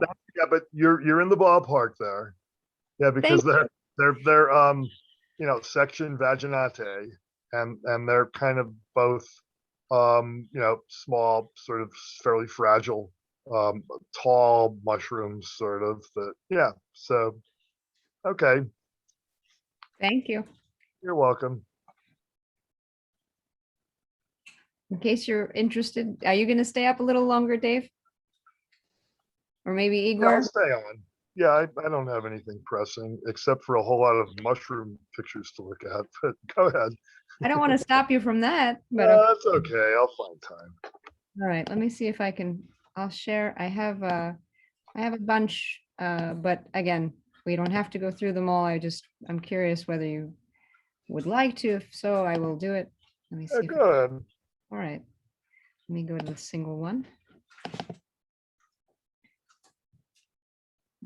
But you're in the ballpark there. Yeah, because Thank they're section vaginate, and they're kind of both small, sort of fairly fragile, tall mushrooms, sort of that. Yeah. So, okay, Thank you. you're welcome. In case you're interested, are you going to stay up a little longer, Dave? Or maybe Yeah, I'll Igor? stay on. Yeah, I don't have anything pressing except for a whole lot of mushroom pictures to look at. But go ahead. I don't want to stop you from that, but That's okay. I'll find time. all right, let me see if I can, I'll share. I have a bunch, but again, we don't have to go through them all. I'm curious whether you would like to. If so, I will do it. Let me see. Yeah, go ahead. All right. Let me go to the single one.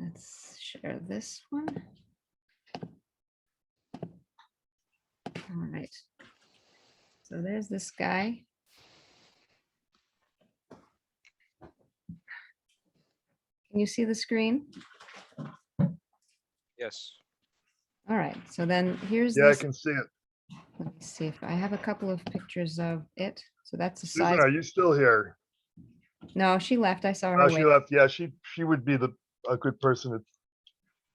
Let's share this one. All right. So there's this guy. Can you see the screen? Yes. All right. So then here's Yeah, I this. can see it. Let me see if I have a couple of pictures of it. So that's the Susan, size. are you still here? No, she left. I saw her. Oh, she wait. left. Yeah, she would be a good person to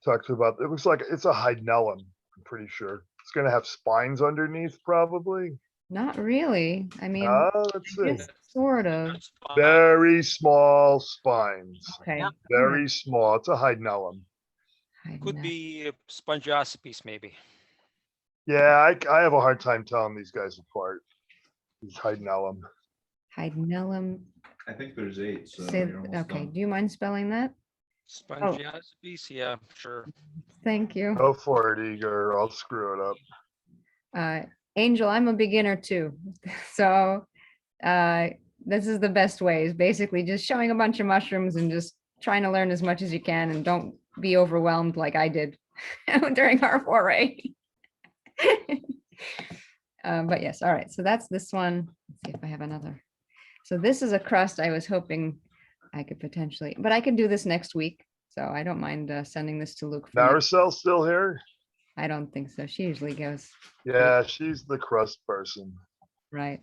talk to about. It looks like it's a hydnellum, I'm pretty sure. It's gonna have spines underneath, probably. Not really. I mean, Let's I see. guess sort of. Very small spines. Okay. all Very right. small. It's a hydnellum. Could be Spongiosipes, maybe. Yeah, I have a hard time telling these guys apart. These hydnellum. Hydnellum. I think there's 8, so Say, you're almost okay. done. Do you mind spelling that? Spongiosipes, yeah, sure. Thank you. Go for it, Igor. I'll screw it up. Angel, I'm a beginner too. So this is the best way, is basically just showing a bunch of mushrooms and just trying to learn as much as you can, and don't be overwhelmed like I did during our foray. But yes, all right. So that's this one. Let's see if I have another. So this is a crust I was hoping I could potentially, but I can do this next week. So I don't mind sending this to Luke. Maricel's still here? I don't think so. She usually goes. Yeah, she's the crust person. Right.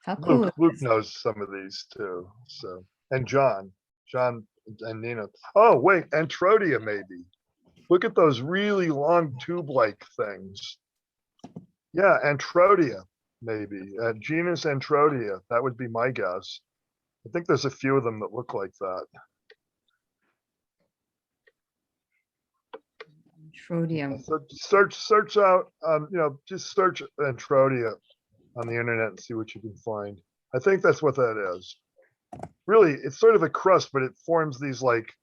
How cool. Luke knows some of these too. So, and John and Nina. Oh, wait, Antrodia maybe. Look at those really long tube-like things. Yeah, Antrodia maybe. Genus Antrodia. That would be my guess. I think there's a few of them that look like that. Trodium. So search out, just search Antrodia on the internet and see what you can find. I think that's what that is. Really, it's sort of a crust, but it forms these like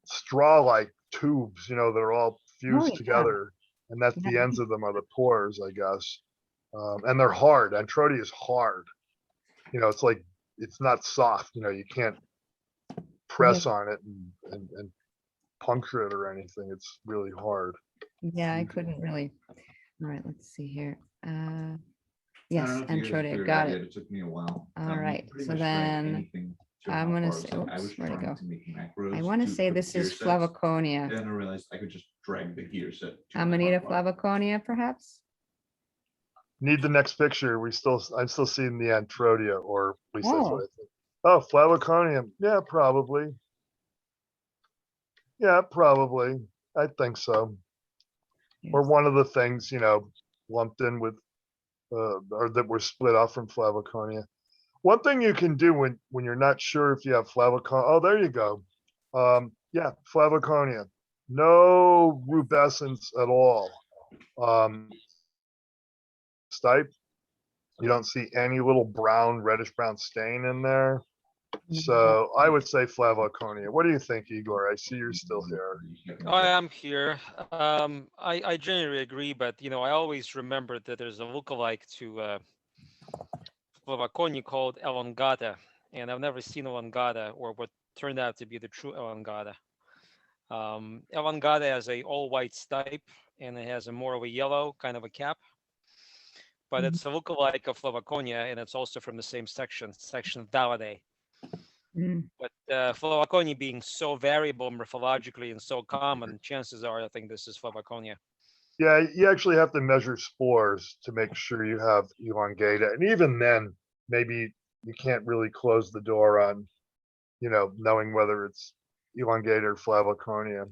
straw-like tubes, that are all fused together, and that's the ends of them are the pores, I guess. And they're hard. Antrodia is hard. It's like it's not soft. You can't press on it and puncture it or anything. It's really hard. Yeah, I couldn't really. All right, let's see here. Yes, Antrodia, got it. It took me a while. All right, so then I'm gonna say, oops, where'd it go? I want to say this is Flavoconia. Then I realized I could just drag the gear set. Amanita Flavoconia, perhaps? Need the next picture. I'm still seeing the Antrodia, or at least that's what I think. Oh, Flavoconium. Yeah, probably. Yeah, probably. I think so. Yes. Or one of the things, lumped in with, or that were split off from Flavoconia. One thing you can do when you're not sure if you have Flavoconia. Oh, there you go. Yeah, Flavoconia. No rubescence at all. Stipe. You don't see any little reddish brown stain in there. So I would say Flavoconia. What do you think, Igor? I see you're still here. I am here. I generally agree, but I always remember that there's a lookalike to Flavoconia called elongata, and I've never seen elongata or what turned out to be the true elongata. Elongata has a all-white stipe, and it has a more of a yellow kind of a cap. But it's a lookalike of Flavoconia, and it's also from the same section Thalidae. But Flavoconia being so variable morphologically and so common, chances are I think this is Flavoconia. Yeah, you actually have to measure spores to make sure you have elongata. And even then, maybe you can't really close the door on, knowing whether it's elongata or Flavoconia.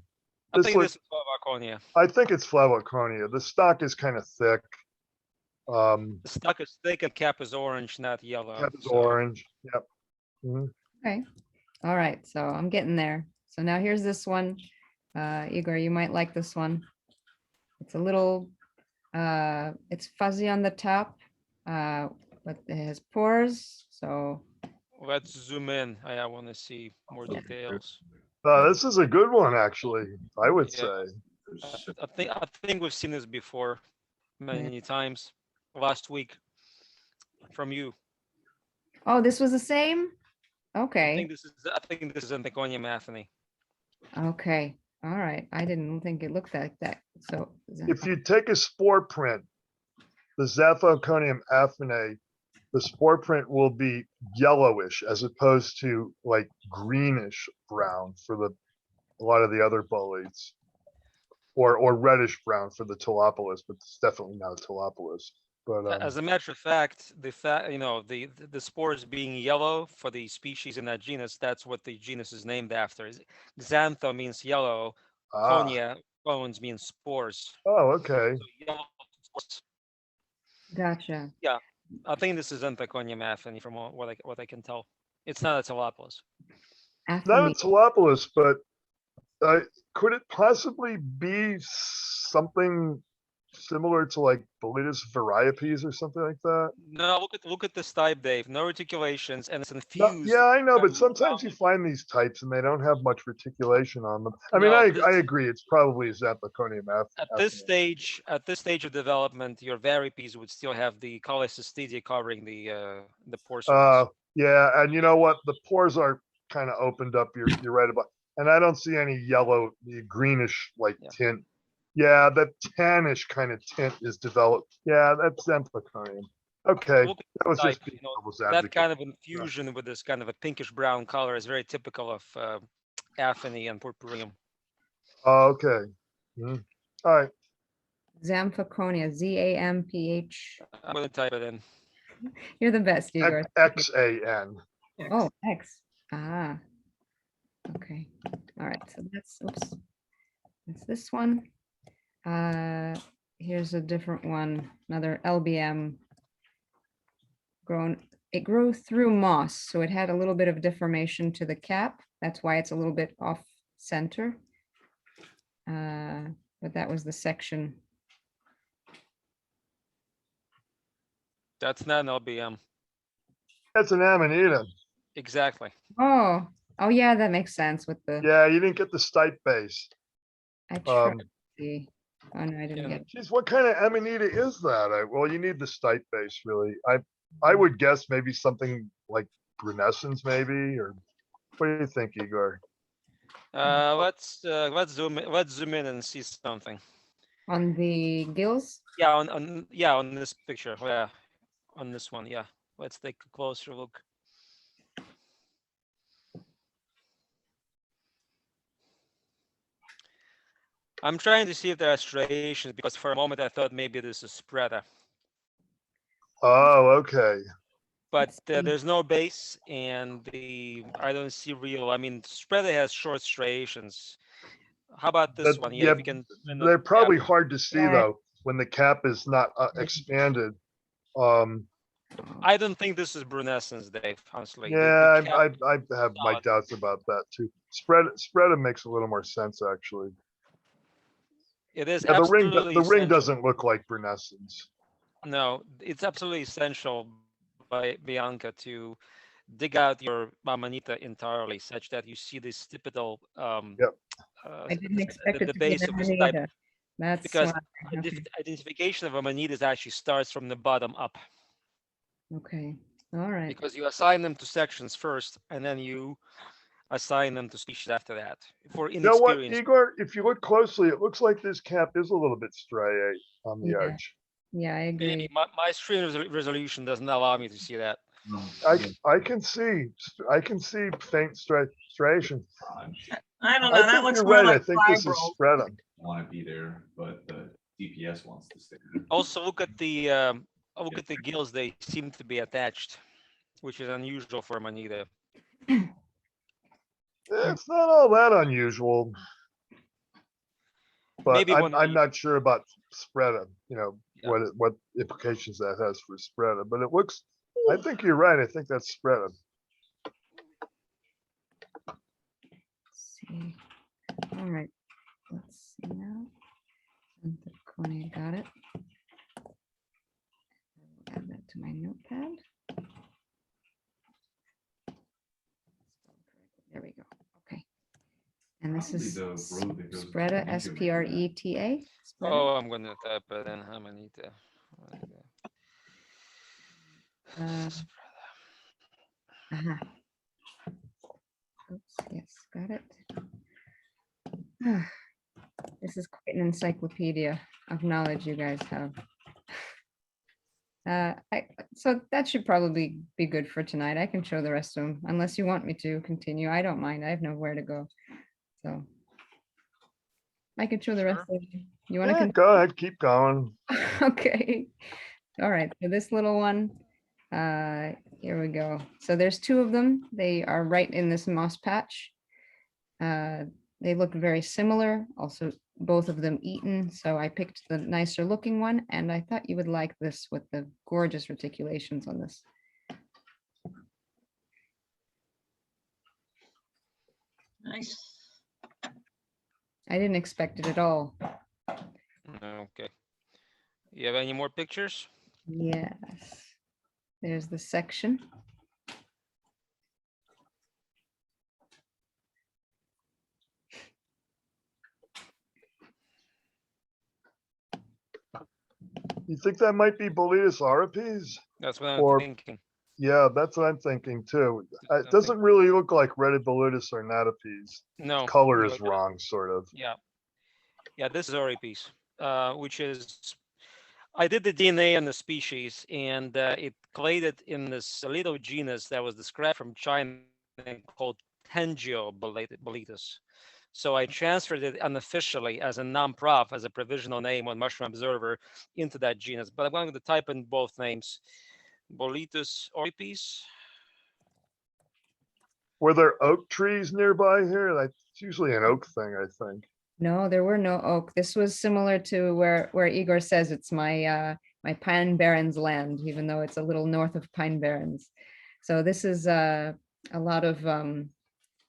I think this is Flavoconia. I think it's Flavoconia. The stalk is kind of thick. The stalk is thick and cap is orange, not yellow. Cap is orange. Yep. Okay. All right. So I'm getting there. So now here's this one. Igor, you might like this one. It's a little, it's fuzzy on the top, but it has pores. So let's zoom in. I want to see more details. This is a good one, actually, I would say. I think we've seen this before many times. Last week from you. Oh, this was the same? Okay. I think this is Anticonia matheny. Okay. All right. I didn't think it looked like that. So if you take a spore print, the Xanthoconium aphene, the spore print will be yellowish as opposed to like greenish brown for a lot of the other boletes, or reddish brown for the Tolopolis, but it's definitely not a Tolopolis. But as a matter of fact, the spores being yellow for the species in that genus, that's what the genus is named after. Xantho means yellow, conia, clones means spores. Oh, okay. So yellow spores. Gotcha. Yeah, I think this is Anticonia matheny from what I can tell. It's not a Tolopolis. Not a Tolopolis, but could it possibly be something similar to like Boletus variopes or something like that? No, look at this type, Dave. No reticulations, and it's infused. No, yeah, I know, but sometimes you find these types and they don't have much reticulation on them. I mean, I agree. It's probably Xanthoconium aphene. At this stage of development, your variopes would still have the cholecystidia covering the pore surface. Yeah, and you know what? The pores are kind of opened up. You're right about, and I don't see any yellow, the greenish tint. Yeah, that tannish kind of tint is developed. Yeah, that's Xanthoconium. Okay, that was just that kind of infusion with this kind of a pinkish brown color is very typical of aphene and purpureum. Okay. All right. Xanthoconium, Zamph. I'm going to type it in. You're the best, Igor. XAN. Oh, X. Ah. Okay. All right. So that's this one. Here's a different one, another LBM it grew through moss, so it had a little bit of deformation to the cap. That's why it's a little bit off center. But that was the section. That's not an LBM. That's an Amanita. Exactly. Oh yeah, that makes sense with the. Yeah, you didn't get the stipe base. I tried to see. Oh no, I didn't get it. Geez, what kind of Amanita is that? Well, you need the stipe base, really. I would guess maybe something like brunescens, maybe, or what do you think, Igor? Let's zoom in and see something. On the gills? Yeah, on this picture. Yeah, on this one. Yeah, let's take a closer look. I'm trying to see if there are striations because for a moment I thought maybe this is spreader. Oh, okay. But there's no base, and I don't see real. I mean, spreader has short striations. How about this one? Yeah, if you can. They're probably hard to see though when the cap is not expanded. I don't think this is brunescens, Dave. Honestly. Yeah, I have my doubts about that too. Spreader makes a little more sense actually. It is. Yeah, the ring doesn't look like brunescens. No, it's absolutely essential by Bianca to dig out your Amanita entirely, such that you see this typical I didn't expect it the to be an base of this type, Amanita. That's because why. Okay. identification of Amanitas actually starts from the bottom up, Okay. All right. because you assign them to sections first, and then you assign them to species after that. For You know what, inexperienced, Igor? If you look closely, it looks like this cap is a little bit striate on the Yeah. edge. Yeah, I agree. my screen resolution doesn't allow me to see that. I can see faint striations. I don't know, I that think looks you're more right. I like think this is fibril. spreadum. Want to be there, but the DPS wants to stay there. Also, look at the gills; they seem to be attached, which is unusual for Amanita. It's not all that unusual. But Maybe when I'm not sure about spreadum, you know, what implications that has for spreadum, but it looks, I think you're right. I think that's spreadum. See. All right. Let's see now. Anthocone, got it. I'll add that to my notepad. There we go. Okay. And this is Spreta, S-P-R-E-T-A. Oh, I'm going to type it in Amanita. Oops, yes, got it. This is quite an encyclopedia of knowledge you guys have. So that should probably be good for tonight. I can show the rest of them, unless you want me to continue. I don't mind. I have nowhere to go. So I can show the rest of them. You want to go ahead, keep going. Okay. All right. So this little one, here we go. So there's two of them. They are right in this moss patch. They look very similar. Also, both of them eaten. So I picked the nicer looking one, and I thought you would like this with the gorgeous reticulations on this. Nice. I didn't expect it at all. Okay. You have any more pictures? Yes. There's the section. You think that might be Boletus auripes? That's what I'm thinking. Yeah, that's what I'm thinking too. It doesn't really look like Redded Boletus ornatopes. No. Color no, is wrong, sort of. Yeah. Yeah, this is auripes, which is, I did the DNA on the species, and it clade in this little genus that was described from China called Tangio Boletus. So I transferred it unofficially as a non-prof, as a provisional name on Mushroom Observer into that genus. But I'm going to type in both names, Boletus auripes. Were there oak trees nearby here? That's usually an oak thing, I think. No, there were no oak. This was similar to where Igor says it's my my Pine Barrens land, even though it's a little north of Pine Barrens. So this is a lot of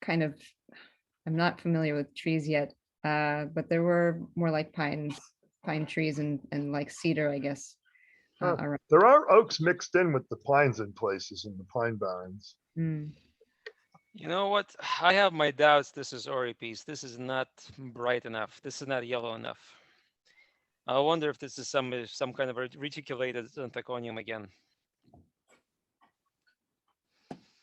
kind of, I'm not familiar with trees yet, but there were more like pine trees and like cedar, I guess. Around. There are oaks mixed in with the pines in places in the Pine Barrens. Mm. You know what? I have my doubts. This is auripes. This is not bright enough. This is not yellow enough. I wonder if this is some kind of reticulated anthoconium again.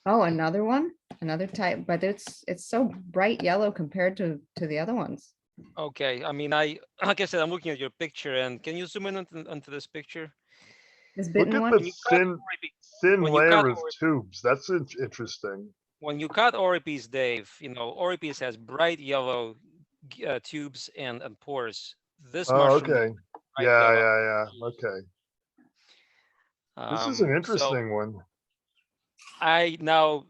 Oh, another one, another type, but it's so bright yellow compared to the other ones. Okay, I mean, like I said, I'm looking at your picture, and can you zoom in onto this picture? This Look bitten at one? the thin layer of tubes. That's interesting. When you cut auripes, Dave, you know, auripes has bright yellow tubes and pores. This mushroom. Okay. Yeah. Okay. This is an interesting one. I now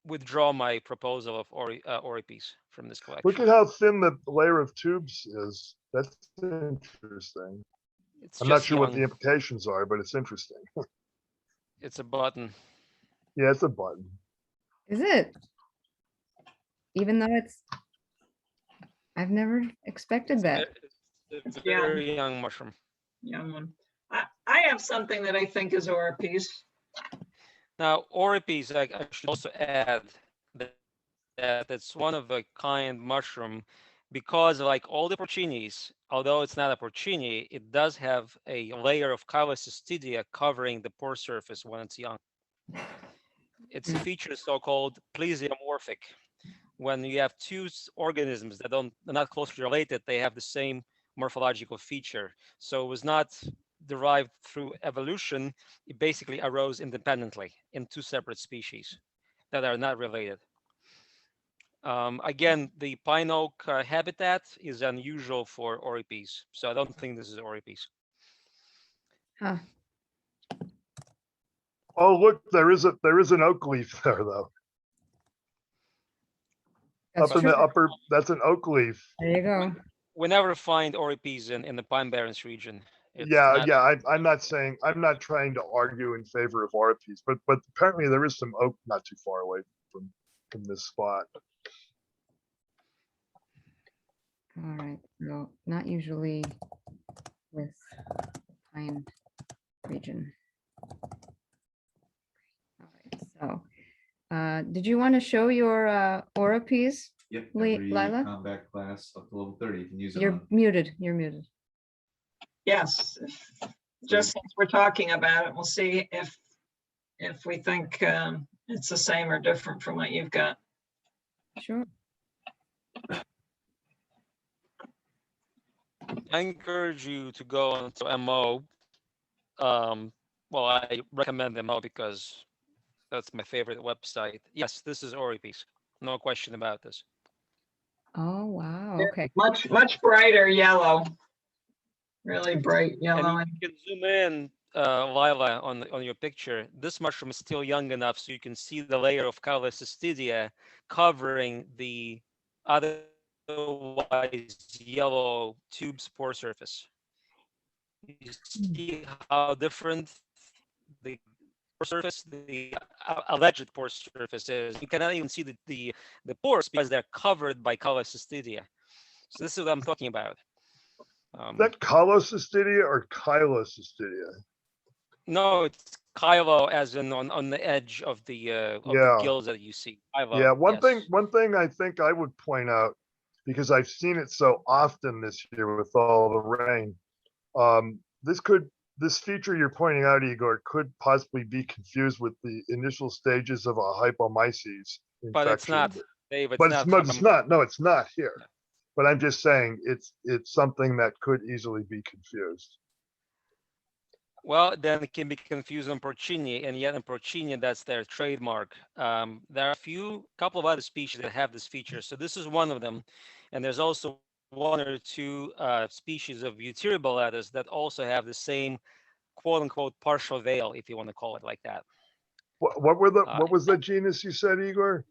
withdraw my proposal of auripes from this collection. Look at how thin the layer of tubes is. That's interesting. I'm not sure what the implications are, but it's interesting. It's a button. Yeah, it's a button. Is it? Even though I've never expected that. It's a very young mushroom. Young one. I have something that I think is auripes. Now, Oripes, I should also add that it's one of a kind mushroom because like all the porcinis, although it's not a porcini, it does have a layer of Chylocystidea covering the pore surface when it's young. It's a feature so-called plesiomorphic. When you have two organisms that are not closely related, they have the same morphological feature. So it was not derived through evolution. It basically arose independently in two separate species that are not related. Again, the pine oak habitat is unusual for Oripes, so I don't think this is Oripes. Huh. Oh, look, there is an oak leaf there though. That's Up in true. the upper, that's an oak leaf. There you go. We never find Oripes in the Pine Barrens region. It's Yeah, not, yeah. I'm not trying to argue in favor of Oripes, but apparently there is some oak not too far away from this spot. All right. No, not usually with pine region. All right. So, did you want to show your Oripes? Yep, Li- every Lila? combat class up to level 30, you can use it You're on. muted. You're muted. Yes, just since we're talking about it, we'll see if we think it's the same or different from what you've got. Sure. I encourage you to go onto MO. Well, I recommend MO because that's my favorite website. Yes, this is Oripes. No question about this. Oh, wow. They're Okay. much brighter yellow, really bright And yellow. you can zoom in, Lila, on your picture. This mushroom is still young enough so you can see the layer of Chylocystidea covering the otherwise yellow tube spore surface. You see how different the pore surface, the alleged pore surface is. You cannot even see the pores because they're covered by Chylocystidea. So this is what I'm talking about. Is that Chylocystidea or Chylocystidea? No, it's Kylo, as in on the edge of the Yeah. gills that you see. Kylo, Yeah, one yes. thing I think I would point out, because I've seen it so often this year with all the rain, this feature you're pointing out, Igor, could possibly be confused with the initial stages of a hypomyces infection. But it's not, Dave. It's But not. it's not. No, it's not here. But I'm just saying it's something that could easily be confused. Well, then it can be confused on porcini, and yet in porcini, that's their trademark. There are a couple of other species that have this feature. So this is one of them, and there's also one or two species of Butyriboletus that also have the same quote-unquote partial veil, if you want to call it like that. What was the genus you said, Igor?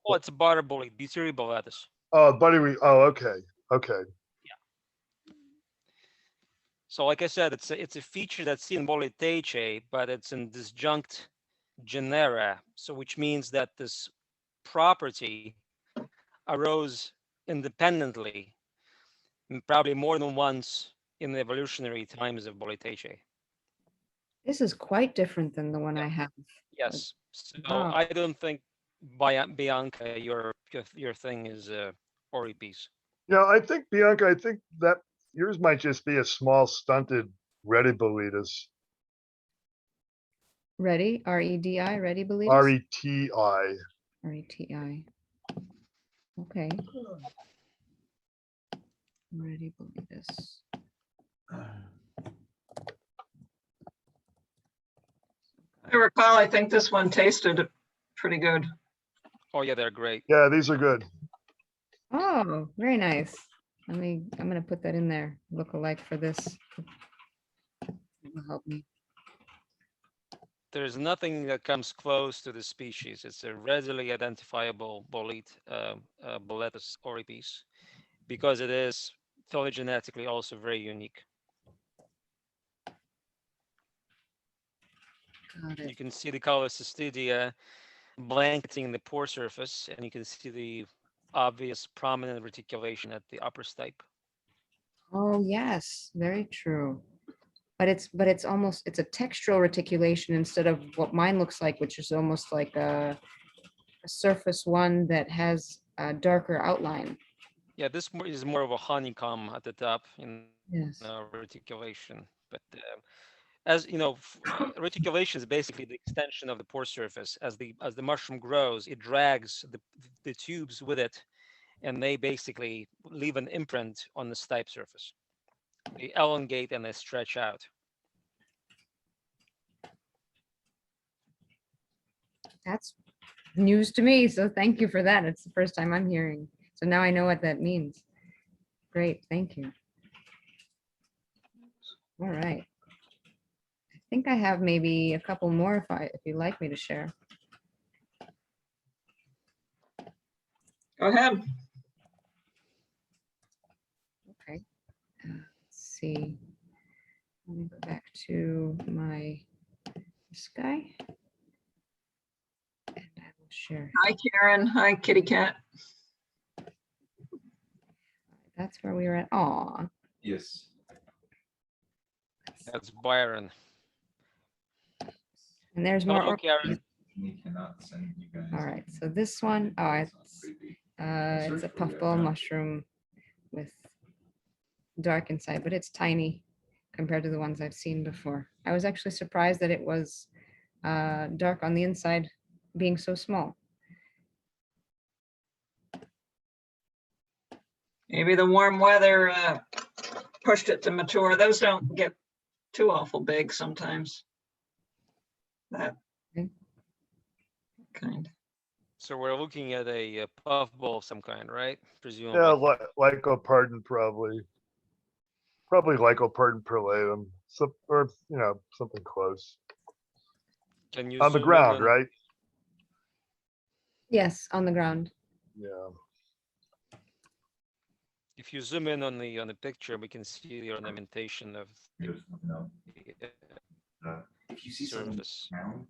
Oh, it's a butterbully, Butyriboletus. Oh, okay. Okay. So like I said, it's a feature that's seen in Boletaceae, but it's in disjunct genera. So which means that this property arose independently, probably more than once in the evolutionary times of Boletaceae. This is quite different than the one I have. Yes. So Wow. I don't think Bianca, your thing is Oripes. Yeah, I think Bianca, that yours might just be a small stunted Rediboletus. Ready? R-E-D-I, ready, believe R-E-T-I. R-E-T-I. Okay. Ready, believe this. I recall, I think this one tasted pretty good. Oh yeah, they're great. Yeah, these are good. Oh, very nice. I'm gonna put that in there, look alike for this. It'll help me. There's nothing that comes close to the species. It's a readily identifiable bolete, Boletus Oripes, because it is phylogenetically also very unique. You can see the Chylocystidea blanketing the pore surface, and you can see the obvious prominent reticulation at the upper stipe. Oh, yes, very true. it's almost, it's a textural reticulation instead of what mine looks like, which is almost like a surface one that has a darker outline. Yeah, this is more of a honeycomb at the top in Yes. reticulation. But as you know, reticulation is basically the extension of the pore surface. As the mushroom grows, it drags the tubes with it, and they basically leave an imprint on the stipe surface. They elongate and they stretch out. That's news to me, so thank you for that. It's the first time I'm hearing. So now I know what that means. Great, thank you. All right. I think I have maybe a couple more if you'd like me to share. Go ahead. Okay. Let's see. Let me go back to this guy. And I will share. Hi, Karen. Hi, Kitty Cat. That's where we were at. Aw. Yes. That's Byron. And there's more. Hello, Karen. We cannot send you guys. All right, so this one, it's a puffball mushroom with dark inside, but it's tiny compared to the ones I've seen before. I was actually surprised that it was dark on the inside, being so small. Maybe the warm weather pushed it to mature. Those don't get too awful big sometimes. That kind. So we're looking at a puffball of some kind, right? Presumably. Yeah, lycopardon probably. Probably lycopardon perlatum, or something close. Can you On the zoom ground, in? right? Yes, on the ground. Yeah. If you zoom in on the picture, we can see the ornamentation of There's no. If you see someone surface. down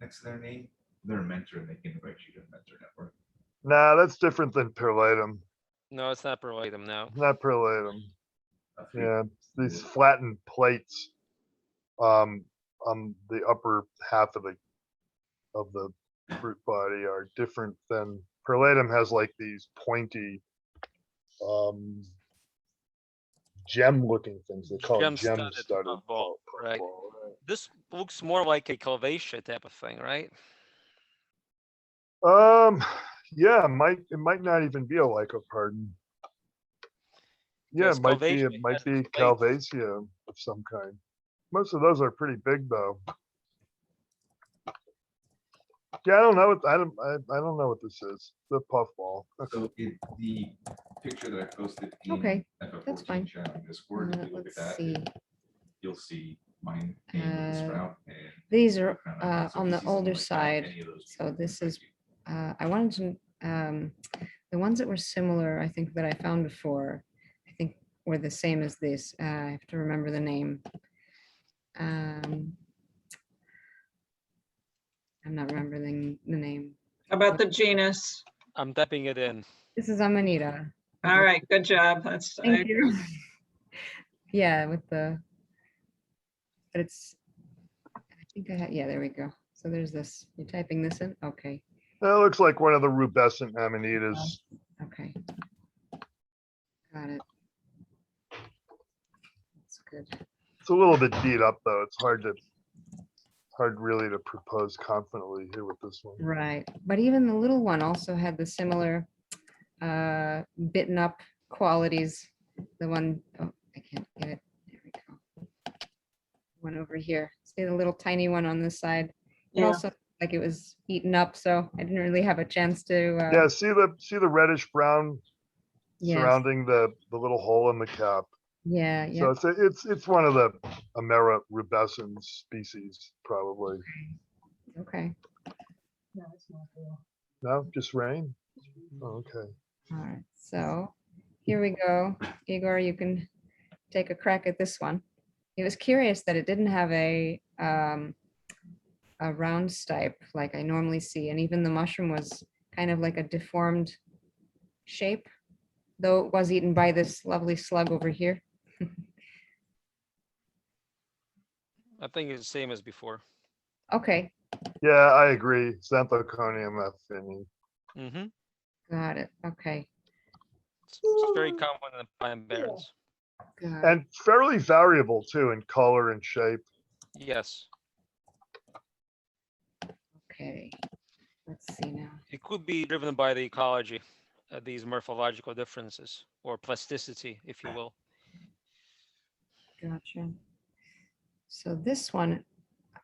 next to their name, they're a mentor and they can invite you to a mentor network. Nah, that's different than perlatum. No, it's not perlatum now. Not perlatum. Yeah, these flattened plates on the upper half of the fruit body are different than perlatum. Has like these pointy gem looking things. They call it gem Gem-studded studded. puffball, right? This looks more like a calavetia type of thing, right? Yeah, it might not even be a lycopardon. Yeah, Because it might be Calvasia Calvasia of some kind. Most of those are pretty big though. Yeah, I don't know. I don't know what this is. The puffball. So the picture that I posted in Okay, FF14 that's fine. channel in Discord, if you look at Let's that, see. you'll see mine came with the sprout. And These are so on if you the see something older like that, side. any of those So people this can is, invite you. I wanted to, the ones that were similar, I think that I found before, I think were the same as this. I have to remember the name. I'm not remembering the name. How about the genus? I'm typing it in. This is Amanita. All right, good job. That's Thank you. Yeah, with the, but it's, I think I had, yeah, there we go. So there's this, you're typing this in? Okay, That looks like one of the rubescent amanitas. okay. Got it. That's good. It's a little bit beat up though. It's hard really to propose confidently here with this one. Right, but even the little one also had the similar bitten up qualities. The one, oh, I can't get it. There we go. One over here. See the little tiny one on this side? It Yeah. also like it was eaten up, so I didn't really have a chance to. Yeah, see the reddish brown Yes. surrounding the little hole in the cap. Yeah, So yeah. it's one of the Amera rubescens species, probably. Okay. No, just rain. Oh, okay. All right. So here we go. Igor, you can take a crack at this one. It was curious that it didn't have a round stipe like I normally see, and even the mushroom was kind of like a deformed shape, though it was eaten by this lovely slug over here. I think it's the same as before. Okay, Yeah, I agree. Xanthoconium affini. Mm-hmm. got it. Okay, It's very common in the pine barrens. got it. And fairly variable too in color and shape. Yes. Okay, let's see now. It could be driven by the ecology, these morphological differences, or plasticity, if you will. Gotcha. So this one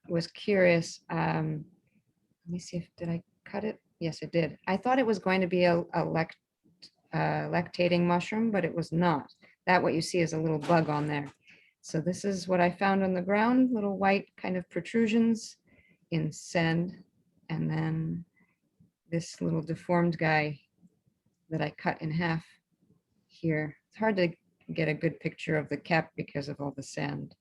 was curious. Let me see if, did I cut it? Yes, it did. I thought it was going to be a lactating mushroom, but it was not. That what you see is a little bug on there. So this is what I found on the ground, little white kind of protrusions in sand. And then this little deformed guy that I cut in half here. It's hard to get a good picture of the cap because of all the sand.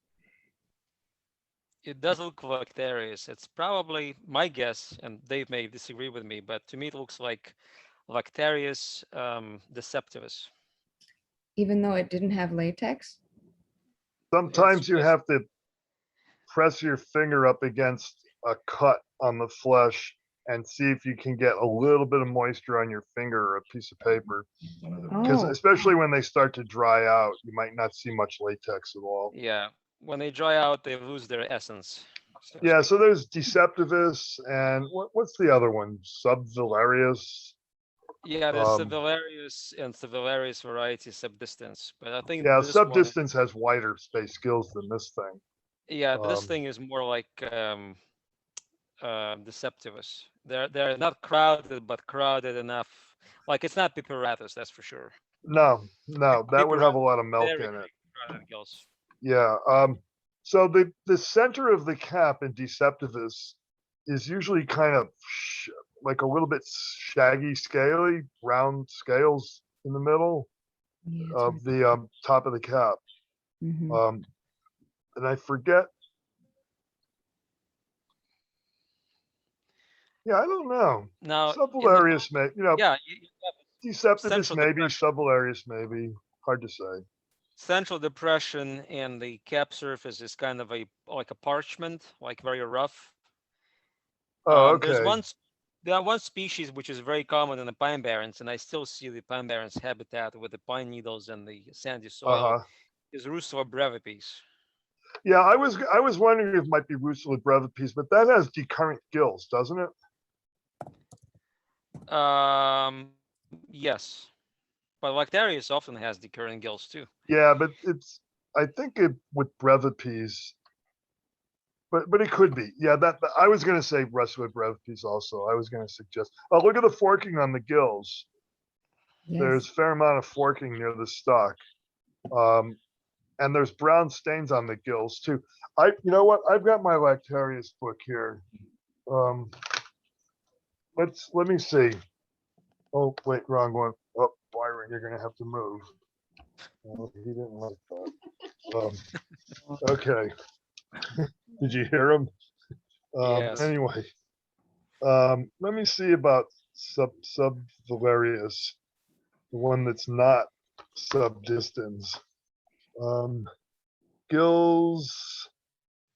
It does look like Lactarius. It's probably my guess, and Dave may disagree with me, but to me it looks like Lactarius deceptivus. Even though it didn't have latex? Sometimes you have to press your finger up against a cut on the flesh and see if you can get a little bit of moisture on your finger or a piece of paper. Because Oh, especially when they start to dry out, you might not see much latex at all. Yeah, when they dry out, they lose their essence. So to Yeah, speak. so there's Deceptivus and what's the other one? Subvillarius. Yeah, there's Um, Civillarius and Civillarius variety subdistance, but I think yeah, this one, subdistance has wider space gills than this thing. yeah, this thing is more like Deceptivus. They're not crowded, but crowded enough. Like it's not Piperatus, that's for sure. No, that would have a lot of milk Very in it. crowded gills. Yeah. So the center of the cap in Deceptivus is usually kind of like a little bit shaggy, scaly, round scales in the middle yeah. of the top of the cap. Mhm. And I forget. Yeah, I don't know. Now, Subvillarius may, yeah, Deceptivus central maybe, depression. Subvillarius maybe. Hard to say. Central depression and the cap surface is kind of like a parchment, like very rough. Oh, There's okay. one species which is very common in the pine barrens, and I still see the pine barrens habitat with the pine needles and the sandy soil. Is Rusula brevipes. Yeah, I was wondering if it might be Rusula brevipes, but that has decurrent gills, doesn't it? Yes, but Lactarius often has decurrent gills too. Yeah, but I think it with brevipes, but it could be. Yeah, that I was going to say Rusula brevipes also. I was going to suggest. Oh, look at the forking on the gills. Yes. There's a fair amount of forking near the stalk. And there's brown stains on the gills too. You know what? I've got my Lactarius book here. Let me see. Oh, wait, wrong one. Oh, Byron, you're gonna have to move. Oh, he didn't like that. Okay. Did you hear him? Yes. Anyway, let me see about Subvillarius, the one that's not subdistans. Gills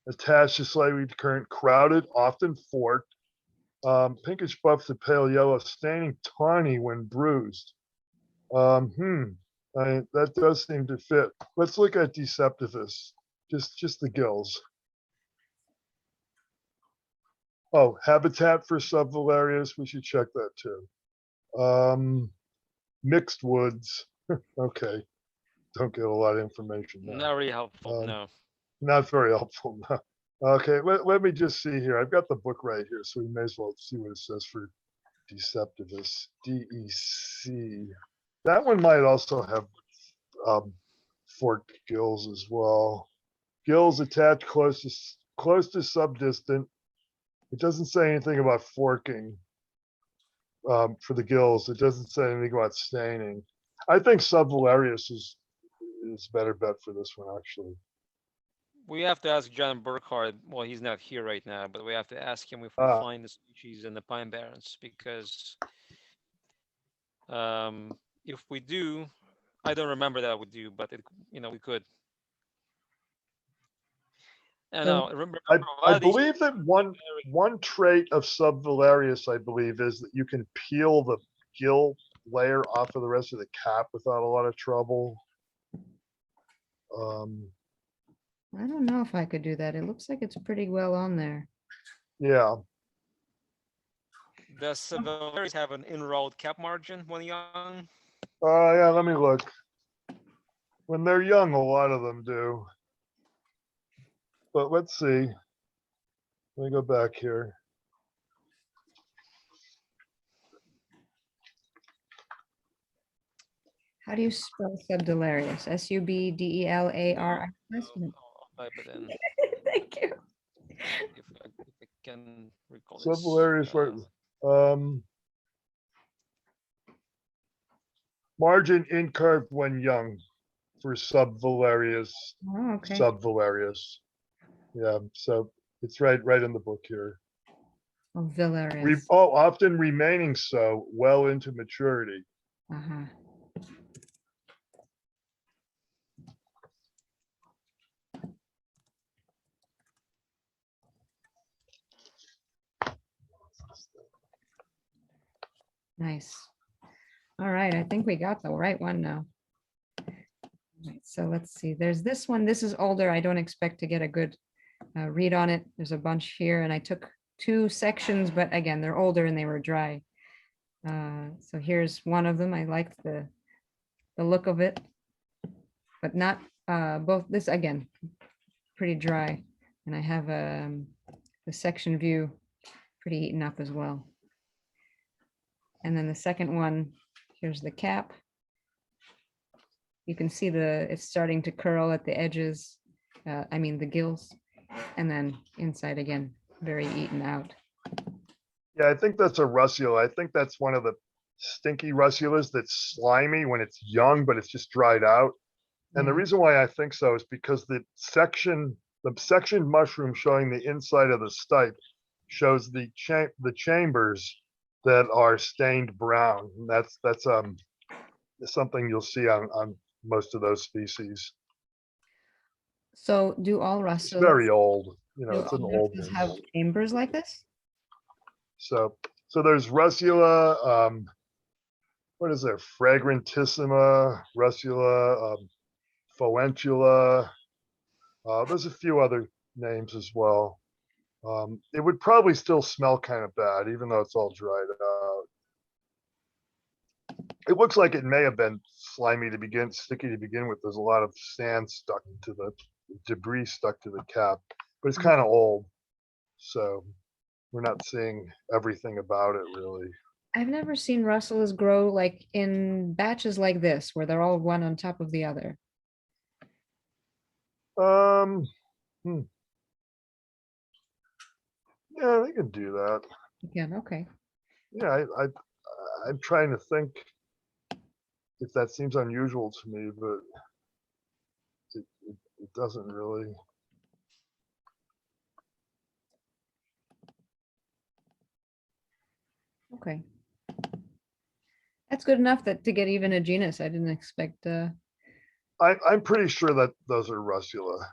attached to slightly current, crowded, often forked, pinkish buff to pale yellow, staining tawny when bruised. That does seem to fit. Let's look at Deceptivus, just the gills. Oh, habitat for Subvillarius, we should check that too. Mixed woods, okay. Don't get a lot of information there. Not really helpful, no. Not very helpful, no. Okay, let me just see here. I've got the book right here, so we may as well see what it says for Deceptivus, DEC. That one might also have forked gills as well. Gills attached close to subdistant. It doesn't say anything about forking for the gills. It doesn't say anything about staining. I think Subvillarius is a better bet for this one, actually. We have to ask John Burkhardt. Well, he's not here right now, but we have to ask him if we find the species in the pine barrens, because if we do, I don't remember that we do, but we could. I So- know. Remember, I a lot of these- believe that one trait of Subvalarius, I believe, is that you can peel the gill layer off of the rest of the cap without a lot of trouble. I don't know if I could do that. It looks like it's pretty well on there. Yeah, Does Severius have an enrolled cap margin when young? yeah, let me look. When they're young, a lot of them do. But let's see. Let me go back here. How do you spell Subdelarius? Subdelarius? I'll type it in. Thank you. If I can recall this. Subvalarius, margin incurved when young for Subvalarius. Oh, okay. Subvalarius. Yeah, so it's right in the book here. Oh, Villarius. Often remaining so well into maturity. Uh-huh. Nice. All right, I think we got the right one now. Right, so let's see, there's this one. This is older. I don't expect to get a good read on it. There's a bunch here, and I took 2 sections, but again, they're older and they were dry. So here's one of them. I liked the look of it, but not both. This again, pretty dry, and I have the section view pretty eaten up as well. And then the second one, here's the cap. You can see it's starting to curl at the edges. I mean the gills, and then inside again, very eaten out. Yeah, I think that's a russula. I think that's one of the stinky russulas that's slimy when it's young, but it's just dried out. And the Yeah. reason why I think so is because the section mushroom showing the inside of the stipe shows the chambers that are stained brown. And that's something you'll see on most of those species. So do all It's russulas? very old, Do it's an all old russulas one. have chambers like this? So there's russula, what is there? Fragrantissima, russula, foentula. There's a few other names as well. It would probably still smell kind of bad, even though it's all dried out. It looks like it may have been sticky to begin with. There's a lot of sand stuck to the debris stuck to the cap, but it's kind of old. So we're not seeing everything about it really. I've never seen russulas grow like in batches like this, where they're all one on top of the other. Yeah, they can do that. Yeah, okay. Yeah, I'm trying to think if that seems unusual to me, but it doesn't really. Okay. That's good enough to get even a genus. I didn't expect. I'm pretty sure that those are russula.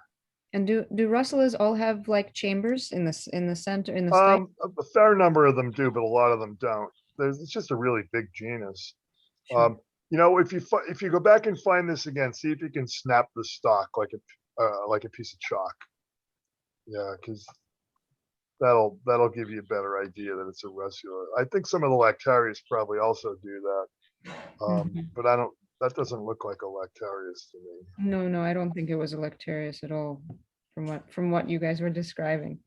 And do russulas all have like chambers in the center in the stipe? A fair number of them do, but a lot of them don't. It's just a really big genus. Sure. If you go back and find this again, see if you can snap the stalk like a piece of chalk. Yeah, because that'll give you a better idea that it's a russula. I think some of the Lactarius probably also do that, but that doesn't look like a Lactarius to me. No, I don't think it was a Lactarius at all, from what you guys were describing.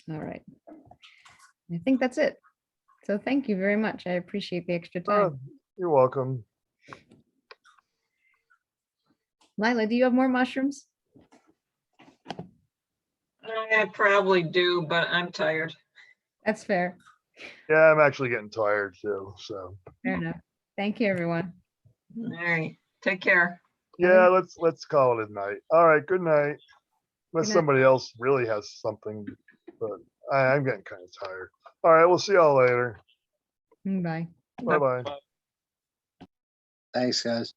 All right. I think that's it. So thank you very much. I appreciate the extra time. You're welcome. Lila, do you have more mushrooms? I probably do, but I'm tired. That's fair. Yeah, I'm actually getting tired too. So Fair enough. Thank you, everyone. All right, take care. yeah, let's call it a night. All right, good night. Unless night. somebody else really has something, but I'm getting kind of tired. All right, we'll see y'all later. Bye. Bye bye. Thanks, guys.